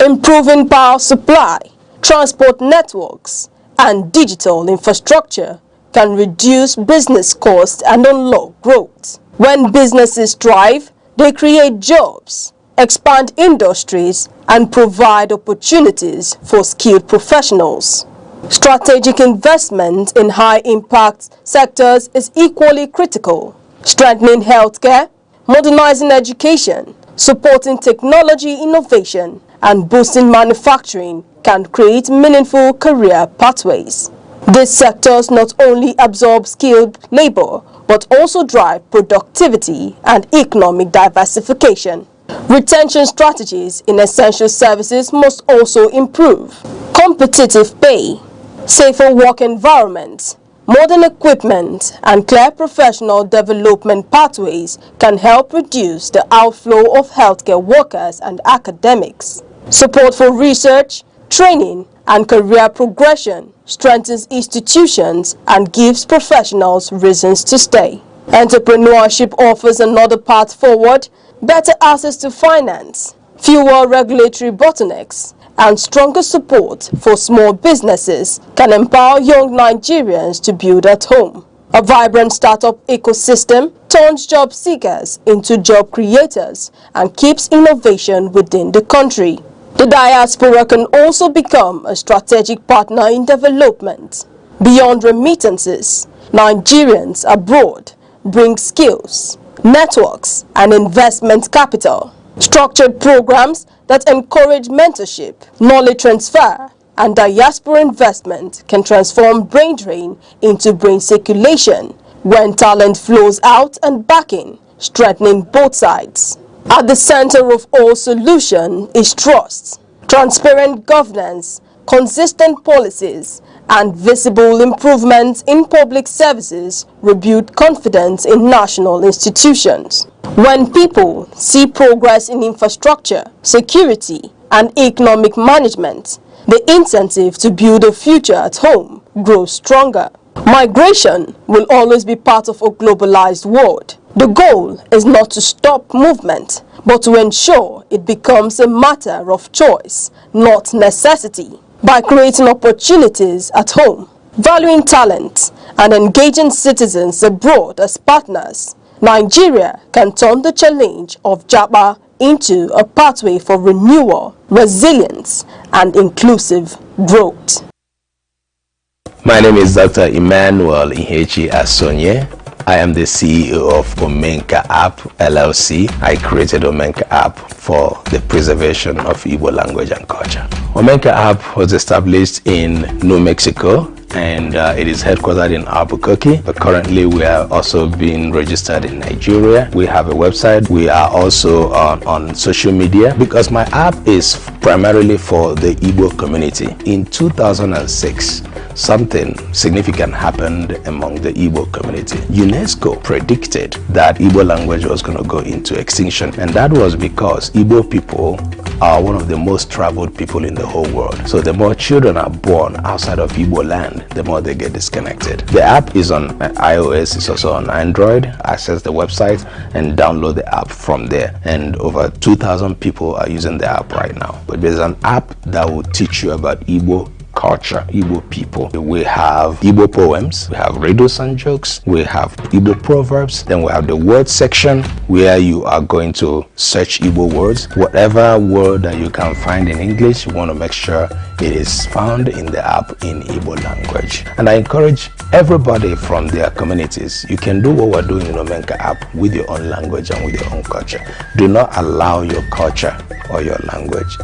Improving power supply, transport networks, and digital infrastructure can reduce business costs and unlock growth. When businesses thrive, they create jobs, expand industries, and provide opportunities for skilled professionals. Strategic investment in high-impact sectors is equally critical. Strengthening healthcare, modernizing education, supporting technology innovation, and boosting manufacturing can create meaningful career pathways. These sectors not only absorb skilled labor, but also drive productivity and economic diversification. Retention strategies in essential services must also improve. Competitive pay, safer work environments, modern equipment, and clear professional development pathways can help reduce the outflow of healthcare workers and academics. Support for research, training, and career progression strengthens institutions and gives professionals reasons to stay. Entrepreneurship offers another path forward: better access to finance, fewer regulatory bottlenecks, and stronger support for small businesses can empower young Nigerians to build at home. A vibrant startup ecosystem turns job seekers into job creators and keeps innovation within the country. The diaspora can also become a strategic partner in development. Beyond remittances, Nigerians abroad bring skills, networks, and investment capital. Structured programs that encourage mentorship, knowledge transfer, and diaspora investment can transform brain drain into brain circulation when talent flows out and back in, strengthening both sides. At the center of all solution is trust, transparent governance, consistent policies, and visible improvements in public services rebuild confidence in national institutions. When people see progress in infrastructure, security, and economic management, the incentive to build a future at home grows stronger. Migration will always be part of a globalized world. The goal is not to stop movement, but to ensure it becomes a matter of choice, not necessity. By creating opportunities at home, valuing talent, and engaging citizens abroad as partners, Nigeria can turn the challenge of Japa into a pathway for renewal, resilience, and inclusive growth. My name is Dr. Emmanuel Ihechi Asonye. I am the CEO of Omenka App LLC. I created Omenka App for the preservation of Igbo language and culture. Omenka App was established in New Mexico, and it is headquartered in Albuquerque, but currently we are also being registered in Nigeria. We have a website. We are also on social media because my app is primarily for the Igbo community. In 2006, something significant happened among the Igbo community. UNESCO predicted that Igbo language was going to go into extinction, and that was because Igbo people are one of the most traveled people in the whole world. So the more children are born outside of Igbo land, the more they get disconnected. The app is on iOS, it's also on Android. Access the website and download the app from there. And over 2,000 people are using the app right now. But there's an app that will teach you about Igbo culture, Igbo people. We have Igbo poems, we have riddles and jokes, we have Igbo proverbs, then we have the word section where you are going to search Igbo words. Whatever word that you can find in English, you want to make sure it is found in the app in Igbo language. And I encourage everybody from their communities, you can do what we're doing in Omenka app with your own language and with your own culture. Do not allow your culture or your language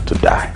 to die.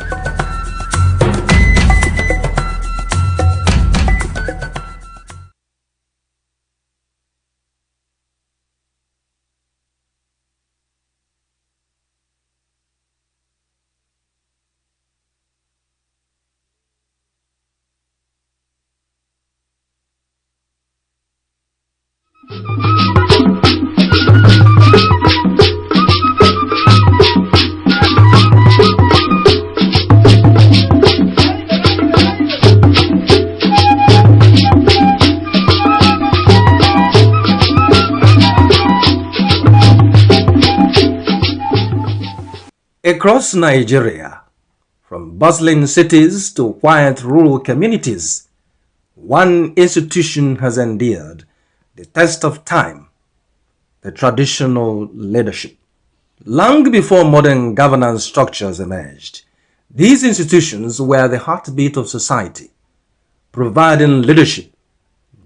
Across Nigeria, from bustling cities to quiet rural communities, one institution has endured the test of time: the traditional leadership. Long before modern governance structures emerged, these institutions were the heartbeat of society, providing leadership,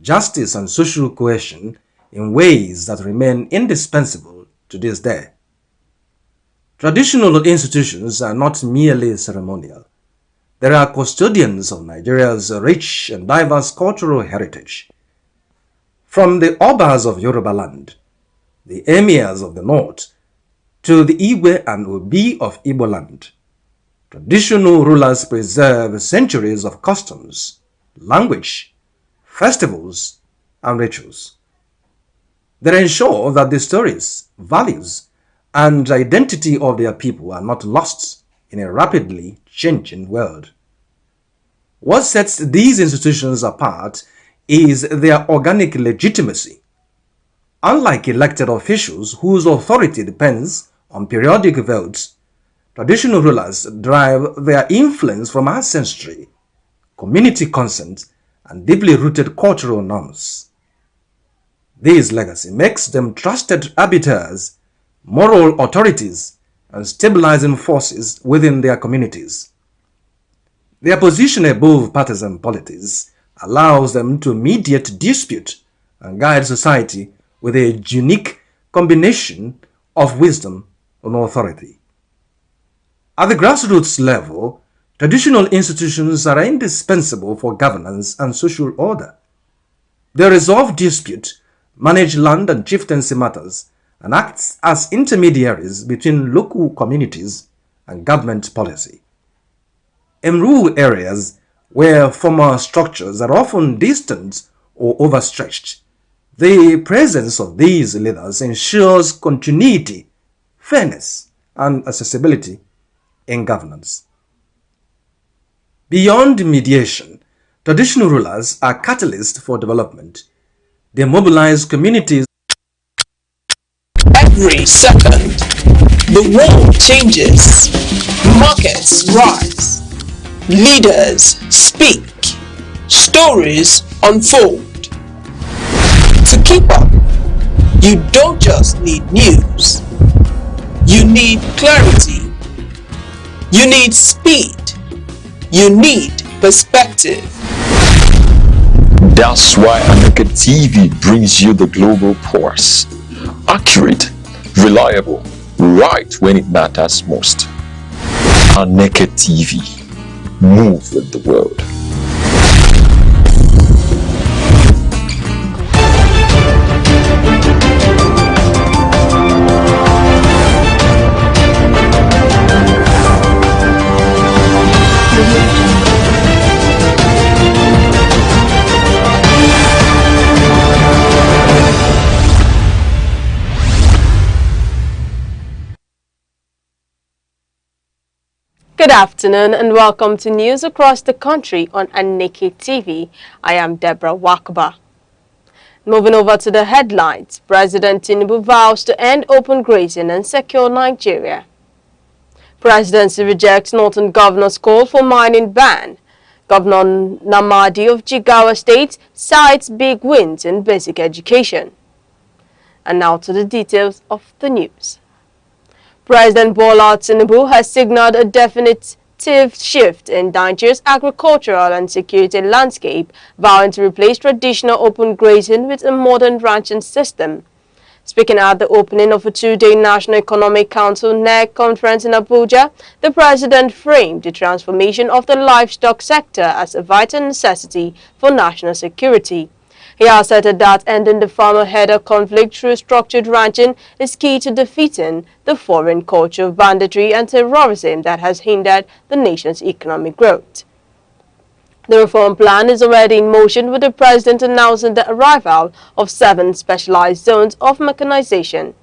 justice, and social cohesion in ways that remain indispensable to this day. Traditional institutions are not merely ceremonial. They are custodians of Nigeria's rich and diverse cultural heritage. From the Obas of Yoruba land, the Emirs of the North, to the Igwe and Obi of Igbo land, traditional rulers preserve centuries of customs, language, festivals, and rituals. They ensure that the stories, values, and identity of their people are not lost in a rapidly changing world. What sets these institutions apart is their organic legitimacy. Unlike elected officials whose authority depends on periodic votes, traditional rulers derive their influence from ancestry, community consent, and deeply rooted cultural norms. This legacy makes them trusted arbiters, moral authorities, and stabilizing forces within their communities. Their position above partisan politics allows them to mediate dispute and guide society with a unique combination of wisdom and authority. At the grassroots level, traditional institutions are indispensable for governance and social order. They resolve dispute manage land and chieftaincy matters, and acts as intermediaries between local communities and government policy. In rural areas where former structures are often distant or overstretched, the presence of these leaders ensures continuity, fairness, and accessibility in governance. Beyond mediation, traditional rulers are catalysts for development. They mobilize communities. Every second, the world changes, markets rise, leaders speak, stories unfold. To keep up, you don't just need news, you need clarity, you need speed, you need perspective. That's why Aneke TV brings you the global pulse. Accurate, reliable, right when it matters most. Aneke TV. Move with the world. Good afternoon and welcome to news across the country on Aneke TV. I am Deborah Wakaba. Moving over to the headlines, President Tinubu vows to end open grazing and secure Nigeria. Presidency rejects Northern Governor's call for mining ban. Governor Namadi of Jigawa State cites big wins in basic education. And now to the details of the news. President Bola Tinubu has signaled a definitive shift in Nigeria's agricultural and security landscape, vowing to replace traditional open grazing with a modern ranching system. Speaking at the opening of a two-day National Economic Council NEC conference in Abuja, the president framed the transformation of the livestock sector as a vital necessity for national security. He asserted that ending the farmer-herder conflict through structured ranching is key to defeating the foreign culture of banditry and terrorism that has hindered the nation's economic growth. The reform plan is already in motion, with the president announcing the arrival of 7 specialized zones of mechanization.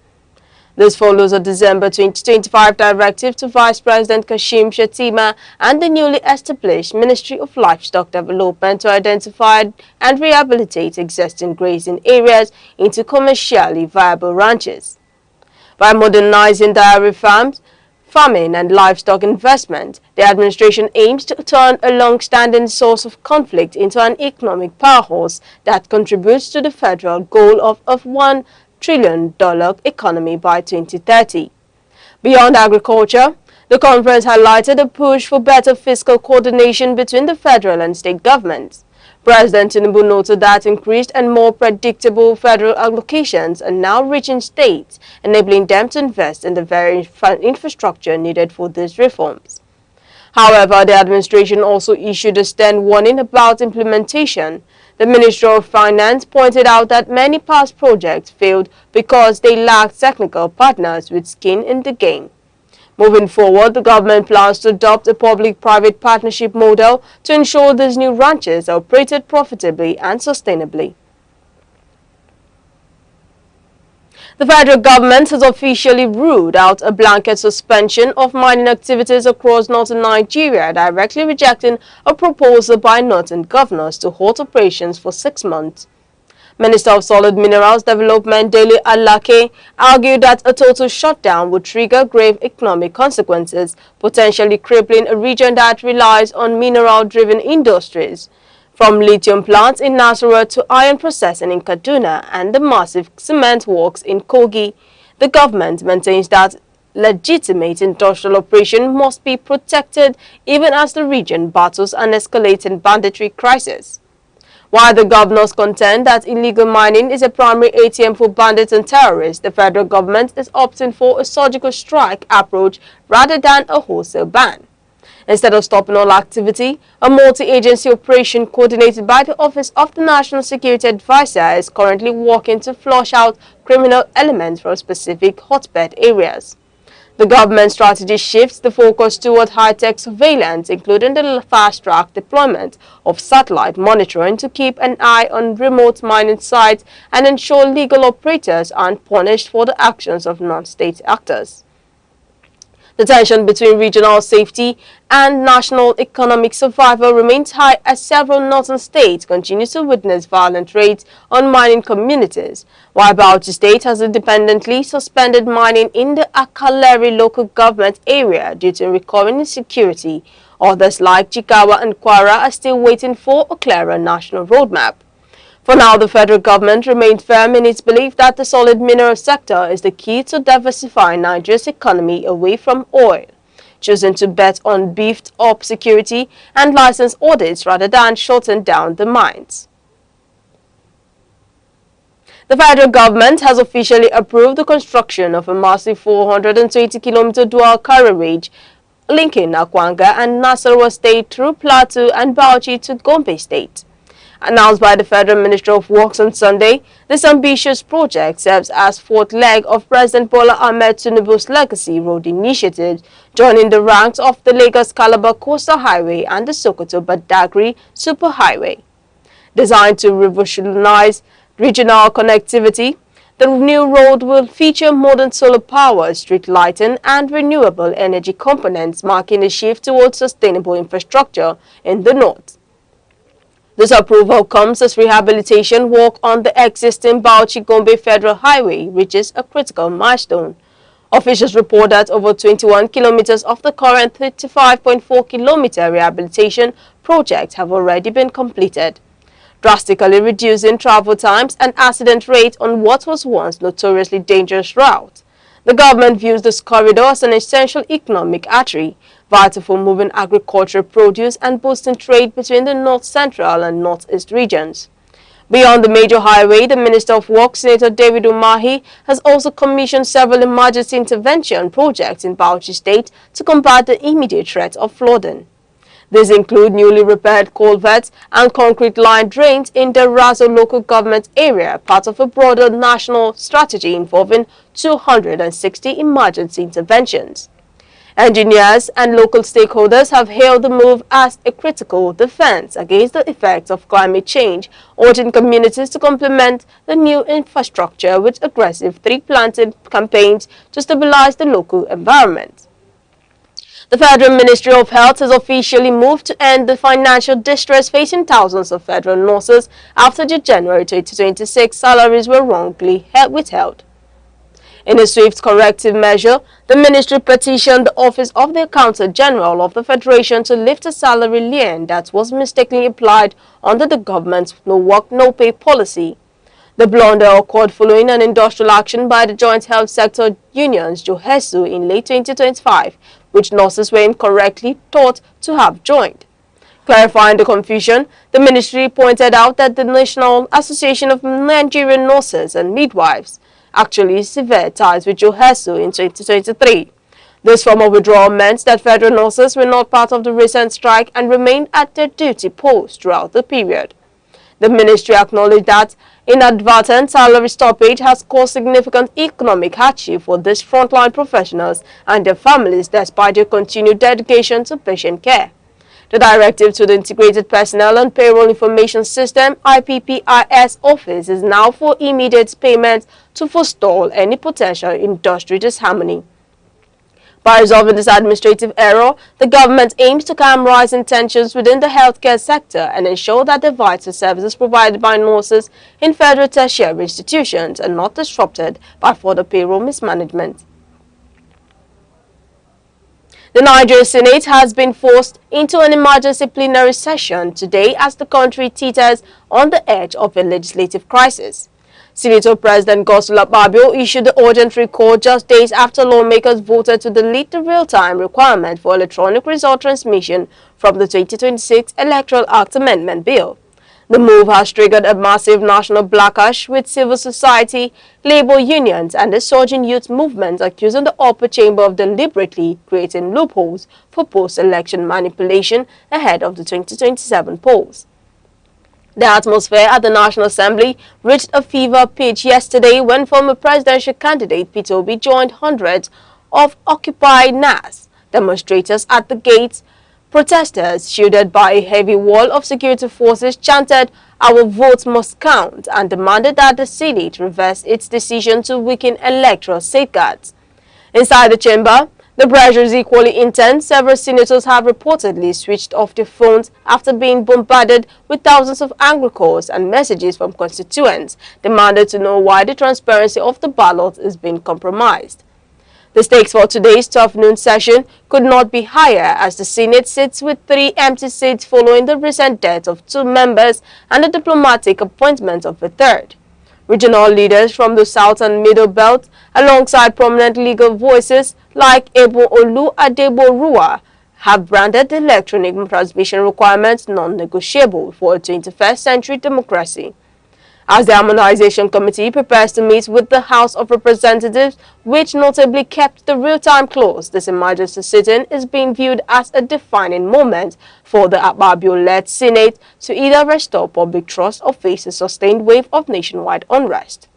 This follows a December 2025 directive to Vice President Kashim Shettima and the newly established Ministry of Livestock Development to identify and rehabilitate existing grazing areas into commercially viable ranches. By modernizing dairy farms, farming and livestock investment, the administration aims to turn a long-standing source of conflict into an economic powerhouse that contributes to the federal goal of $1 trillion economy by 2030. Beyond agriculture, the conference highlighted a push for better fiscal coordination between the federal and state governments. President Tinubu noted that increased and more predictable federal allocations are now reaching states, enabling them to invest in the very infrastructure needed for these reforms. However, the administration also issued a stern warning about implementation. The Minister of Finance pointed out that many past projects failed because they lacked technical partners with skin in the game. Moving forward, the government plans to adopt a public-private partnership model to ensure these new ranches are operated profitably and sustainably. The federal government has officially ruled out a blanket suspension of mining activities across northern Nigeria, directly rejecting a proposal by northern governors to halt operations for 6 months. Minister of Solid Minerals Development Dele Aneke argued that a total shutdown would trigger grave economic consequences, potentially crippling a region that relies on mineral-driven industries, from lithium plants in Nasarawa to iron processing in Kaduna and the massive cement works in Kogi. The government maintains that legitimate industrial operation must be protected even as the region battles an escalating banditry crisis. While the governors contend that illegal mining is a primary ATM for bandits and terrorists, the federal government is opting for a surgical strike approach rather than a wholesale ban. Instead of stopping all activity, a multi-agency operation coordinated by the Office of the National Security Advisor is currently working to flush out criminal elements from specific hotbed areas. The government strategy shifts the focus toward high-tech surveillance, including the fast-track deployment of satellite monitoring to keep an eye on remote mining sites and ensure legal operators aren't punished for the actions of non-state actors. The tension between regional safety and national economic survival remains high as several northern states continue to witness violent raids on mining communities, while Bauchi State has independently suspended mining in the Akaleri local government area due to recurring insecurity. Others like Jigawa and Kwara are still waiting for a clearer national roadmap. For now, the federal government remained firm in its belief that the solid mineral sector is the key to diversifying Nigeria's economy away from oil, choosing to bet on beefed-up security and license audits rather than shutting down the mines. The federal government has officially approved the construction of a massive 420-kilometer dual carriageway linking Akwanga and Nasarawa State through Plateau and Bauchi to Gombe State. Announced by the Federal Ministry of Works on Sunday, this ambitious project serves as fourth leg of President Bola Ahmed Tinubu's legacy road initiatives, joining the ranks of the Lagos-Calabar Coastal Highway and the Sokoto-Badagry Superhighway. Designed to revolutionize regional connectivity, the new road will feature modern solar power, street lighting, and renewable energy components, marking a shift towards sustainable infrastructure in the north. This approval comes as rehabilitation work on the existing Bauchi-Gombe Federal Highway reaches a critical milestone. Officials report that over 21 kilometers of the current 35.4-kilometer rehabilitation project have already been completed, drastically reducing travel times and accident rate on what was once notoriously dangerous route. The government views this corridor as an essential economic artery, vital for moving agricultural produce and boosting trade between the North Central and Northeast regions. Beyond the major highway, the Minister of Works, Senator David Umahi, has also commissioned several emergency intervention projects in Bauchi State to combat the immediate threat of flooding. These include newly repaired culverts and concrete-lined drains in the Razo local government area, part of a broader national strategy involving 260 emergency interventions. Engineers and local stakeholders have hailed the move as a critical defense against the effects of climate change, urging communities to complement the new infrastructure with aggressive tree planting campaigns to stabilize the local environment. The Federal Ministry of Health has officially moved to end the financial distress facing thousands of federal nurses after the January 2026 salaries were wrongly withheld. In a swift corrective measure, the ministry petitioned the Office of the Accountant General of the Federation to lift a salary lien that was mistakenly applied under the government's no work, no pay policy. The blunder occurred following an industrial action by the Joint Health Sector Unions, JOHESU, in late 2025, which nurses were incorrectly thought to have joined. Clarifying the confusion, the ministry pointed out that the National Association of Nigerian Nurses and Midwives actually severed ties with JOHESU in 2023. This form of withdrawal meant that federal nurses were not part of the recent strike and remained at their duty posts throughout the period. The ministry acknowledged that inadvertent salary stoppage has caused significant economic hardship for these frontline professionals and their families despite their continued dedication to patient care. The directive to the Integrated Personnel and Payroll Information System (IPPIS) office is now for immediate payments to forestall any potential industry disharmony. By resolving this administrative error, the government aims to calm rising tensions within the healthcare sector and ensure that the vital services provided by nurses in federal tertiary institutions are not disrupted by further payroll mismanagement. The Nigeria Senate has been forced into an emergency plenary session today as the country teeters on the edge of a legislative crisis. Senator President Godswill Akpabio issued the urgent recall just days after lawmakers voted to delete the real-time requirement for electronic result transmission from the 2026 Electoral Act Amendment Bill. The move has triggered a massive national backlash, with civil society, labor unions and the surging youth movement accusing the upper chamber of deliberately creating loopholes for post-election manipulation ahead of the 2027 polls. The atmosphere at the National Assembly reached a fever pitch yesterday when former presidential candidate Peter Obi joined hundreds of Occupy NAS demonstrators at the gates. Protesters, shielded by a heavy wall of security forces, chanted, "Our votes must count," and demanded that the Senate reverse its decision to weaken electoral safeguards. Inside the chamber, the pressure is equally intense. Several senators have reportedly switched off their phones after being bombarded with thousands of angry calls and messages from constituents demanded to know why the transparency of the ballot is being compromised. The stakes for today's 12 noon session could not be higher, as the Senate sits with 3 empty seats following the recent death of 2 members and the diplomatic appointment of a third. Regional leaders from the South and Middle Belt, alongside prominent legal voices like Ebo Olu Adeboruwa, have branded the electronic transmission requirements non-negotiable for a 21st century democracy. As the Harmonization Committee prepares to meet with the House of Representatives, which notably kept the real-time clause, this emergency sitting is being viewed as a defining moment for the Akpabio-led Senate to either restore public trust or face a sustained wave of nationwide unrest.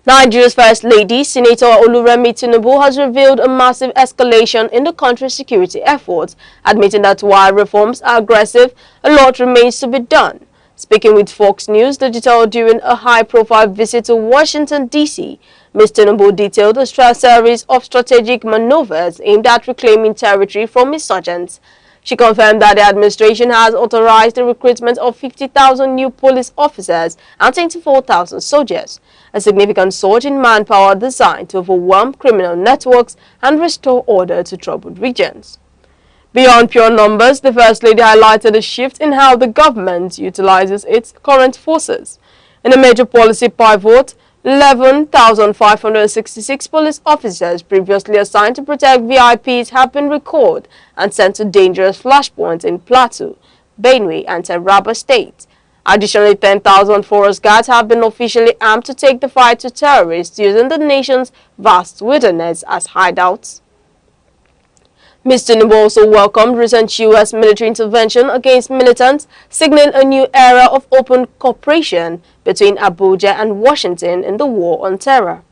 Nigeria's First Lady, Senator Oluremi Tinubu, has revealed a massive escalation in the country's security efforts, admitting that while reforms are aggressive, a lot remains to be done. Speaking with Fox News Digital during a high-profile visit to Washington, D.C., Ms. Tinubu detailed a series of strategic maneuvers aimed at reclaiming territory from insurgents. She confirmed that the administration has authorized the recruitment of 50,000 new police officers and 24,000 soldiers, a significant surge in manpower designed to overwhelm criminal networks and restore order to troubled regions. Beyond pure numbers, the First Lady highlighted a shift in how the government utilizes its current forces. In a major policy pivot, 11,566 police officers previously assigned to protect VIPs have been recalled and sent to dangerous flashpoints in Plateau, Benue and Taraba states. Additionally, 10,000 forest guards have been officially armed to take the fight to terrorists using the nation's vast wilderness as hideouts. Ms. Tinubu also welcomed recent U.S. military intervention against militants, signaling a new era of open cooperation between Abuja and Washington in the war on terror.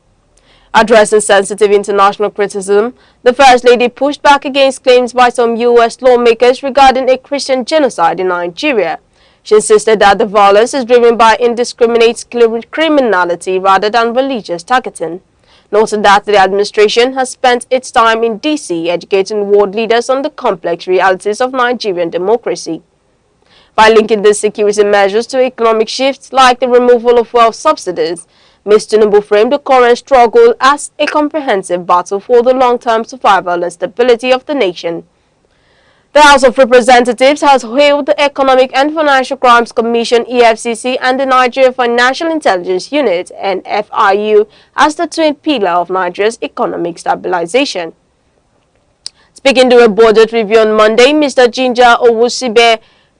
Addressing sensitive international criticism, the First Lady pushed back against claims by some U.S. lawmakers regarding a Christian genocide in Nigeria. She insisted that the violence is driven by indiscriminate criminality rather than religious targeting. Noted that the administration has spent its time in D.C. educating world leaders on the complex realities of Nigerian democracy. By linking these security measures to economic shifts like the removal of wealth subsidies, Ms. Tinubu framed the current struggle as a comprehensive battle for the long-term survival and stability of the nation. The House of Representatives has hailed the Economic and Financial Crimes Commission (EFCC) and the Nigeria Financial Intelligence Unit (NFIU) as the twin pillar of Nigeria's economic stabilization. Speaking during a budget review on Monday, Mr. Ginger Owusibe,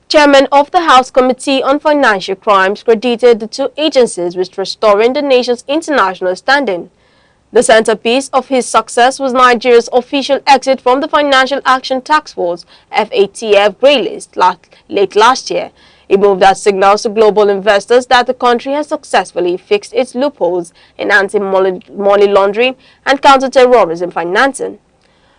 chairman of the House Committee on Financial Crimes, credited the two agencies with restoring the nation's international standing. The centerpiece of his success was Nigeria's official exit from the Financial Action Task Force (FATF) grey list late last year, a move that signals to global investors that the country has successfully fixed its loopholes in anti-money laundering and counter-terrorism financing.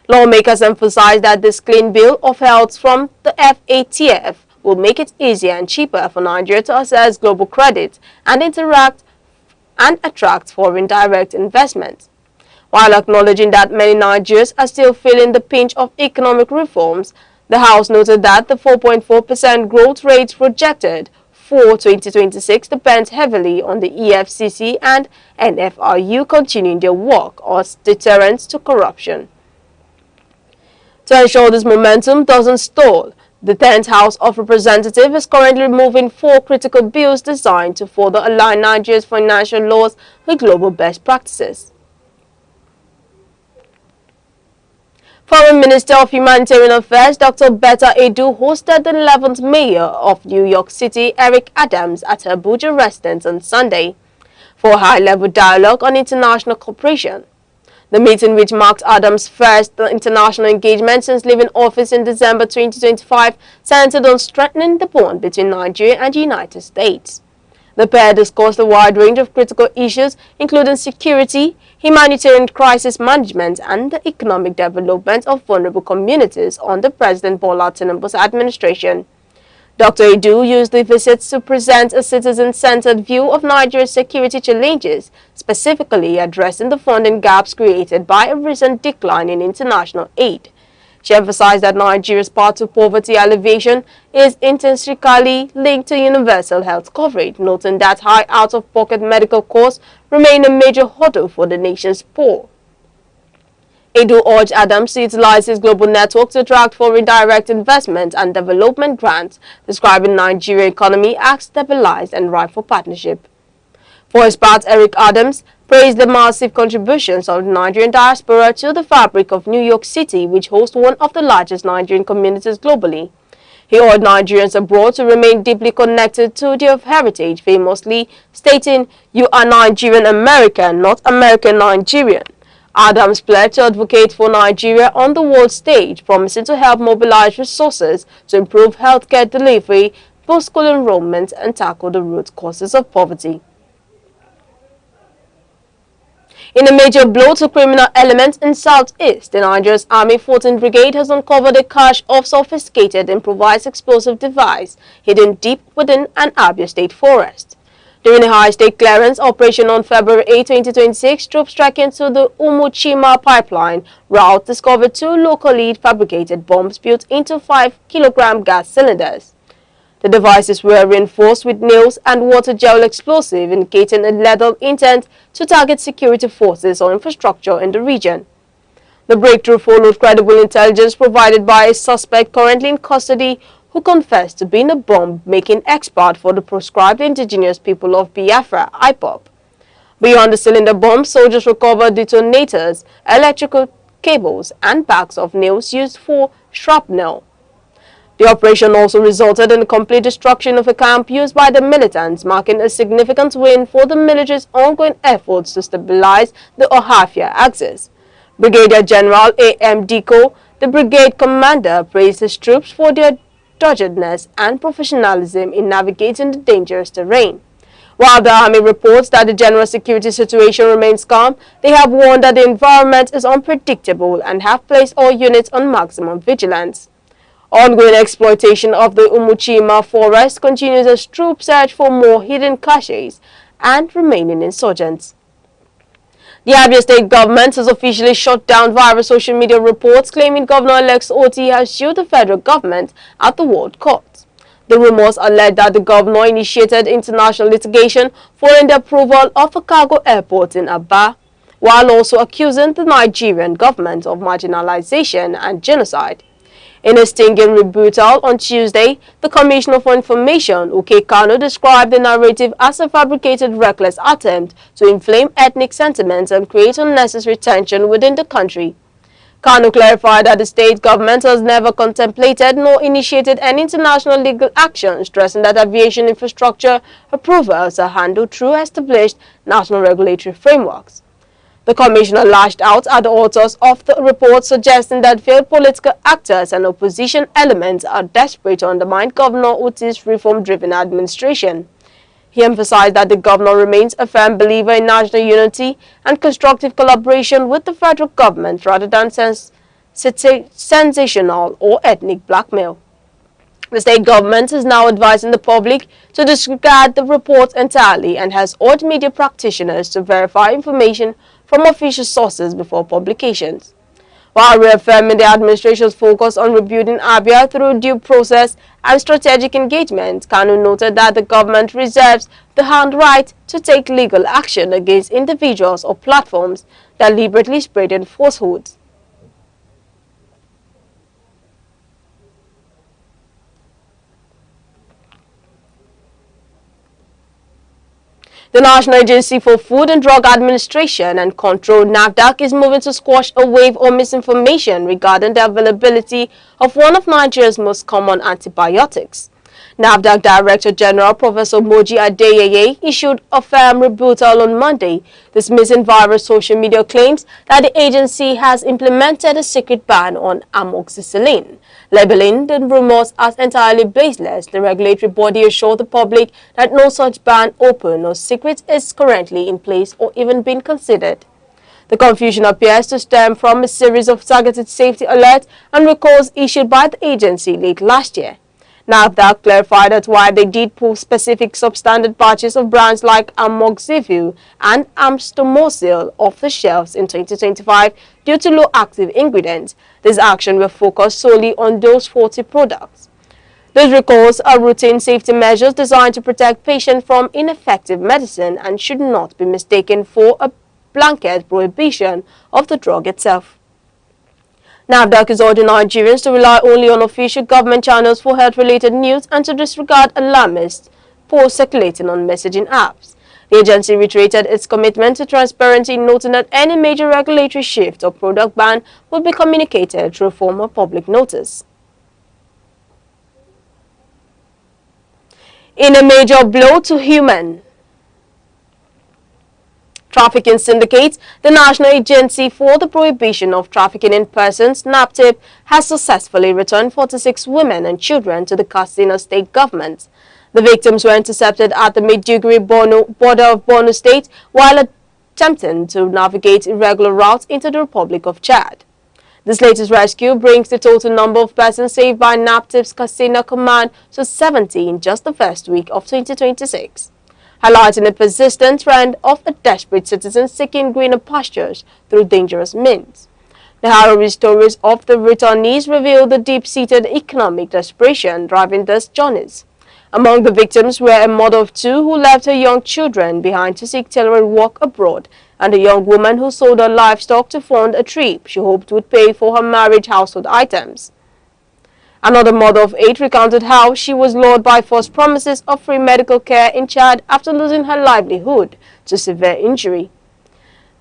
Lawmakers emphasize that this clean bill of health from the FATF will make it easier and cheaper for Nigeria to access global credit and attract foreign direct investment. While acknowledging that many Nigerians are still feeling the pinch of economic reforms, the House noted that the 4.4% growth rate projected for 2026 depends heavily on the EFCC and NFIU continuing their work as deterrents to corruption. To ensure this momentum doesn't stall, the 10th House of Representatives is currently moving 4 critical bills designed to further align Nigeria's financial laws with global best practices. Former Minister of Humanitarian Affairs Dr. Betta Edu hosted the 11th Mayor of New York City, Eric Adams, at her Abuja residence on Sunday for a high-level dialogue on international cooperation. The meeting, which marked Adams' first international engagement since leaving office in December 2025, centered on strengthening the bond between Nigeria and the United States. The pair discussed a wide range of critical issues, including security, humanitarian crisis management, and the economic development of vulnerable communities under President Bola Tinubu's administration. Dr. Edu used the visit to present a citizen-centered view of Nigeria's security challenges, specifically addressing the funding gaps created by a recent decline in international aid. She emphasized that Nigeria's path to poverty alleviation is intrinsically linked to universal health coverage, noting that high out-of-pocket medical costs remain a major hurdle for the nation's poor. Edu urged Adams to utilize his global network to attract foreign direct investment and development grants, describing Nigerian economy as stabilized and ripe for partnership. For his part, Eric Adams praised the massive contributions of the Nigerian diaspora to the fabric of New York City, which hosts one of the largest Nigerian communities globally. He urged Nigerians abroad to remain deeply connected to their heritage, famously stating, "You are Nigerian American, not American Nigerian." Adams pledged to advocate for Nigeria on the world stage, promising to help mobilize resources to improve healthcare delivery, boost school enrollment, and tackle the root causes of poverty. In a major blow to criminal elements in Southeast, Nigeria's Army 14th Brigade has uncovered a cache of sophisticated improvised explosive device hidden deep within an Abia State forest. During a high-stake clearance operation on February 8, 2026, troops tracking to the Umuchima pipeline route discovered two locally fabricated bombs built into 5-kilogram gas cylinders. The devices were reinforced with nails and water gel explosive, indicating a lethal intent to target security forces or infrastructure in the region. The breakthrough followed credible intelligence provided by a suspect currently in custody who confessed to being a bomb-making expert for the proscribed indigenous people of Biafra, IPOB. Beyond the cylinder bombs, soldiers recovered detonators, electrical cables, and bags of nails used for shrapnel. The operation also resulted in the complete destruction of a camp used by the militants, marking a significant win for the military's ongoing efforts to stabilize the Ohafia axis. Brigadier General A.M. Diko, the brigade commander, praised his troops for their doggedness and professionalism in navigating the dangerous terrain. While the Army reports that the general security situation remains calm, they have warned that the environment is unpredictable and have placed all units on maximum vigilance. Ongoing exploitation of the Umuchima forest continues as troops search for more hidden caches and remaining insurgents. The Abia State government has officially shut down viral social media reports claiming Governor Alex Oti has sued the federal government at the World Court. The rumors allege that the governor initiated international litigation following the approval of a cargo airport in Aba, while also accusing the Nigerian government of marginalization and genocide. In a stinging rebuttal on Tuesday, the Commissioner for Information, Uke Kano, described the narrative as a fabricated, reckless attempt to inflame ethnic sentiments and create unnecessary tension within the country. Kano clarified that the state government has never contemplated nor initiated any international legal action, stressing that aviation infrastructure approvals are handled through established national regulatory frameworks. The commissioner lashed out at the authors of the report, suggesting that failed political actors and opposition elements are desperate to undermine Governor Oti's reform-driven administration. He emphasized that the governor remains a firm believer in national unity and constructive collaboration with the federal government rather than sensational or ethnic blackmail. The state government is now advising the public to disregard the report entirely and has urged media practitioners to verify information from official sources before publications. While reaffirming the administration's focus on rebuilding Abia through due process and strategic engagement, Kanu noted that the government reserves the hand right to take legal action against individuals or platforms that deliberately spread falsehoods. The National Agency for Food and Drug Administration and Control (NAFDAC) is moving to squash a wave of misinformation regarding the availability of one of Nigeria's most common antibiotics. NAFDAC Director General Professor Moji Adeyeye issued a firm rebuttal on Monday, dismissing various social media claims that the agency has implemented a secret ban on amoxicillin. Labeling the rumors as entirely baseless, the regulatory body assured the public that no such ban, open or secret, is currently in place or even being considered. The confusion appears to stem from a series of targeted safety alerts and recalls issued by the agency late last year. NAFDAC clarified that while they did pull specific substandard batches of brands like amoxicillin and amstomocil off the shelves in 2025 due to low active ingredients, this action will focus solely on those 40 products. These recalls are routine safety measures designed to protect patients from ineffective medicine and should not be mistaken for a blanket prohibition of the drug itself. NAFDAC is urging Nigerians to rely only on official government channels for health-related news and to disregard alarmist posts circulating on messaging apps. The agency reiterated its commitment to transparency, noting that any major regulatory shift or product ban will be communicated through a form of public notice. In a major blow to human trafficking syndicates, the National Agency for the Prohibition of Trafficking in Persons, NAPTIP, has successfully returned 46 women and children to the Katsina state government. The victims were intercepted at the Maiduguri border of Borno State while attempting to navigate irregular routes into the Republic of Chad. This latest rescue brings the total number of persons saved by NAPTIP's Katsina command to 70 in just the first week of 2026. Highlighting a persistent trend of a desperate citizen seeking greener pastures through dangerous means. The harrowing stories of the returnees reveal the deep-seated economic desperation driving these journeys. Among the victims were a mother of two who left her young children behind to seek tailoring work abroad, and a young woman who sold her livestock to fund a trip she hoped would pay for her marriage household items. Another mother of 8 recounted how she was lured by false promises of free medical care in Chad after losing her livelihood to severe injury.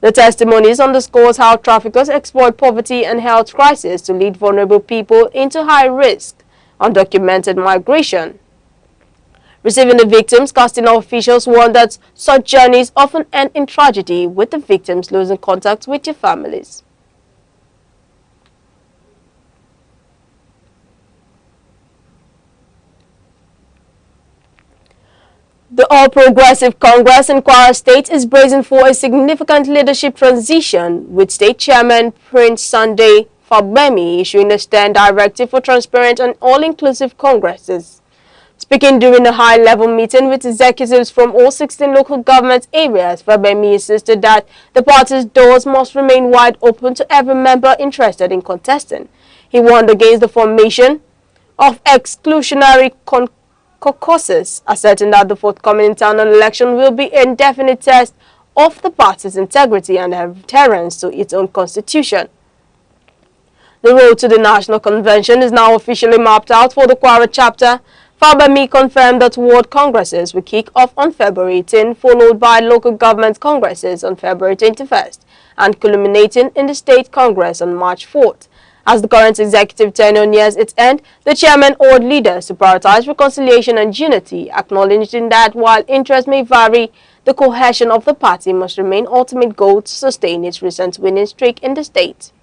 The testimonies underscores how traffickers exploit poverty and health crisis to lead vulnerable people into high-risk, undocumented migration. Receiving the victims, Katsina officials warned that such journeys often end in tragedy, with the victims losing contact with their families. The All Progressive Congress in Kwara State is bracing for a significant leadership transition, with State Chairman Prince Sunday Fagbemi issuing a stern directive for transparent and all-inclusive congresses. Speaking during a high-level meeting with executives from all 16 local government areas, Fagbemi insisted that the party's doors must remain wide open to every member interested in contesting. He warned against the formation of exclusionary caucuses, asserting that the forthcoming internal election will be a definite test of the party's integrity and adherence to its own constitution. The road to the National Convention is now officially mapped out for the Kwara chapter. Fagbemi confirmed that ward congresses will kick off on February 18, followed by local government congresses on February 21st, and culminating in the state congress on March 4th. As the current executive tenure nears its end, the chairman urged leaders to prioritize reconciliation and unity, acknowledging that while interests may vary, the cohesion of the party must remain ultimate goal to sustain its recent winning streak in the state.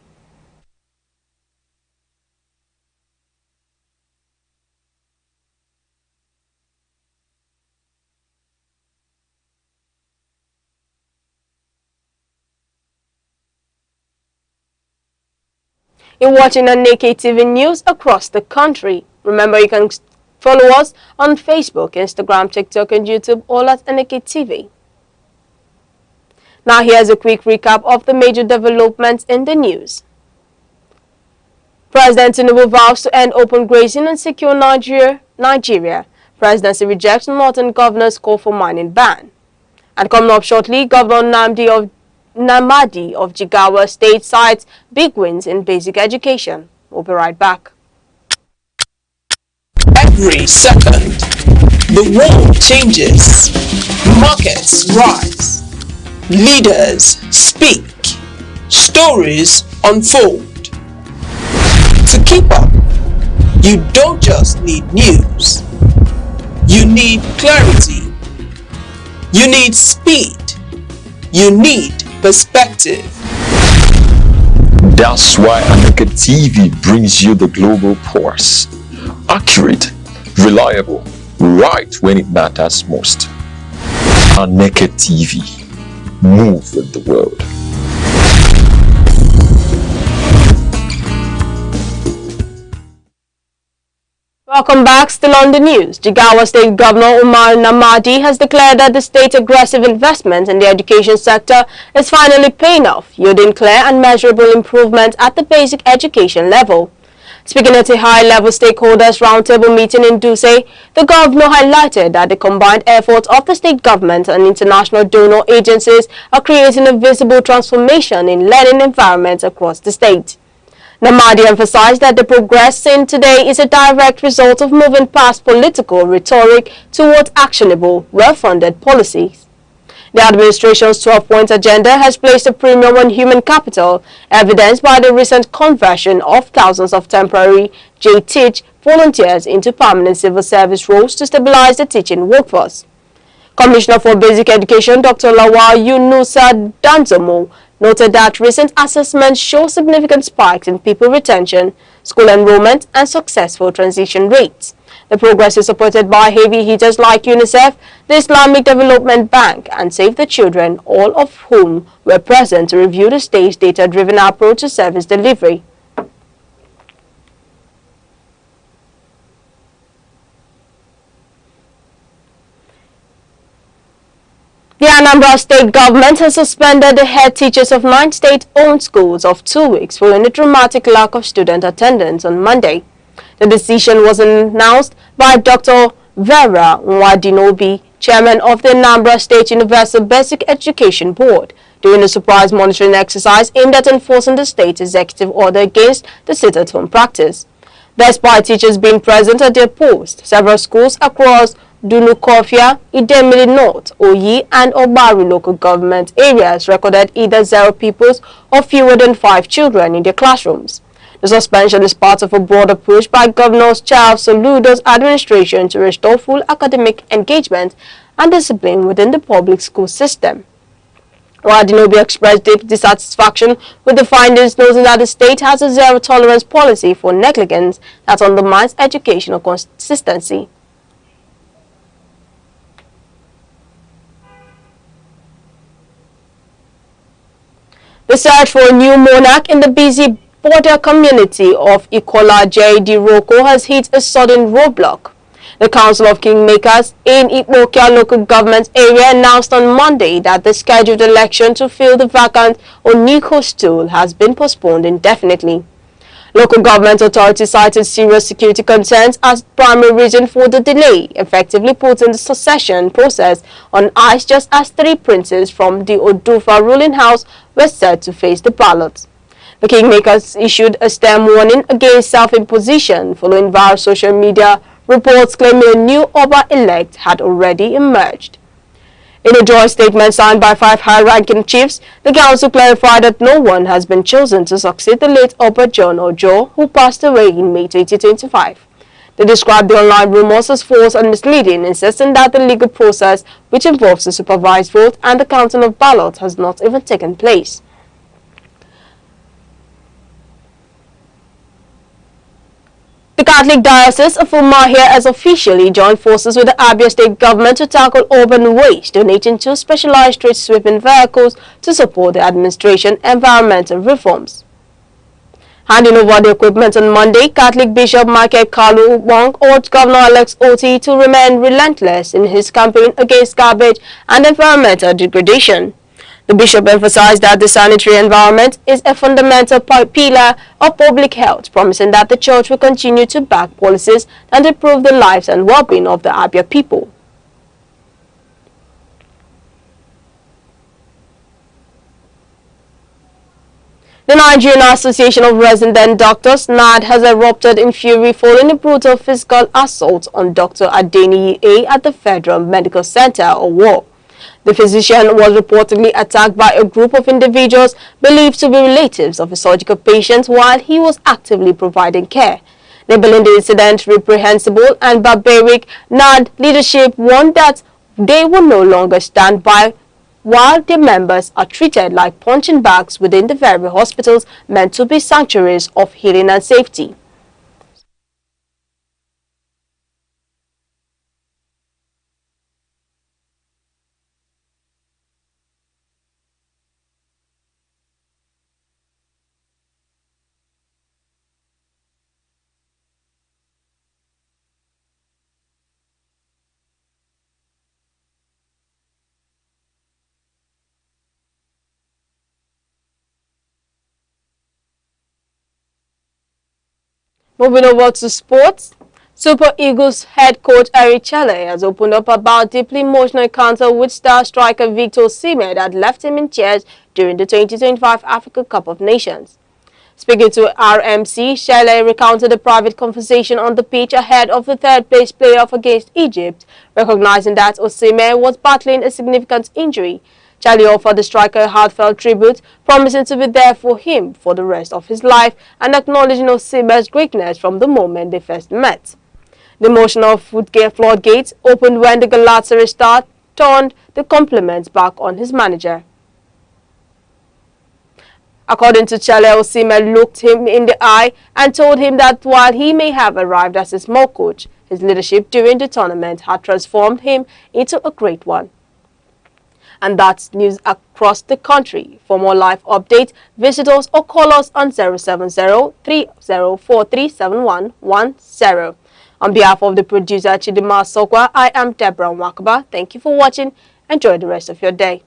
You're watching Aneke TV News across the country. Remember, you can follow us on Facebook, Instagram, TikTok, and YouTube, all at Aneke TV. Now here's a quick recap of the major developments in the news. President Tinubu vows to end open grazing and secure Nigeria. Presidency rejects Northern governor's call for mining ban. And coming up shortly, Governor Namadi of Jigawa State cites big wins in basic education. We'll be right back. Every second The world changes, markets rise, leaders speak, stories unfold. To keep up, you don't just need news, you need clarity, you need speed, you need perspective. That's why Aneke TV brings you the global pulse. Accurate, reliable, right when it matters most. Aneke TV. Move with the world. Welcome back. Still on the news. Jigawa State Governor Umar Namadi has declared that the state's aggressive investment in the education sector is finally paying off, yielding clear and measurable improvements at the basic education level. Speaking at a high-level stakeholders roundtable meeting in Duse, the governor highlighted that the combined efforts of the state government and international donor agencies are creating a visible transformation in learning environments across the state. Namadi emphasized that the progress seen today is a direct result of moving past political rhetoric towards actionable, well-funded policies. The administration's 12-point agenda has placed a premium on human capital, evidenced by the recent conversion of thousands of temporary JTeach volunteers into permanent civil service roles to stabilize the teaching workforce. Commissioner for Basic Education Dr. Lawal Yunusa Danzomo noted that recent assessments show significant spikes in pupil retention, school enrollment, and successful transition rates. The progress is supported by heavy hitters like UNICEF, the Islamic Development Bank, and Save the Children, all of whom were present to review the state's data-driven approach to service delivery. The Anambra State government has suspended the head teachers of 9 state-owned schools of 2 weeks following a dramatic lack of student attendance on Monday. The decision was announced by Dr. Vera Nwadinobi, chairman of the Anambra State Universal Basic Education Board, during a surprise monitoring exercise aimed at enforcing the state executive order against the sit-at-home practice. Despite teachers being present at their posts, several schools across Dunukofia, Idemili North, Oyi, and Obari local government areas recorded either 0 pupils or fewer than 5 children in their classrooms. The suspension is part of a broader push by Governor Charles Soludo's administration to restore full academic engagement and discipline within the public school system. Wadinobi expressed deep dissatisfaction with the findings, noting that the state has a zero-tolerance policy for negligence that undermines educational consistency. The search for a new monarch in the busy border community of Ikola J.D. Roko has hit a sudden roadblock. The Council of Kingmakers in Ikpokia local government area announced on Monday that the scheduled election to fill the vacant Oniko stool has been postponed indefinitely. Local government authorities cited serious security concerns as primary reason for the delay, effectively putting the succession process on ice just as 3 princes from the Odufa ruling house were set to face the ballot. The Kingmakers issued a stern warning against self-imposition following various social media reports claiming a new Oba-elect had already emerged. In a joint statement signed by 5 high-ranking chiefs, the council clarified that no one has been chosen to succeed the late Oba John Ojo, who passed away in May 2025. They described the online rumors as false and misleading, insisting that the legal process, which involves the supervised vote and the counting of ballots, has not even taken place. The Catholic Diocese of Umuahia has officially joined forces with the Abia State government to tackle urban waste, donating 2 specialized street sweeping vehicles to support the administration environmental reforms. Handing over the equipment on Monday, Catholic Bishop Michael Kalu Wong urged Governor Alex Oti to remain relentless in his campaign against garbage and environmental degradation. The bishop emphasized that the sanitary environment is a fundamental pillar of public health, promising that the church will continue to back policies that improve the lives and well-being of the Abia people. The Nigerian Association of Resident Doctors, NAD, has erupted in fury following a brutal physical assault on Dr. Adeniyi A at the Federal Medical Center, Owo. The physician was reportedly attacked by a group of individuals believed to be relatives of a surgical patient while he was actively providing care. Labeling the incident reprehensible and barbaric, NAD leadership warned that they will no longer stand by while their members are treated like punching bags within the very hospitals meant to be sanctuaries of healing and safety. Moving over to sports, Super Eagles head coach Eric Chelle has opened up about deeply emotional encounter with star striker Victor Osimhen that left him in tears during the 2025 Africa Cup of Nations. Speaking to RMC, Chelle recounted a private conversation on the pitch ahead of the third-place playoff against Egypt, recognizing that Osimhen was battling a significant injury. Chelle offered the striker a heartfelt tribute, promising to be there for him for the rest of his life and acknowledging Osimhen's greatness from the moment they first met. The emotional floodgates opened when the Galatasaray star turned the compliments back on his manager. According to Chelle, Osimhen looked him in the eye and told him that while he may have arrived as a small coach, his leadership during the tournament had transformed him into a great one. And that's news across the country. For more live updates, visit us or call us on 070-3043-7110. On behalf of the producer Chidima Sokwa, I am Deborah Wakaba. Thank you for watching. Enjoy the rest of your day.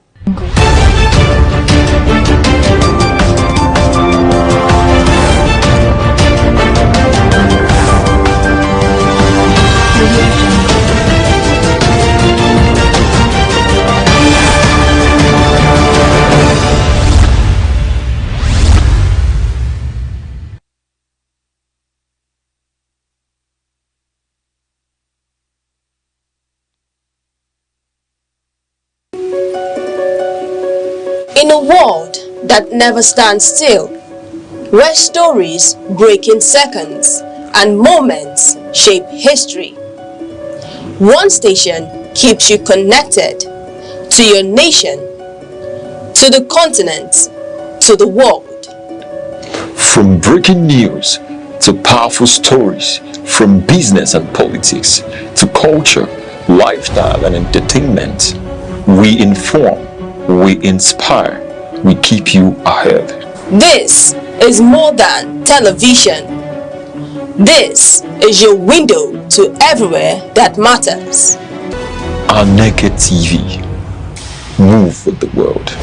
In a world that never stands still, where stories break in seconds and moments shape history, one station keeps you connected to your nation, to the continent, to the world. From breaking news to powerful stories, from business and politics to culture, lifestyle and entertainment, we inform, we inspire, we keep you ahead. This is more than television. This is your window to everywhere that matters. Aneke TV. Move with the world.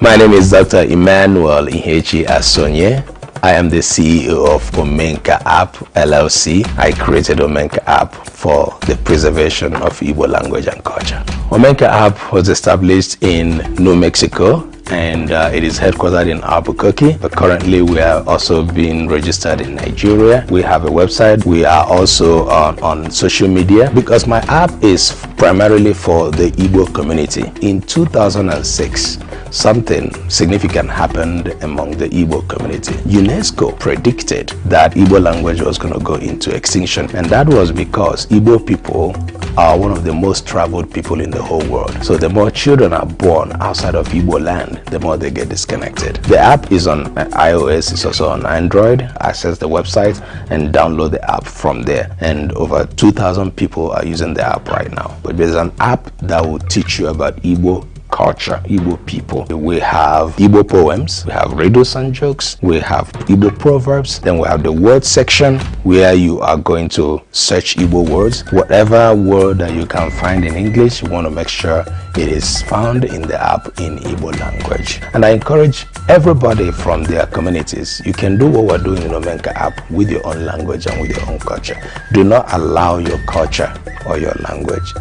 My name is Dr. Emmanuel Ihechi Asonye. I am the CEO of Omenka App LLC. I created Omenka App for the preservation of Igbo language and culture. Omenka App was established in New Mexico and it is headquartered in Albuquerque, but currently we are also being registered in Nigeria. We have a website. We are also on social media because my app is primarily for the Igbo community. In 2006, something significant happened among the Igbo community. UNESCO predicted that Igbo language was going to go into extinction, and that was because Igbo people are one of the most traveled people in the whole world. So the more children are born outside of Igbo land, the more they get disconnected. The app is on iOS, it's also on Android. Access the website and download the app from there. And over 2,000 people are using the app right now. But there's an app that will teach you about Igbo culture, Igbo people. We have Igbo poems, we have riddles and jokes, we have Igbo proverbs, then we have the word section where you are going to search Igbo words. Whatever word that you can find in English, you want to make sure it is found in the app in Igbo language. And I encourage everybody from their communities, you can do what we're doing in Omenka app with your own language and with your own culture. Do not allow your culture or your language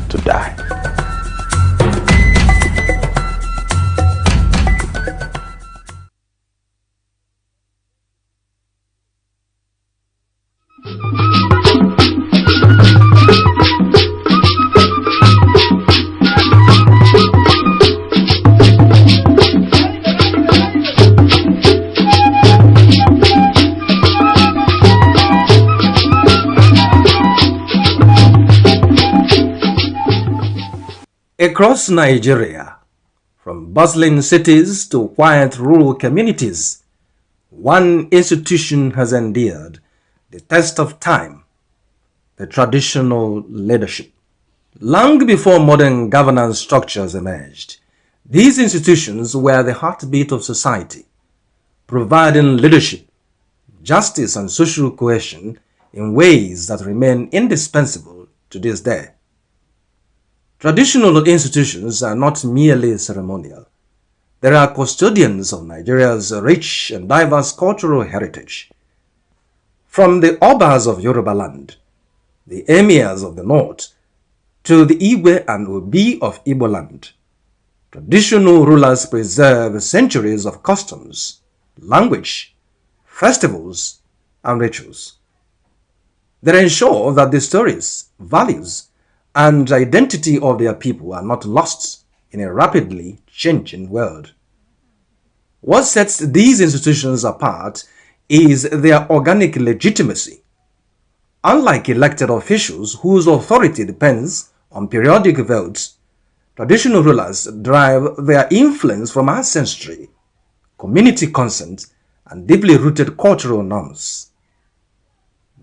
to die. Across Nigeria, from bustling cities to quiet rural communities, one institution has endured the test of time: the traditional leadership. Long before modern governance structures emerged, these institutions were the heartbeat of society, providing leadership, justice, and social cohesion in ways that remain indispensable to this day. Traditional institutions are not merely ceremonial. They are custodians of Nigeria's rich and diverse cultural heritage. From the Obas of Yoruba land, the Emirs of the North, to the Igwe and Obi of Igbo land, traditional rulers preserve centuries of customs, language, festivals, and rituals. They ensure that the stories, values, and identity of their people are not lost in a rapidly changing world. What sets these institutions apart is their organic legitimacy. Unlike elected officials whose authority depends on periodic votes, traditional rulers derive their influence from ancestry, community consent, and deeply rooted cultural norms.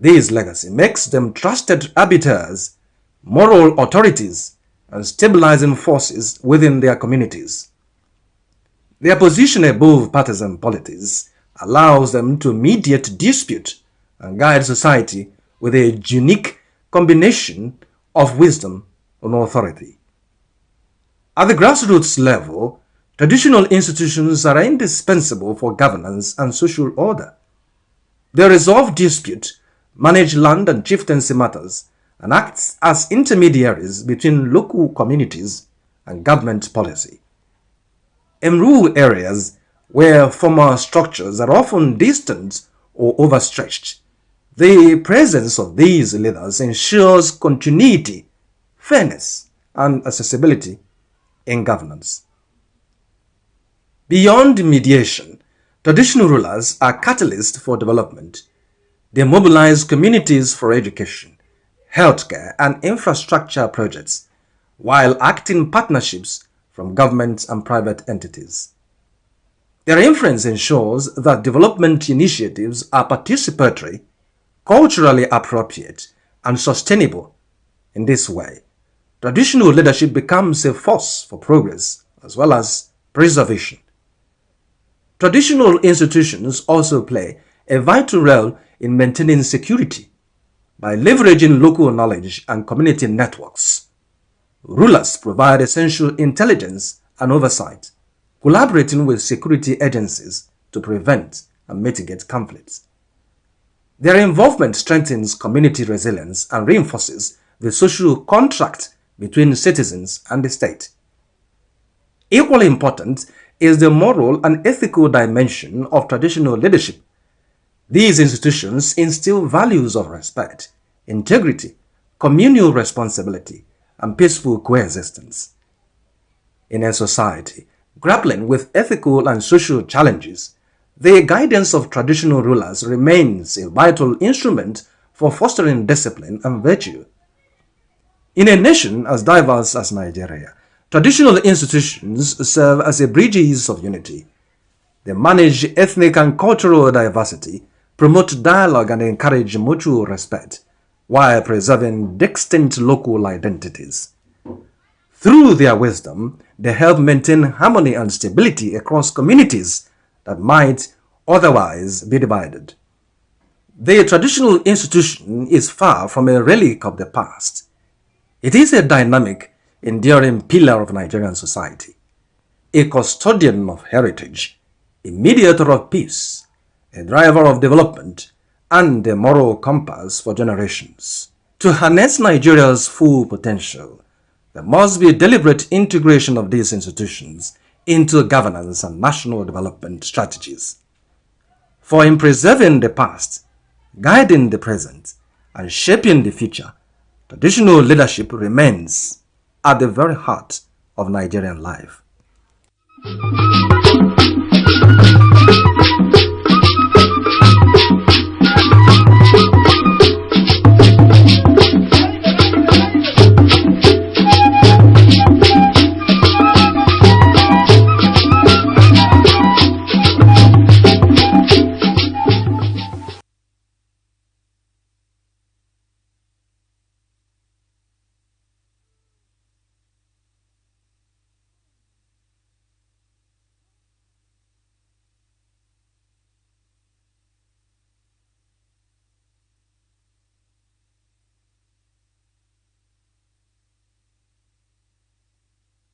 This legacy makes them trusted arbiters, moral authorities, and stabilizing forces within their communities. Their position above partisan politics allows them to mediate dispute and guide society with a unique combination of wisdom and authority. At the grassroots level, traditional institutions are indispensable for governance and social order. They resolve dispute, manage land and chieftaincy matters, and acts as intermediaries between local communities and government policy. In rural areas where formal structures are often distant or overstretched, the presence of these leaders ensures continuity, fairness, and accessibility in governance. Beyond mediation, traditional rulers are catalysts for development. They mobilize communities for education, healthcare, and infrastructure projects, while acting partnerships from governments and private entities. Their influence ensures that development initiatives are participatory, culturally appropriate, and sustainable. In this way, traditional leadership becomes a force for progress as well as preservation. Traditional institutions also play a vital role in maintaining security. By leveraging local knowledge and community networks, rulers provide essential intelligence and oversight, collaborating with security agencies to prevent and mitigate conflicts. Their involvement strengthens community resilience and reinforces the social contract between citizens and the state. Equally important is the moral and ethical dimension of traditional leadership. These institutions instill values of respect, integrity, communal responsibility, and peaceful coexistence. In a society grappling with ethical and social challenges, the guidance of traditional rulers remains a vital instrument for fostering discipline and virtue. In a nation as diverse as Nigeria, traditional institutions serve as a bridges of unity. They manage ethnic and cultural diversity, promote dialogue, and encourage mutual respect, while preserving distinct local identities. Through their wisdom, they help maintain harmony and stability across communities that might otherwise be divided. The traditional institution is far from a relic of the past. It is a dynamic, enduring pillar of Nigerian society, a custodian of heritage, a mediator of peace, a driver of development, and a moral compass for generations. To harness Nigeria's full potential, There must be a deliberate integration of these institutions into governance and national development strategies. For in preserving the past, guiding the present, and shaping the future, traditional leadership remains at the very heart of Nigerian life.